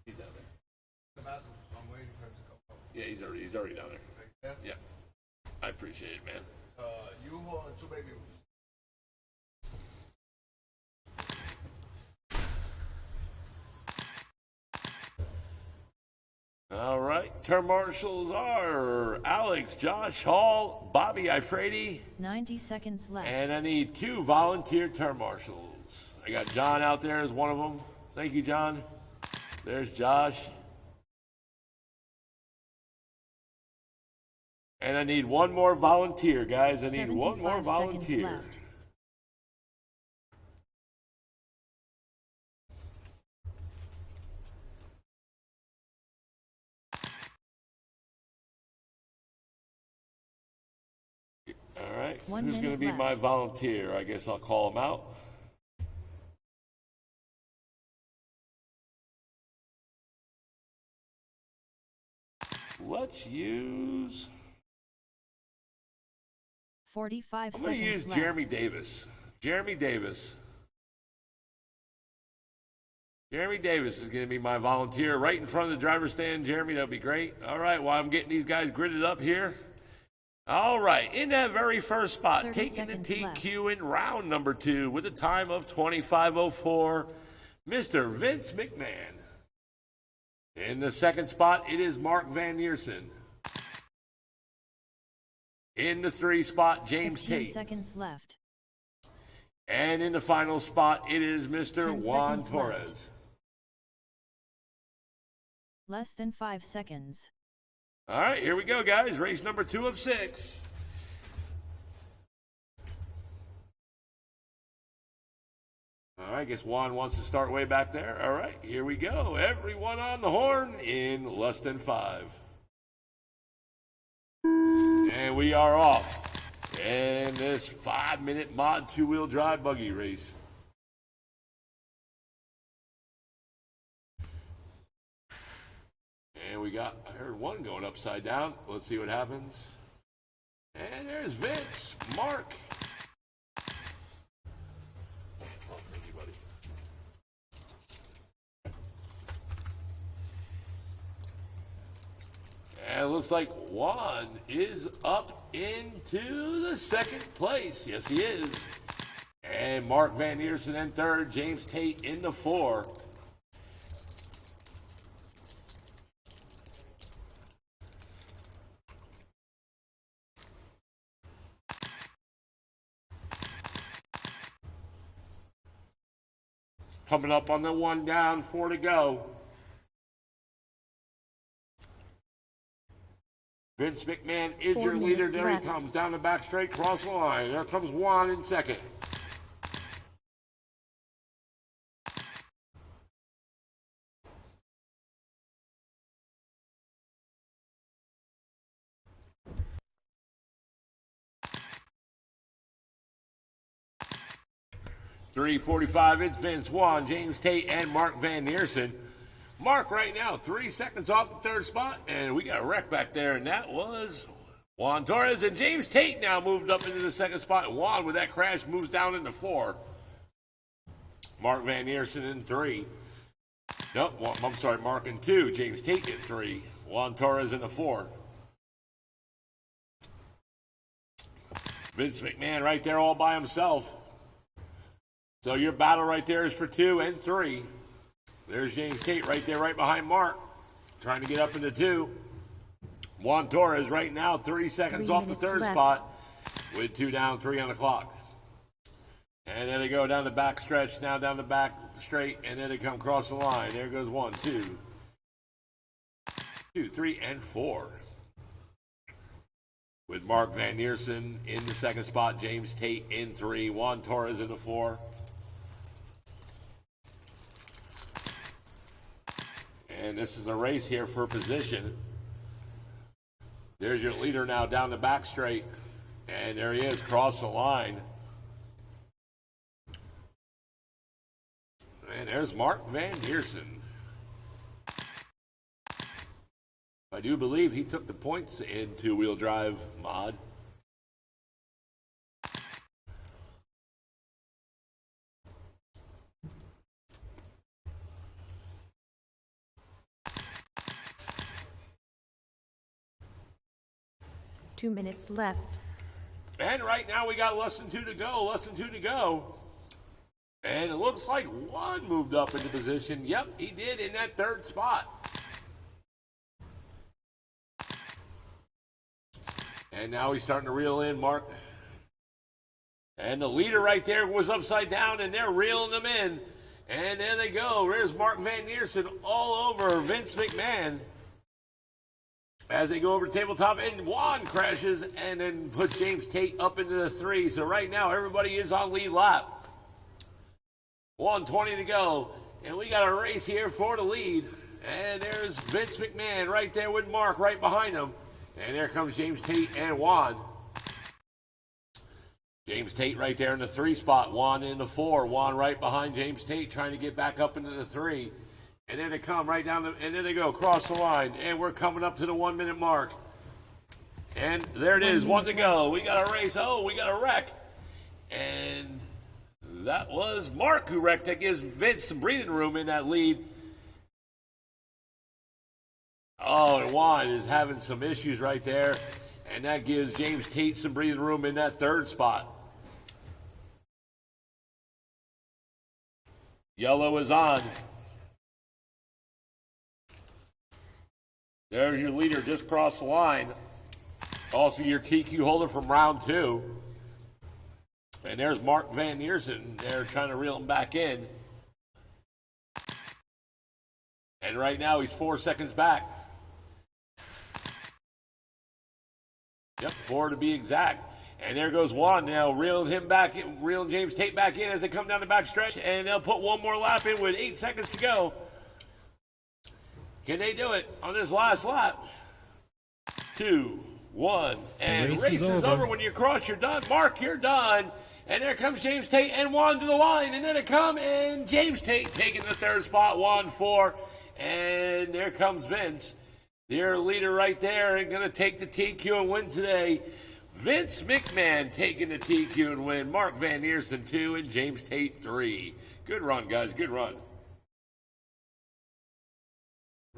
He's down there. Yeah, he's already down there. Yeah. I appreciate it, man. You and 2 baby. All right. Term marshals are Alex, Josh Hall, Bobby Ifrady, 90 seconds left. and I need 2 volunteer term marshals. I got John out there as one of them. Thank you, John. There's Josh. And I need 1 more volunteer, guys. I need 1 more 75 seconds volunteer. left. All right. 1 Who's going to minute be my left. volunteer? I guess I'll call him out. Let's use... 45 I'm going to seconds use left. Jeremy Davis. Jeremy Davis. Jeremy Davis is going to be my volunteer right in front of the driver's stand. Jeremy, that'd be great. All right, while I'm getting these guys gridded up here, All right, in that very first spot, 30 taking the seconds TQ in round number 2 with a time of 25:04, Mr. Vince McMahon. In the second spot, it is Mark Van Neersen. In the 3 spot, James 15 Tate. seconds left. And in the final spot, it is Mr. 10 Juan seconds Torres. left. Less than 5 seconds. All right, here we go, guys. Race number 2 of 6. All right, I guess Juan wants to start way back there. All right, here we go. Everyone on the horn in less than 5. And we are off. And this 5-minute mod 2-wheel drive buggy race. And we got, I heard one going upside down. Let's see what happens. And there's Vince, Mark. Oh, thank you, buddy. And it looks like Juan is up into the second place. Yes, he is. And Mark Van Neersen in third. James Tate in the 4. Coming up on the 1 down, 4 to go. Vince McMahon is 4 your leader. minutes There left. he comes down the back straight, cross the line. There comes Juan in second. .345, it's Vince, Juan, James Tate, and Mark Van Neersen. Mark right now, 3 seconds off the third spot, and we got a wreck back there, and that was Juan Torres. And James Tate now moved up into the second spot. Juan, with that crash, moves down into 4. Mark Van Neersen in 3. Nope, I'm sorry, Mark in 2. James Tate in 3. Juan Torres in the 4. Vince McMahon right there all by himself. So your battle right there is for 2 and 3. There's James Tate right there, right behind Mark, trying to get up into 2. Juan Torres right now, 3 seconds 3 off the minutes third left. spot with 2 down, 3 on the clock. And then they go down the back stretch, now down the back straight, and then they come across the line. There goes 1, 2, 3, and 4. With Mark Van Neersen in the second spot, James Tate in 3, Juan Torres in the 4. And this is a race here for position. There's your leader now down the back straight. And there he is, cross the line. And there's Mark Van Neersen. I do believe he took the points in 2-wheel drive mod. Two minutes left. And right now we got less than 2 to go, And it looks like Juan moved up into position. Yep, he did in that third spot. And now he's starting to reel in Mark. And the leader right there was upside down, and they're reeling them in. And there they go. There's Mark Van Neersen all over Vince McMahon. As they go over tabletop, and Juan crashes and then puts James Tate up into the 3. So right now, everybody is on lead lap. 1:20 to go, and we got a race here for the lead. And there's Vince McMahon right there with Mark right behind him. And there comes James Tate and Juan. James Tate right there in the 3 spot. Juan in the 4. Juan right behind James Tate trying to get back up into the 3. And then they come right down, and then they go across the line. And we're coming up to the 1-minute mark. And there it is, 1 to go. We got a race. Oh, we got a wreck. And that was Mark who wrecked. That gives Vince some breathing room in that lead. Oh, and Juan is having some issues right there. And that gives James Tate some breathing room in that third spot. Yellow is on. There's your leader just crossed the line. Also your TQ holder from round 2. And there's Mark Van Neersen. They're trying to reel him back in. And right now he's 4 seconds back. Yep, 4 to be exact. And there goes Juan now, reeling him back, reeling James Tate back in as they come down the back stretch. And they'll put one more lap in with 8 seconds to go. Can they do it on this last lap? 2, 1, and race is over. When you cross, you're done. Mark, you're done. And there comes James Tate and Juan to the line. And then it comes, and James Tate taking the third spot, Juan 4. And there comes Vince, their leader right there, and going to take the TQ and win today. Vince McMahon taking the TQ and win. Mark Van Neersen 2 and James Tate 3. Good run, guys. Good run.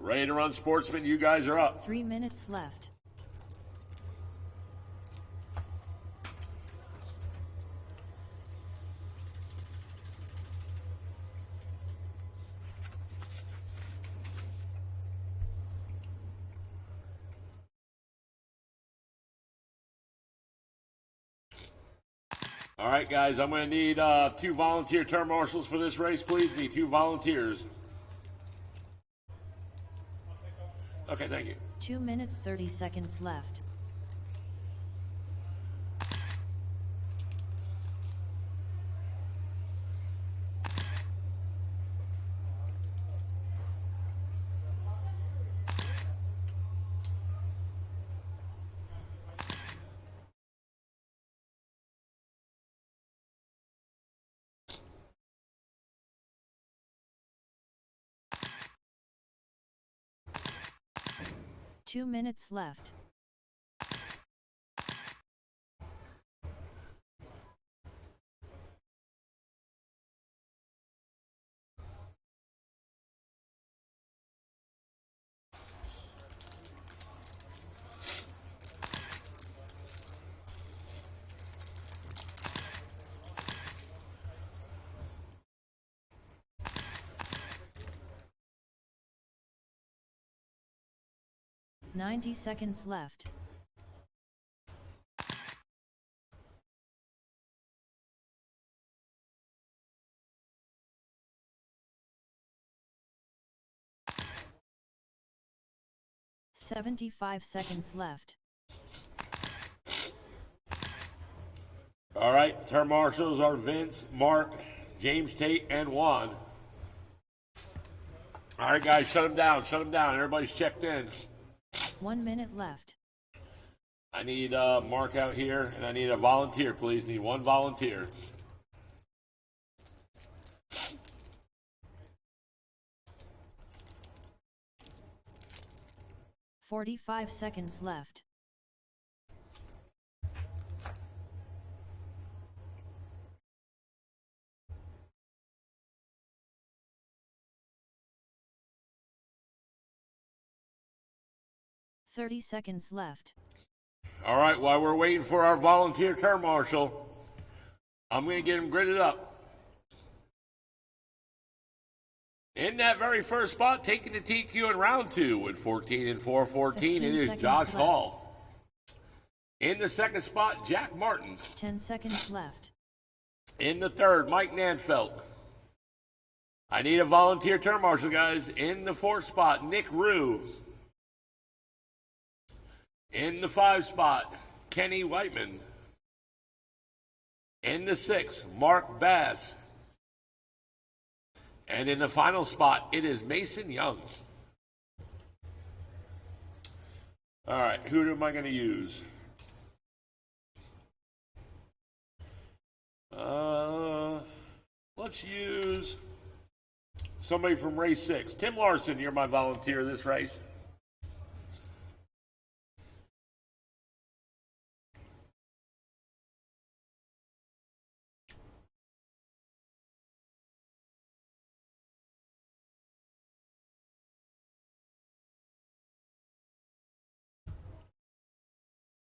Ready to run, sportsmen? You guys are up. 3 minutes left. All right, guys, I'm going to need 2 volunteer turn marshals for this race, please. Need 2 volunteers. Okay, thank you. 2 minutes 30 seconds left. Two minutes left. Ninety seconds left. $75 seconds left. All right, turn marshals are Vince, Mark, James Tate, and Juan. All right, guys, shut them down. Shut them down. Everybody's checked in. 1 minute left. I need Mark out here, and I need a volunteer, please. Need 1 volunteer. $45 seconds left. $30 seconds left. All right, while we're waiting for our volunteer turn marshal, I'm going to get him gridded up. In that very first spot, taking the TQ in round 2 with 14 and 414, it is Josh left. Hall. In the second spot, Jack Martin. 10 seconds left. In the third, Mike Nanfelt. I need a volunteer turn marshal, guys. In the fourth spot, Nick Rue. In the 5 spot, Kenny Whiteman. In the 6, Mark Bass. And in the final spot, it is Mason Young. All right, who am I going to use? Let's use somebody from race 6. Tim Larson, you're my volunteer this race.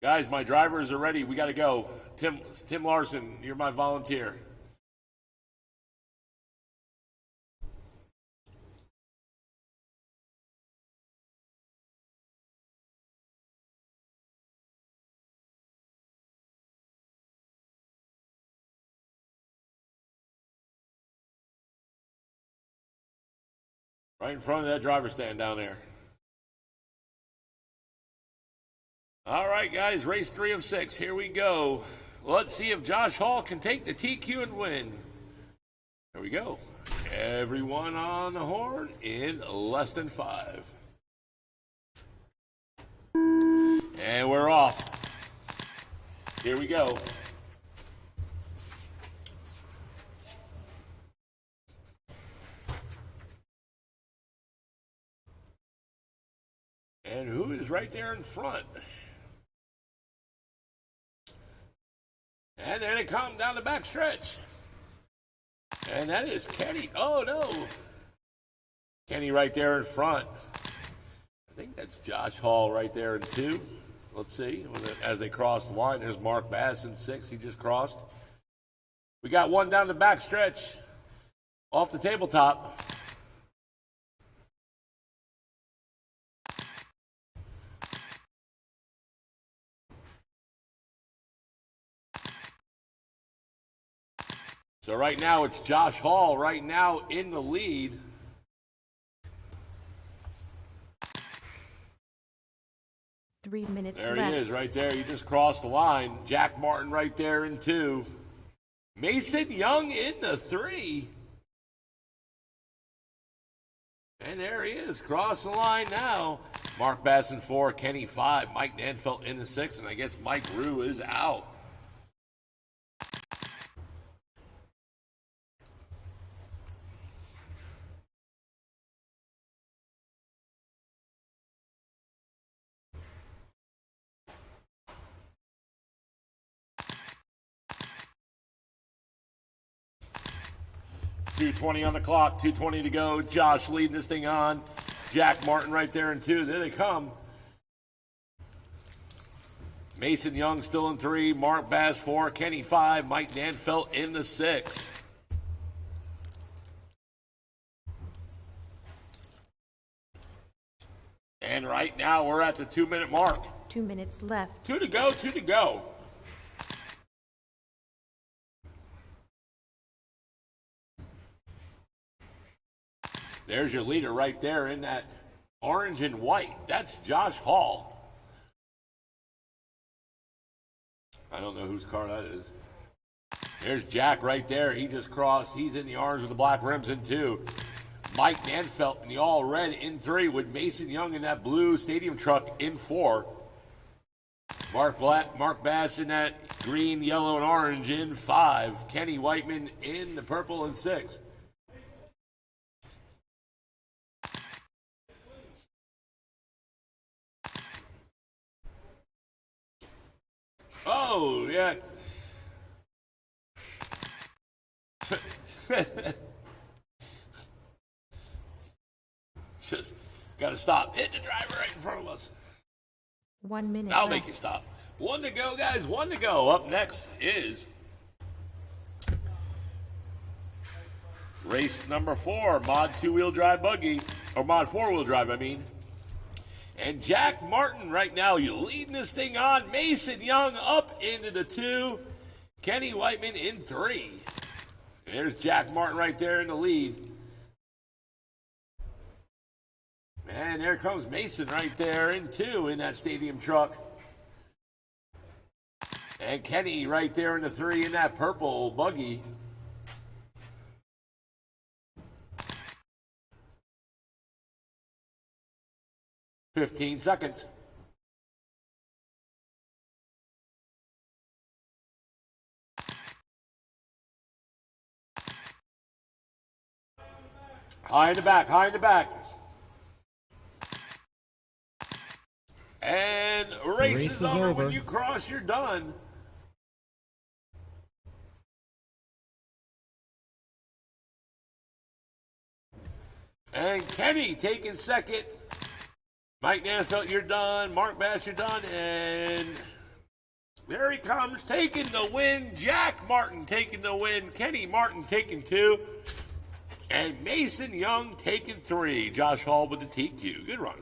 Guys, my drivers are ready. We got to go. Tim Larson, you're my volunteer. Right in front of that driver stand down there. All right, guys, race 3 of 6. Here we go. Let's see if Josh Hall can take the TQ and win. There we go. Everyone on the horn in less than 5. And we're off. Here we go. And who is right there in front? And there they come down the back stretch. And that is Kenny. Oh, no. Kenny right there in front. I think that's Josh Hall right there in 2. Let's see. As they cross the line, there's Mark Bass in 6. He just crossed. We got one down the back stretch off the tabletop. So right now it's Josh Hall right now in the lead. Three minutes There left. he is right there. He just crossed the line. Jack Martin right there in 2. Mason Young in the 3. And there he is, cross the line now. Mark Bass in 4, Kenny 5, Mike Nanfelt in the 6, and I guess Mike Rue is out. .220 on the clock, 2:20 to go. Josh leading this thing on. Jack Martin right there in 2. There they come. Mason Young still in 3. Mark Bass 4. Kenny 5. Mike Nanfelt in the 6. And right now we're at the 2-minute mark. 2 minutes left. 2 to go, 2 to go. There's your leader right there in that orange and white. That's Josh Hall. I don't know whose car that is. There's Jack right there. He just crossed. He's in the orange with the black rims in 2. Mike Nanfelt in the all red in 3 with Mason Young in that blue stadium truck in 4. Mark Bass in that green, yellow, and orange in 5. Kenny Whiteman in the purple in 6. Oh, yeah. Just got to stop. Hit the driver right in front of us. 1 minute I'll left. make you stop. 1 to go, guys. 1 to go. Up next is race number 4, Mod 2-wheel drive buggy, or Mod 4-wheel drive, I mean. And Jack Martin right now, you leading this thing on. Mason Young up into the 2. Kenny Whiteman in 3. There's Jack Martin right there in the lead. And there comes Mason right there in 2 in that stadium truck. And Kenny right there in the 3 in that purple buggy. $15 seconds. High in the back, high in the back. And race is over. When you cross, you're done. And Kenny taking second. Mike Nanfelt, you're done. Mark Bass, you're done. And There he comes, taking the win. Jack Martin taking the win. Kenny Martin taking 2. And Mason Young taking 3. Josh Hall with the TQ. Good run.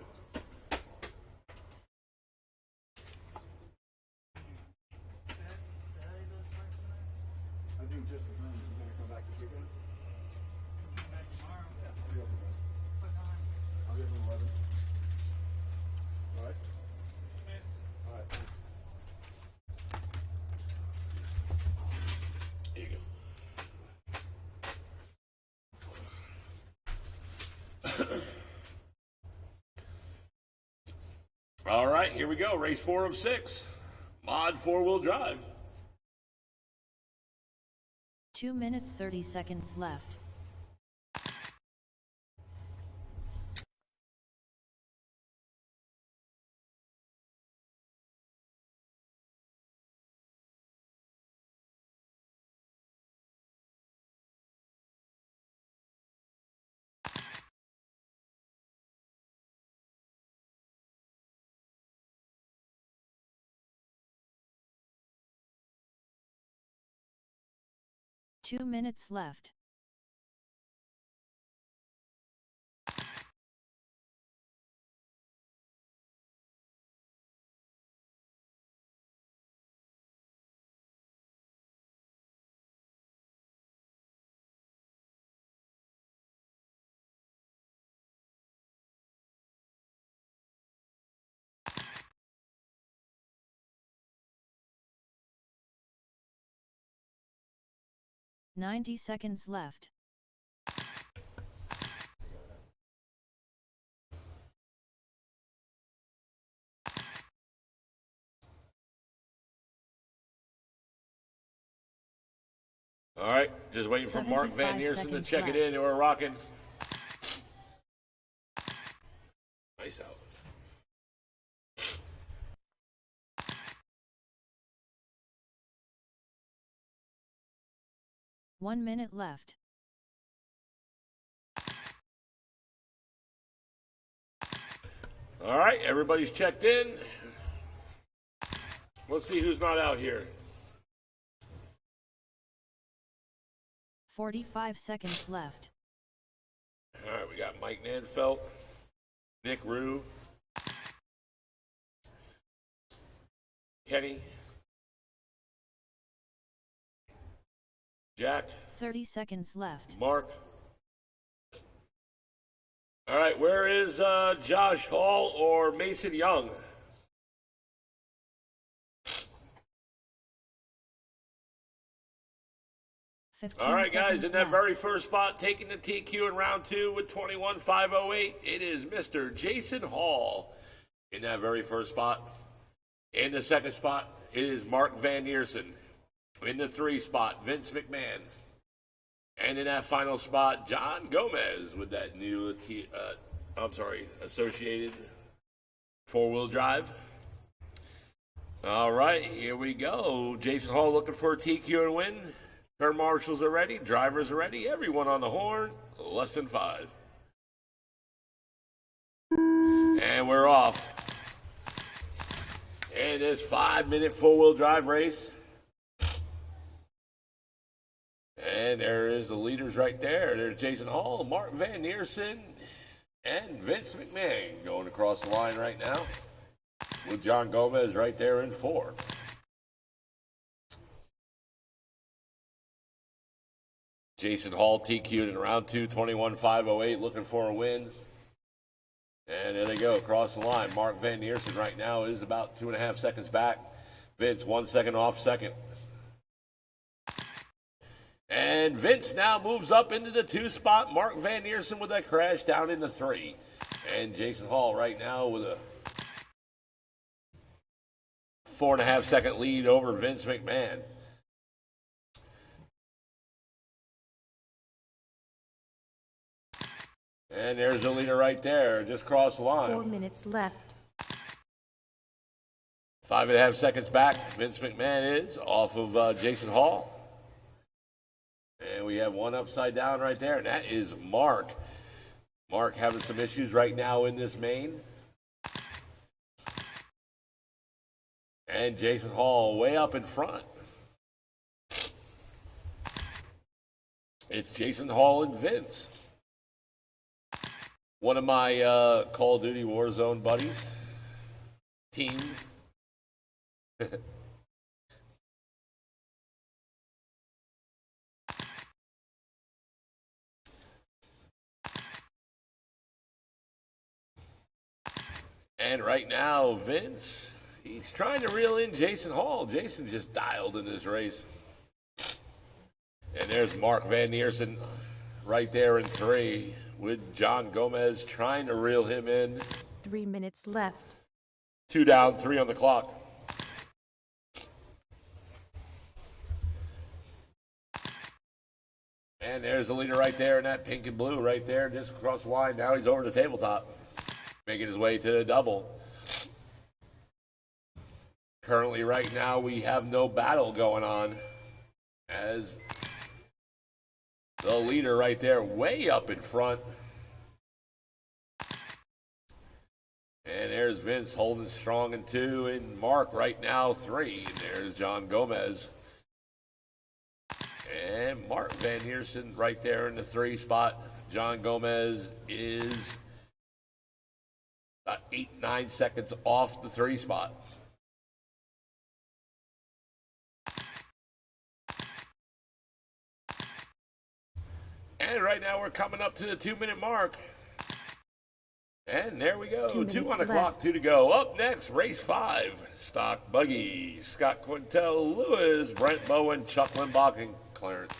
There you go. All right, here we go. Race 4 of 6. Mod 4-wheel drive. 2 minutes 30 seconds left. Two minutes left. Ninety seconds left. All right, just waiting for Mark Van 75 Neersen to seconds check it in. left. We're rocking. Nice out. One minute left. All right, everybody's checked in. Let's see who's not out here. 45 seconds left. All right, we got Mike Nanfelt, Nick Rue, Kenny, Jack, 30 seconds left. Mark. All right, where is Josh Hall or Mason Young? All right, guys, in that very first spot, taking the TQ in round 2 with 21.508, it is Mr. Jason Hall in that very first spot. In the second spot, it is Mark Van Neersen. In the 3 spot, Vince McMahon. And in that final spot, John Gomez with that new, associated 4-wheel drive. All right, here we go. Jason Hall looking for a TQ and win. Turn marshals are ready, drivers are ready, everyone on the horn, less than 5. And we're off. And it's 5-minute 4-wheel drive race. And there is the leaders right there. There's Jason Hall, Mark Van Neersen, and Vince McMahon going across the line right now with John Gomez right there in 4. Jason Hall TQ'd in round 2, 21.508, looking for a win. And there they go, across the line. Mark Van Neersen right now is about 2.5 seconds back. Vince 1 second off second. And Vince now moves up into the 2 spot. Mark Van Neersen with that crash down in the 3. And Jason Hall right now with a 4.5 second lead over Vince McMahon. And there's the leader right there, just crossed the line. 4 minutes left. 5.5 seconds back, Vince McMahon is off of Jason Hall. And we have one upside down right there, and that is Mark. Mark having some issues right now in this main. And Jason Hall way up in front. It's Jason Hall and Vince. One of my Call of Duty Warzone buddies. Team. And right now, Vince, he's trying to reel in Jason Hall. Jason just dialed in this race. And there's Mark Van Neersen right there in 3 with John Gomez trying to reel him in. 3 minutes left. 2 down, 3 on the clock. And there's the leader right there in that pink and blue right there, just across the line. Now he's over the tabletop, making his way to the double. Currently, right now, we have no battle going on as the leader right there way up in front. And there's Vince holding strong in 2, and Mark right now 3. And there's John Gomez. And Mark Van Neersen right there in the 3 spot. John Gomez is about 8-9 seconds off the 3 spot. And right now we're coming up to the 2-minute mark. And there we go. 2 2 minutes on the clock, 2 to go. Up next, race 5. Stock Buggy. Scott Quintel, Lewis, Brent Bowen, Chuck Limbach, and Clarence.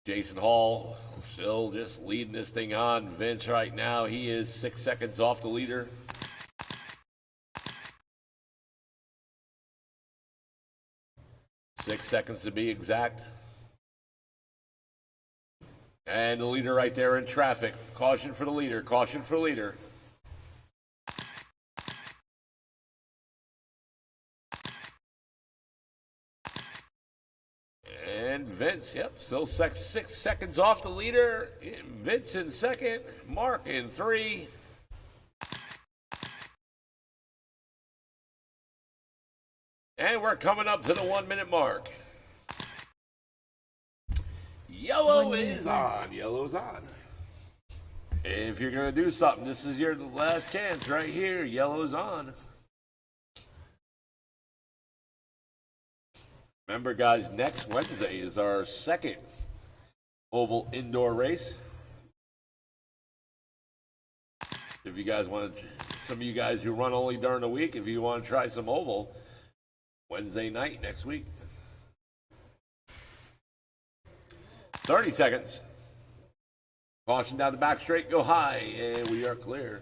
Jason Hall still just leading this thing on. Vince right now, he is 6 seconds off the leader. Six seconds to be exact. And the leader right there in traffic. Caution for the leader. Caution for the leader. And Vince, yep, still 6 seconds off the leader. Vince in 2nd. Mark in 3. And we're coming up to the 1-minute mark. Yellow is on. Yellow's on. If you're going to do something, this is your last chance right here. Yellow's on. Remember, guys, next Wednesday is our 2nd oval indoor race. If you guys want to, some of you guys who run only during the week, if you want to try some oval, Wednesday night next week. 30 seconds. Caution down the back straight, go high, and we are clear.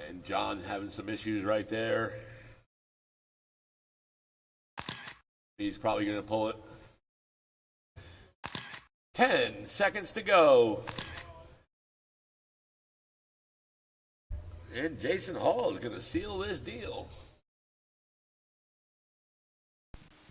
And John having some issues right there. He's probably going to pull it. 10 seconds to go. And Jason Hall is going to seal this deal.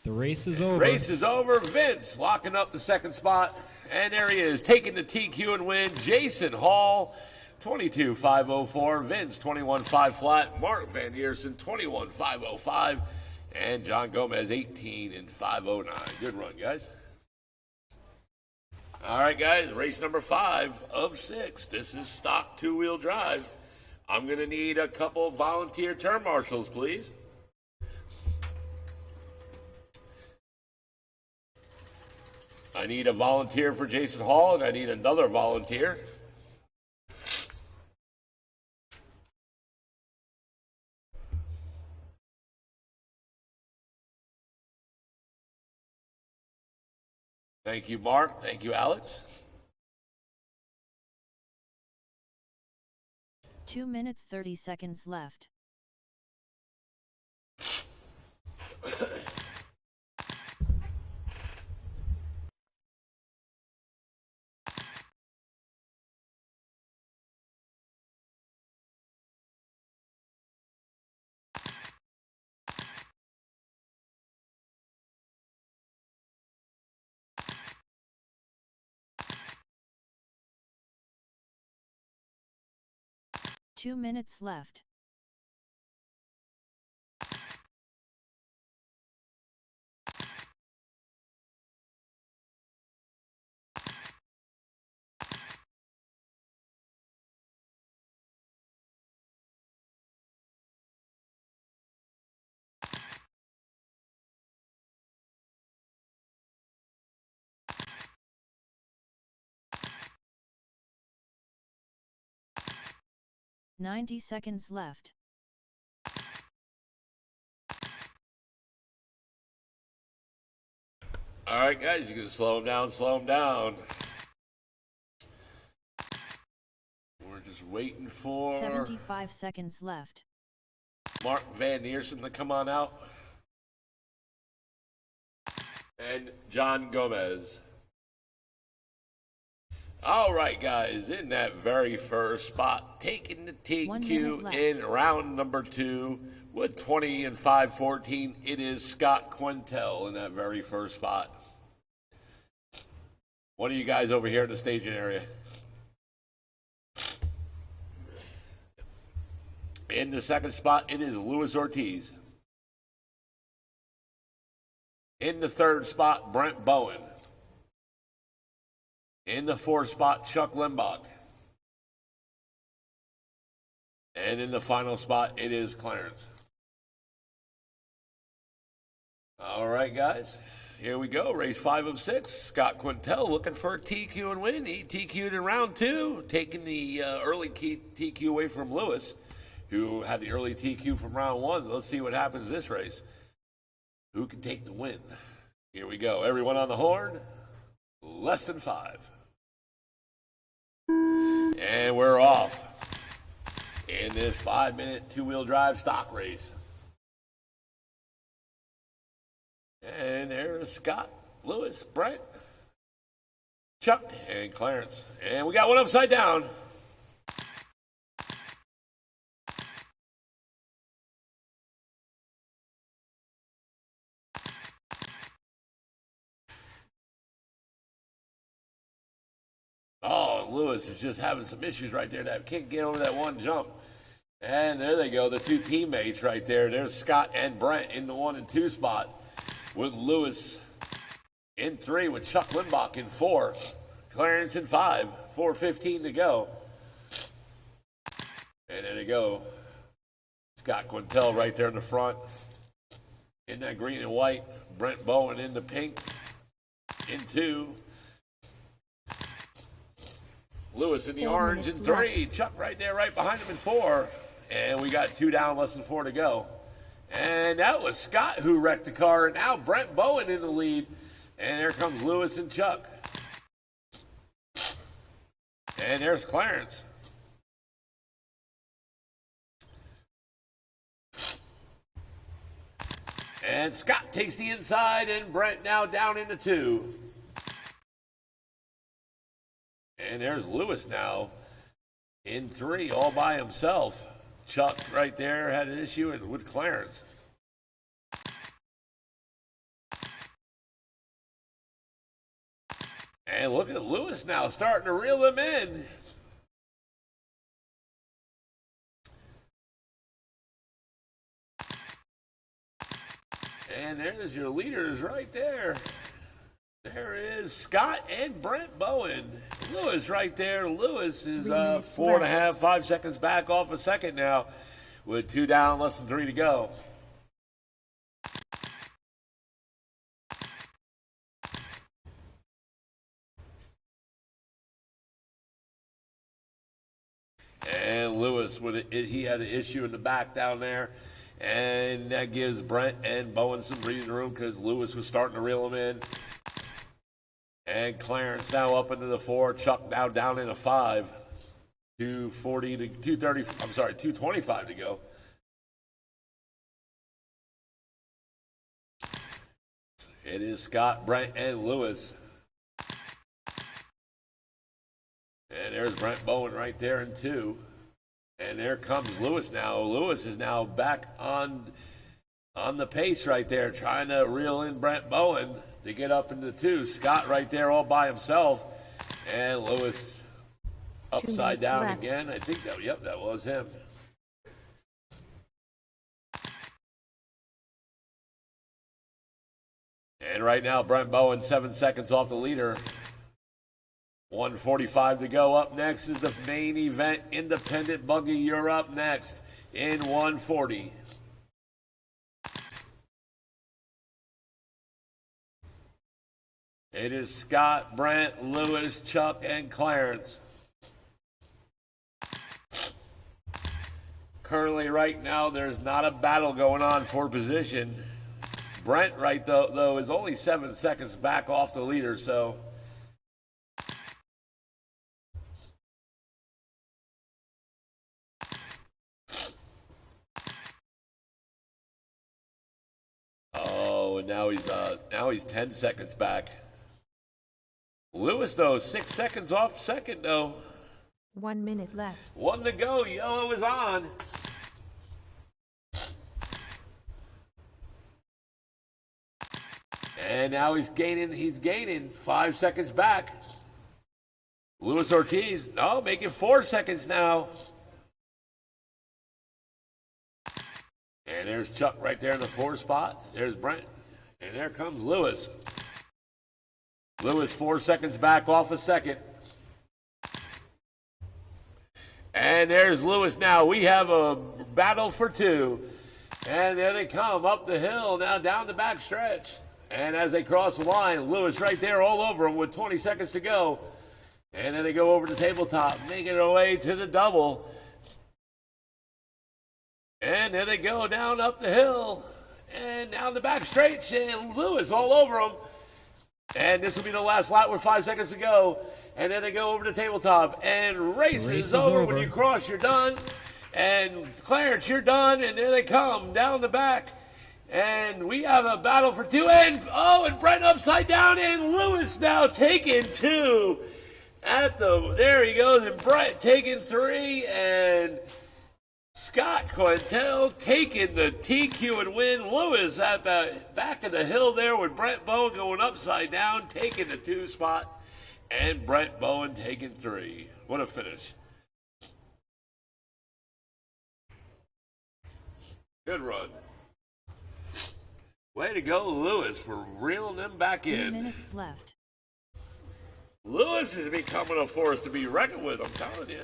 The race is over. Race is over. Vince locking up the 2nd spot. And there he is, taking the TQ and win. Jason Hall, 22.504. Vince, 21.5 flat. Mark Van Neersen, 21.505. And John Gomez, 18.509. Good run, guys. All right, guys, race number 5 of 6. This is stock 2-wheel drive. I'm going to need a couple volunteer turn marshals, please. I need a volunteer for Jason Hall, and I need another volunteer. Thank you, Mark. Thank you, Alex. 2 minutes 30 seconds left. 2 minutes left. Ninety seconds left. All right, guys, you can slow them down, slow them down. We're just waiting for 75 seconds left. Mark Van Neersen to come on out. And John Gomez. All right, guys, in that very first spot, taking the 1 minute TQ left. in round number 2 with 20 and 5:14, it is Scott Quintel in that very first spot. What are you guys over here in the staging area? In the second spot, it is Luis Ortiz. In the third spot, Brent Bowen. In the fourth spot, Chuck Limbach. And in the final spot, it is Clarence. All right, guys. Here we go. Race 5 of 6. Scott Quintel looking for a TQ and win. He TQ'd in round 2, taking the early TQ away from Lewis, who had the early TQ from round 1. Let's see what happens this race. Who can take the win? Here we go. Everyone on the horn. Less than 5. And we're off in this 5-minute two-wheel drive stock race. And there's Scott, Lewis, Brent, Chuck, and Clarence. And we got one upside down. Oh, Lewis is just having some issues right there. That can't get over that one jump. And there they go, the two teammates right there. There's Scott and Brent in the 1 and 2 spot, with Lewis in 3, with Chuck Limbach in 4, Clarence in 5, 4:15 to go. And there they go. Scott Quintel right there in the front, in that green and white. Brent Bowen in the pink, in 2. Lewis in the 4 orange in minutes 3. Chuck right there, right behind him in 4. And we got 2 down, less than 4 to go. And that was Scott who wrecked the car. And now Brent Bowen in the lead. And there comes Lewis and Chuck. And there's Clarence. And Scott takes the inside, and Brent now down into 2. And there's Lewis now in 3, all by himself. Chuck right there had an issue with Clarence. And look at Lewis now starting to reel him in. And there's your leaders right there. There is Scott and Brent Bowen. Lewis right there. Lewis is 4.5, 5 seconds back off a second now, with 2 down, less than 3 to go. And Lewis, he had an issue in the back down there, and that gives Brent and Bowen some breathing room because Lewis was starting to reel him in. And Clarence now up into the 4. Chuck now down in a 5. 240 to 230. I'm sorry, 225 to go. It is Scott, Brent, and Lewis. And there's Brent Bowen right there in 2. And there comes Lewis now. Lewis is now back on the pace right there, trying to reel in Brent Bowen to get up into 2. Scott right there all by himself. And Lewis Upside minutes down left. again. I think that, yep, that was him. And right now, Brent Bowen, 7 seconds off the leader. 1:45 to go. Up next is the main event. Independent Buggy, you're up next in 140. It is Scott, Brent, Lewis, Chuck, and Clarence. Currently, right now, there's not a battle going on for position. Brent, right though, is only 7 seconds back off the leader, so. Oh, and now he's 10 seconds back. Lewis, though, 6 seconds off second, though. 1 minute left. 1 to go. Yellow is on. And now he's gaining 5 seconds back. Luis Ortiz, making 4 seconds now. And there's Chuck right there in the 4 spot. There's Brent. And there comes Lewis. Lewis 4 seconds back off a second. And there's Lewis now. We have a battle for 2. And there they come up the hill, now down the back stretch. And as they cross the line, Lewis right there all over him with 20 seconds to go. And then they go over the tabletop, making their way to the double. And there they go down up the hill. And down the back straight, and Lewis all over him. And this will be the last lap with 5 seconds to go. And then they go over the tabletop. And race is over. When you cross, you're done. And Clarence, you're done. And there they come down the back. And we have a battle for 2. And Brent upside down. And Lewis now taking 2. There he goes. And Brent taking 3. And Scott Quintel taking the TQ and win. Lewis at the back of the hill there with Brent Bowen going upside down, taking the 2 spot. And Brent Bowen taking 3. What a finish. Good run. Way to go, Lewis, for reeling them back 3 in. minutes left. Lewis is becoming a force to be reckoned with, I'm telling you.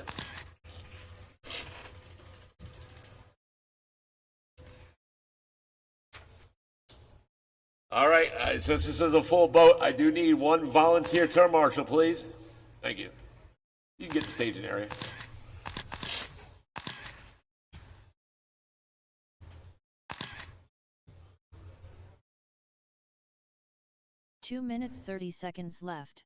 All right, since this is a full boat, I do need 1 volunteer turn marshal, please. Thank you. You can get the staging area. Two minutes 30 seconds left.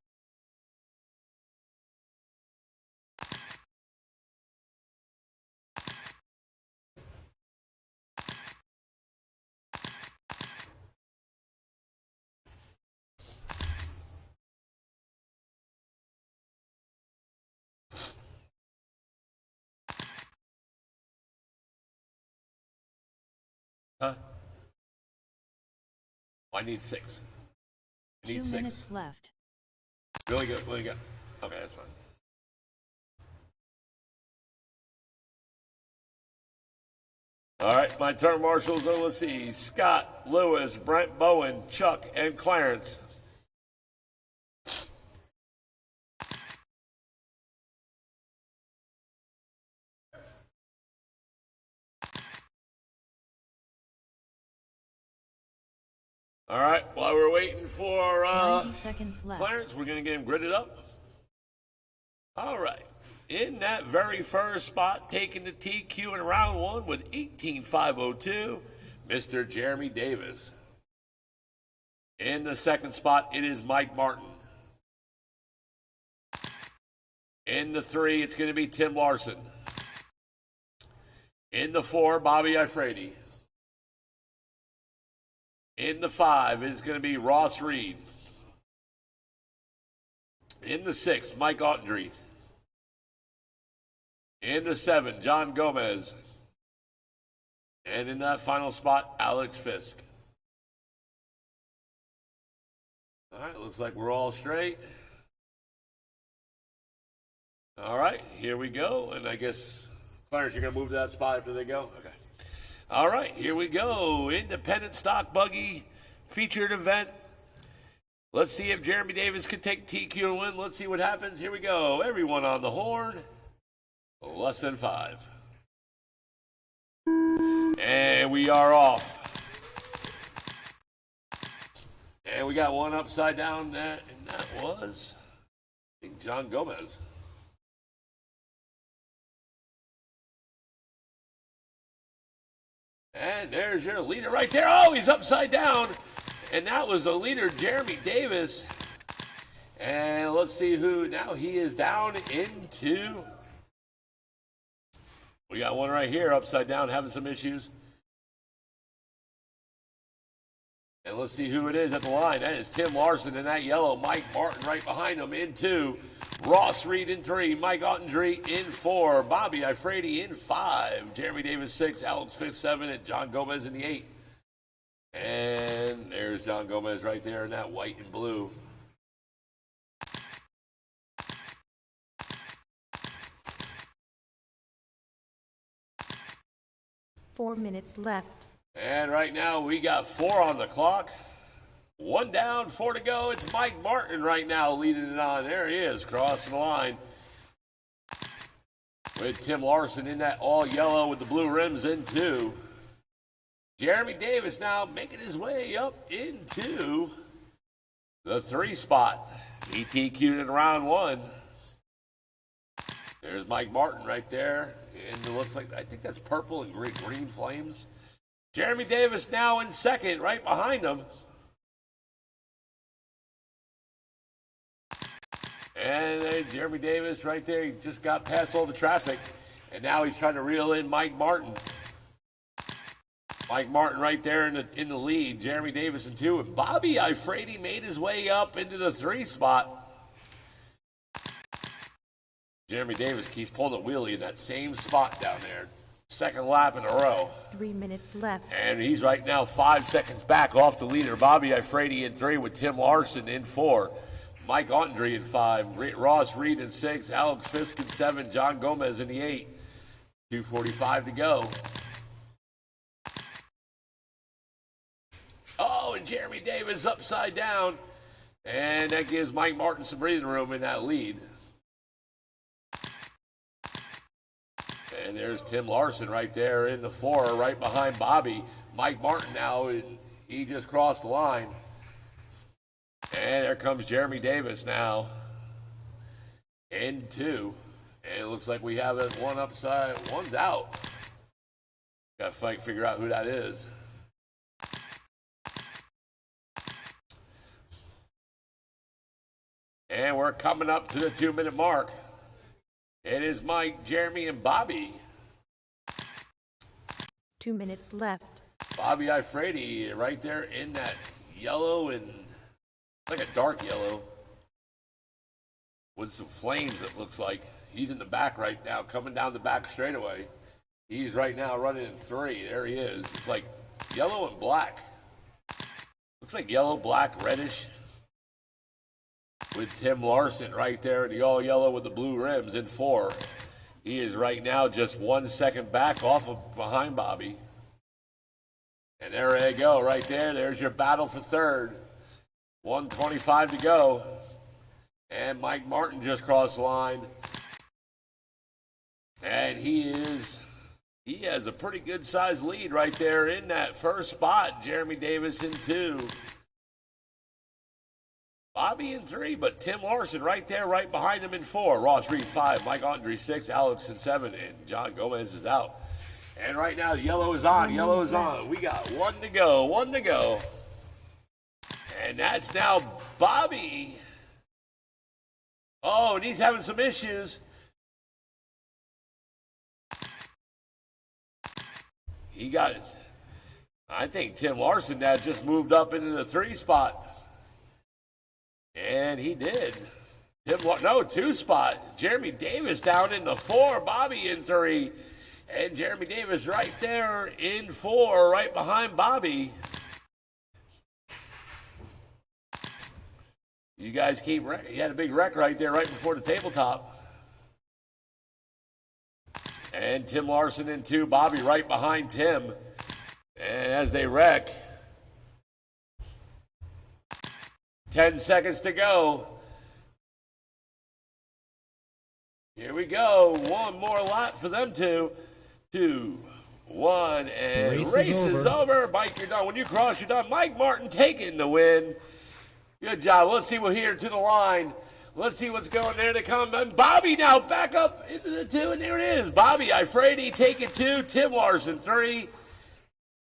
Huh? I need 6. I need 2 6. minutes left. Really good, really good. Okay, that's fine. All right, my turn marshals are, let's see, Scott, Lewis, Brent Bowen, Chuck, and Clarence. All right, while we're waiting for 90 seconds left. Clarence, we're going to get him gridded up. All right. In that very first spot, taking the TQ in round 1 with 18.502, Mr. Jeremy Davis. In the second spot, it is Mike Martin. In the 3, it's going to be Tim Larson. In the 4, Bobby Ifredi. In the 5, it's going to be Ross Reed. In the 6, Mike Ottendreeth. In the 7, John Gomez. And in that final spot, Alex Fisk. All right, looks like we're all straight. All right, here we go. And I guess, Clarence, you're going to move to that spot after they go? Okay. All right, here we go. Independent Stock Buggy featured event. Let's see if Jeremy Davis can take TQ and win. Let's see what happens. Here we go. Everyone on the horn. Less than 5. And we are off. And we got one upside down, and that was, I think, John Gomez. And there's your leader right there. Oh, he's upside down. And that was the leader, Jeremy Davis. And let's see who, now he is down into, we got one right here upside down having some issues. And let's see who it is at the line. That is Tim Larson in that yellow. Mike Martin right behind him in 2. Ross Reed in 3. Mike Ottenry in 4. Bobby Ifrady in 5. Jeremy Davis 6. Alex Fisk 7. And John Gomez in the 8. And there's John Gomez right there in that white and blue. Four minutes left. And right now we got 4 on the clock. 1 down, 4 to go. It's Mike Martin right now leading it on. There he is, crossing the line. With Tim Larson in that all yellow with the blue rims in 2. Jeremy Davis now making his way up into the 3 spot. He TQ'd in round 1. There's Mike Martin right there. And it looks like, I think that's purple and green flames. Jeremy Davis now in 2nd, right behind him. And Jeremy Davis right there, he just got past all the traffic. And now he's trying to reel in Mike Martin. Mike Martin right there in the lead. Jeremy Davis in 2. And Bobby Ifrady made his way up into the 3 spot. Jeremy Davis keeps pulling a wheelie in that same spot down there. 2nd lap in a row. 3 minutes left. And he's right now 5 seconds back off the leader. Bobby Ifrady in 3 with Tim Larson in 4. Mike Ottenry in 5. Ross Reed in 6. Alex Fisk in 7. John Gomez in the 8. 2:45 to go. Oh, and Jeremy Davis upside down. And that gives Mike Martin some breathing room in that lead. And there's Tim Larson right there in the 4, right behind Bobby. Mike Martin now, he just crossed the line. And there comes Jeremy Davis now in 2. And it looks like we have it one upside, one's out. Got to figure out who that is. And we're coming up to the 2-minute mark. It is Mike, Jeremy, and Bobby. 2 minutes left. Bobby Ifrady right there in that yellow and like a dark yellow with some flames, it looks like. He's in the back right now, coming down the back straightaway. He's right now running in 3. There he is. It's like yellow and black. Looks like yellow, black, reddish. With Tim Larson right there, the all yellow with the blue rims in 4. He is right now just 1 second back off of behind Bobby. And there they go, right there. There's your battle for 3rd. 1:25 to go. And Mike Martin just crossed the line. And he has a pretty good sized lead right there in that 1st spot. Jeremy Davis in 2. Bobby in 3, but Tim Larson right there, right behind him in 4. Ross Reed 5, Mike Ottenry 6, Alex in 7, and John Gomez is out. And right now, yellow is on, yellow is on. We got 1 to go, 1 to go. And that's now Bobby. Oh, and he's having some issues. I think Tim Larson now just moved up into the 3 spot. And he did. 2 spot. Jeremy Davis down in the 4. Bobby in 3. And Jeremy Davis right there in 4, right behind Bobby. You guys keep wreck. You had a big wreck right there, right before the tabletop. And Tim Larson in 2. Bobby right behind Tim. And as they wreck, 10 seconds to go. Here we go. One more lap for them two. 2, 1, and race is over. Mike, you're done. When you cross, you're done. Mike Martin taking the win. Good job. Let's see what here to the line. Let's see what's going there to come. And Bobby now back up into the 2, and there it is. Bobby Ifredi taking 2, Tim Larson 3,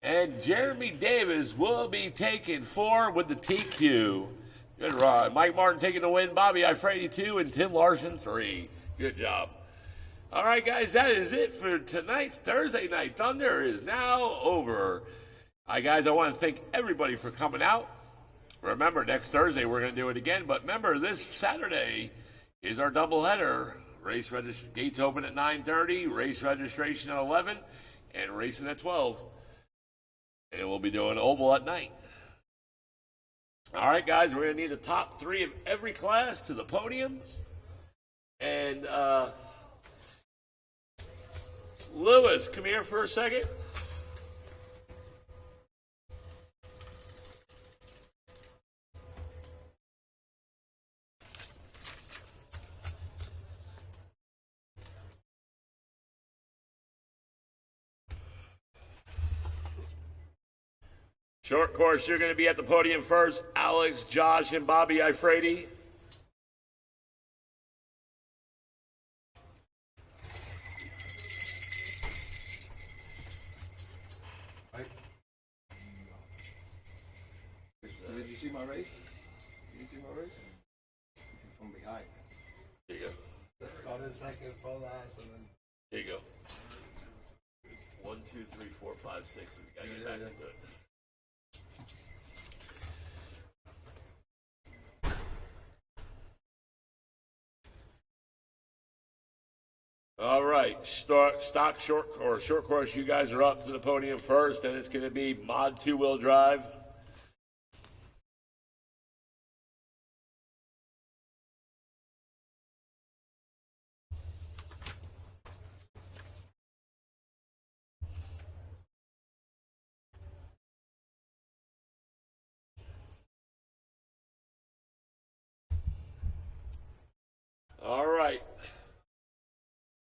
and Jeremy Davis will be taking 4 with the TQ. Good run. Mike Martin taking the win, Bobby Ifredi 2, and Tim Larson 3. Good job. All right, guys, that is it for tonight's Thursday Night Thunder is now over. All right, guys, I want to thank everybody for coming out. Remember, next Thursday we're going to do it again, but remember, this Saturday is our doubleheader. Gates open at 9:30, race registration at 11, and racing at 12. And we'll be doing oval at night. All right, guys, we're going to need the top 3 of every class to the podiums. And Lewis, come here for a second. Short course, you're going to be at the podium first. Alex, Josh, and Bobby Ifredi. Did you see my race? Did you see my race? From behind. Here you go. Started second, full last, and then. Here you go. 1, 2, 3, 4, 5, 6. We gotta get back into it. All right, stock short course. You guys are up to the podium first, and it's going to be mod 2-wheel drive. All right.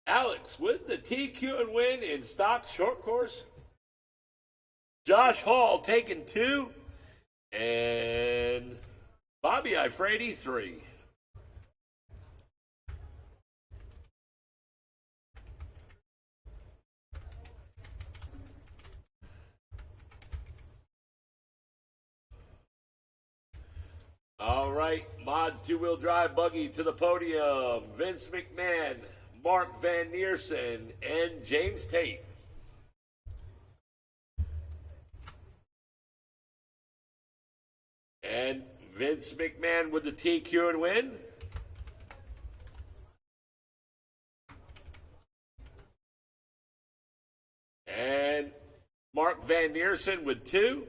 Alex with the TQ and win in stock short course. Josh Hall taking 2. And Bobby Ifredi 3. All right, mod 2-wheel drive buggy to the podium. Vince McMahon, Mark Van Neersen, and James Tate. And Vince McMahon with the TQ and win. And Mark Van Neersen with 2.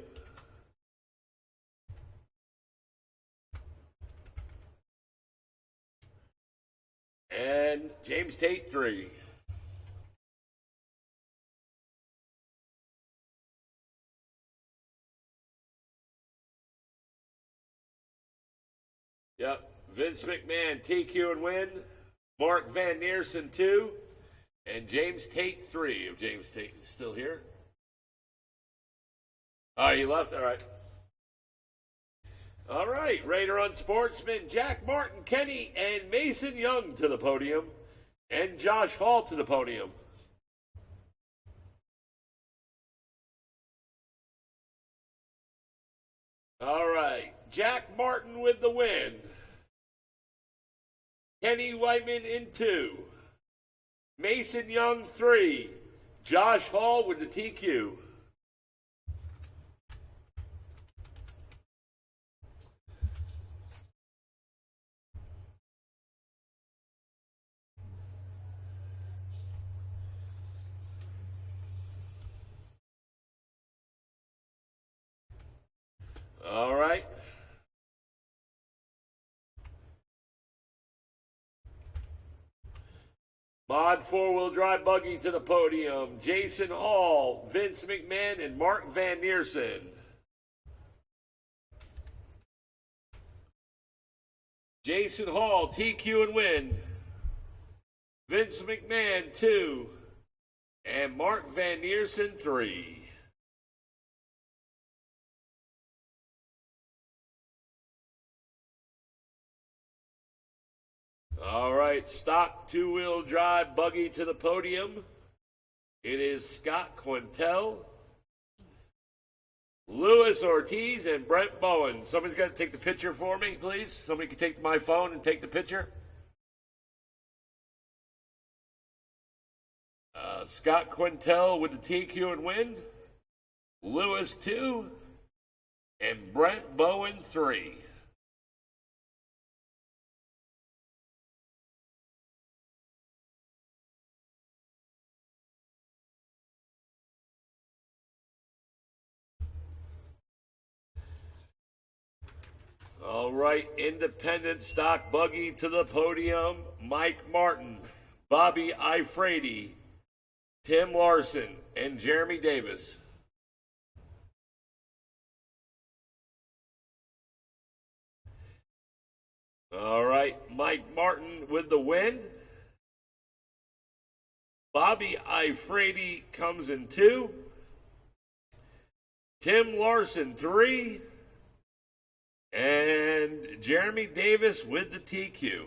And James Tate 3. Yep. Vince McMahon, TQ and win. Mark Van Neersen 2. And James Tate 3. If James Tate is still here. Oh, he left? All right. All right, Raider Unsportsman, Jack Martin, Kenny, and Mason Young to the podium, and Josh Hall to the podium. All right, Jack Martin with the win. Kenny Whiteman in 2. Mason Young 3. Josh Hall with the TQ. All right. Mod four-wheel drive buggy to the podium. Jason Hall, Vince McMahon, and Mark Van Neersen. Jason Hall, TQ and win. Vince McMahon, 2. And Mark Van Neersen, 3. All right, stock two-wheel drive buggy to the podium. It is Scott Quintel, Luis Ortiz, and Brent Bowen. Somebody's got to take the picture for me, please. Somebody can take my phone and take the picture. Scott Quintel with the TQ and win. Lewis 2. And Brent Bowen 3. All right, independent stock buggy to the podium. Mike Martin, Bobby Ifrady, Tim Larson, and Jeremy Davis. All right, Mike Martin with the win. Bobby Ifrady comes in 2. Tim Larson 3. And Jeremy Davis with the TQ.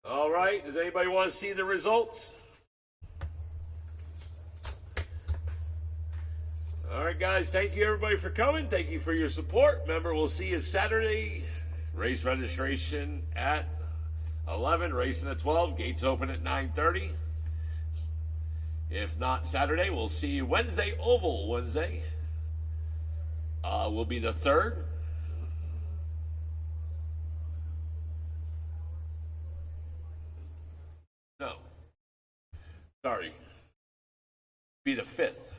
All right, does anybody want to see the results? All right, guys, thank you everybody for coming. Thank you for your support. Remember, we'll see you Saturday. Race registration at 11, racing at 12, gates open at 9:30. If not Saturday, we'll see you Wednesday, Oval Wednesday. Will be the 3rd. No. Sorry. Be the 5th.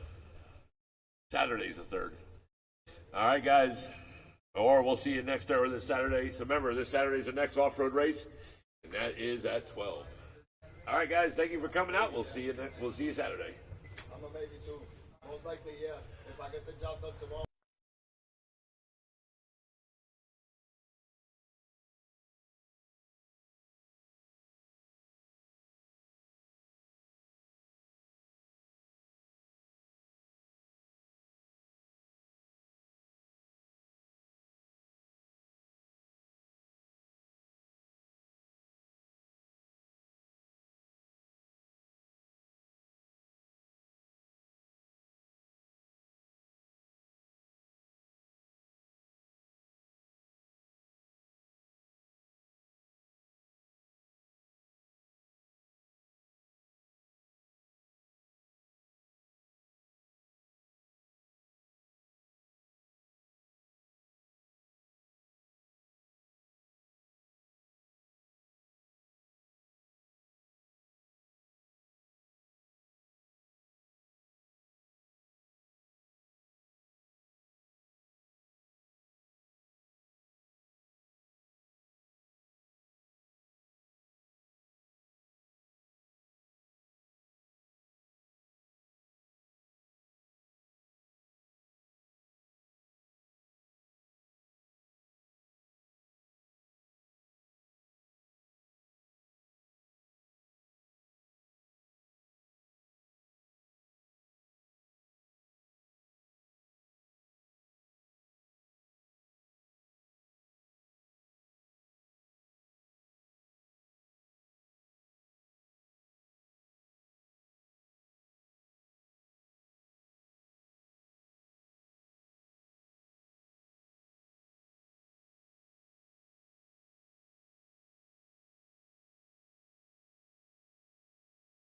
Saturday's the 3rd. All right, guys. Or we'll see you next or this Saturday. So remember, this Saturday's the next off-road race, and that is at 12. All right, guys. Thank you for coming out. We'll see you Saturday. I'm a maybe too. Most likely, yeah. If I get the job done tomorrow.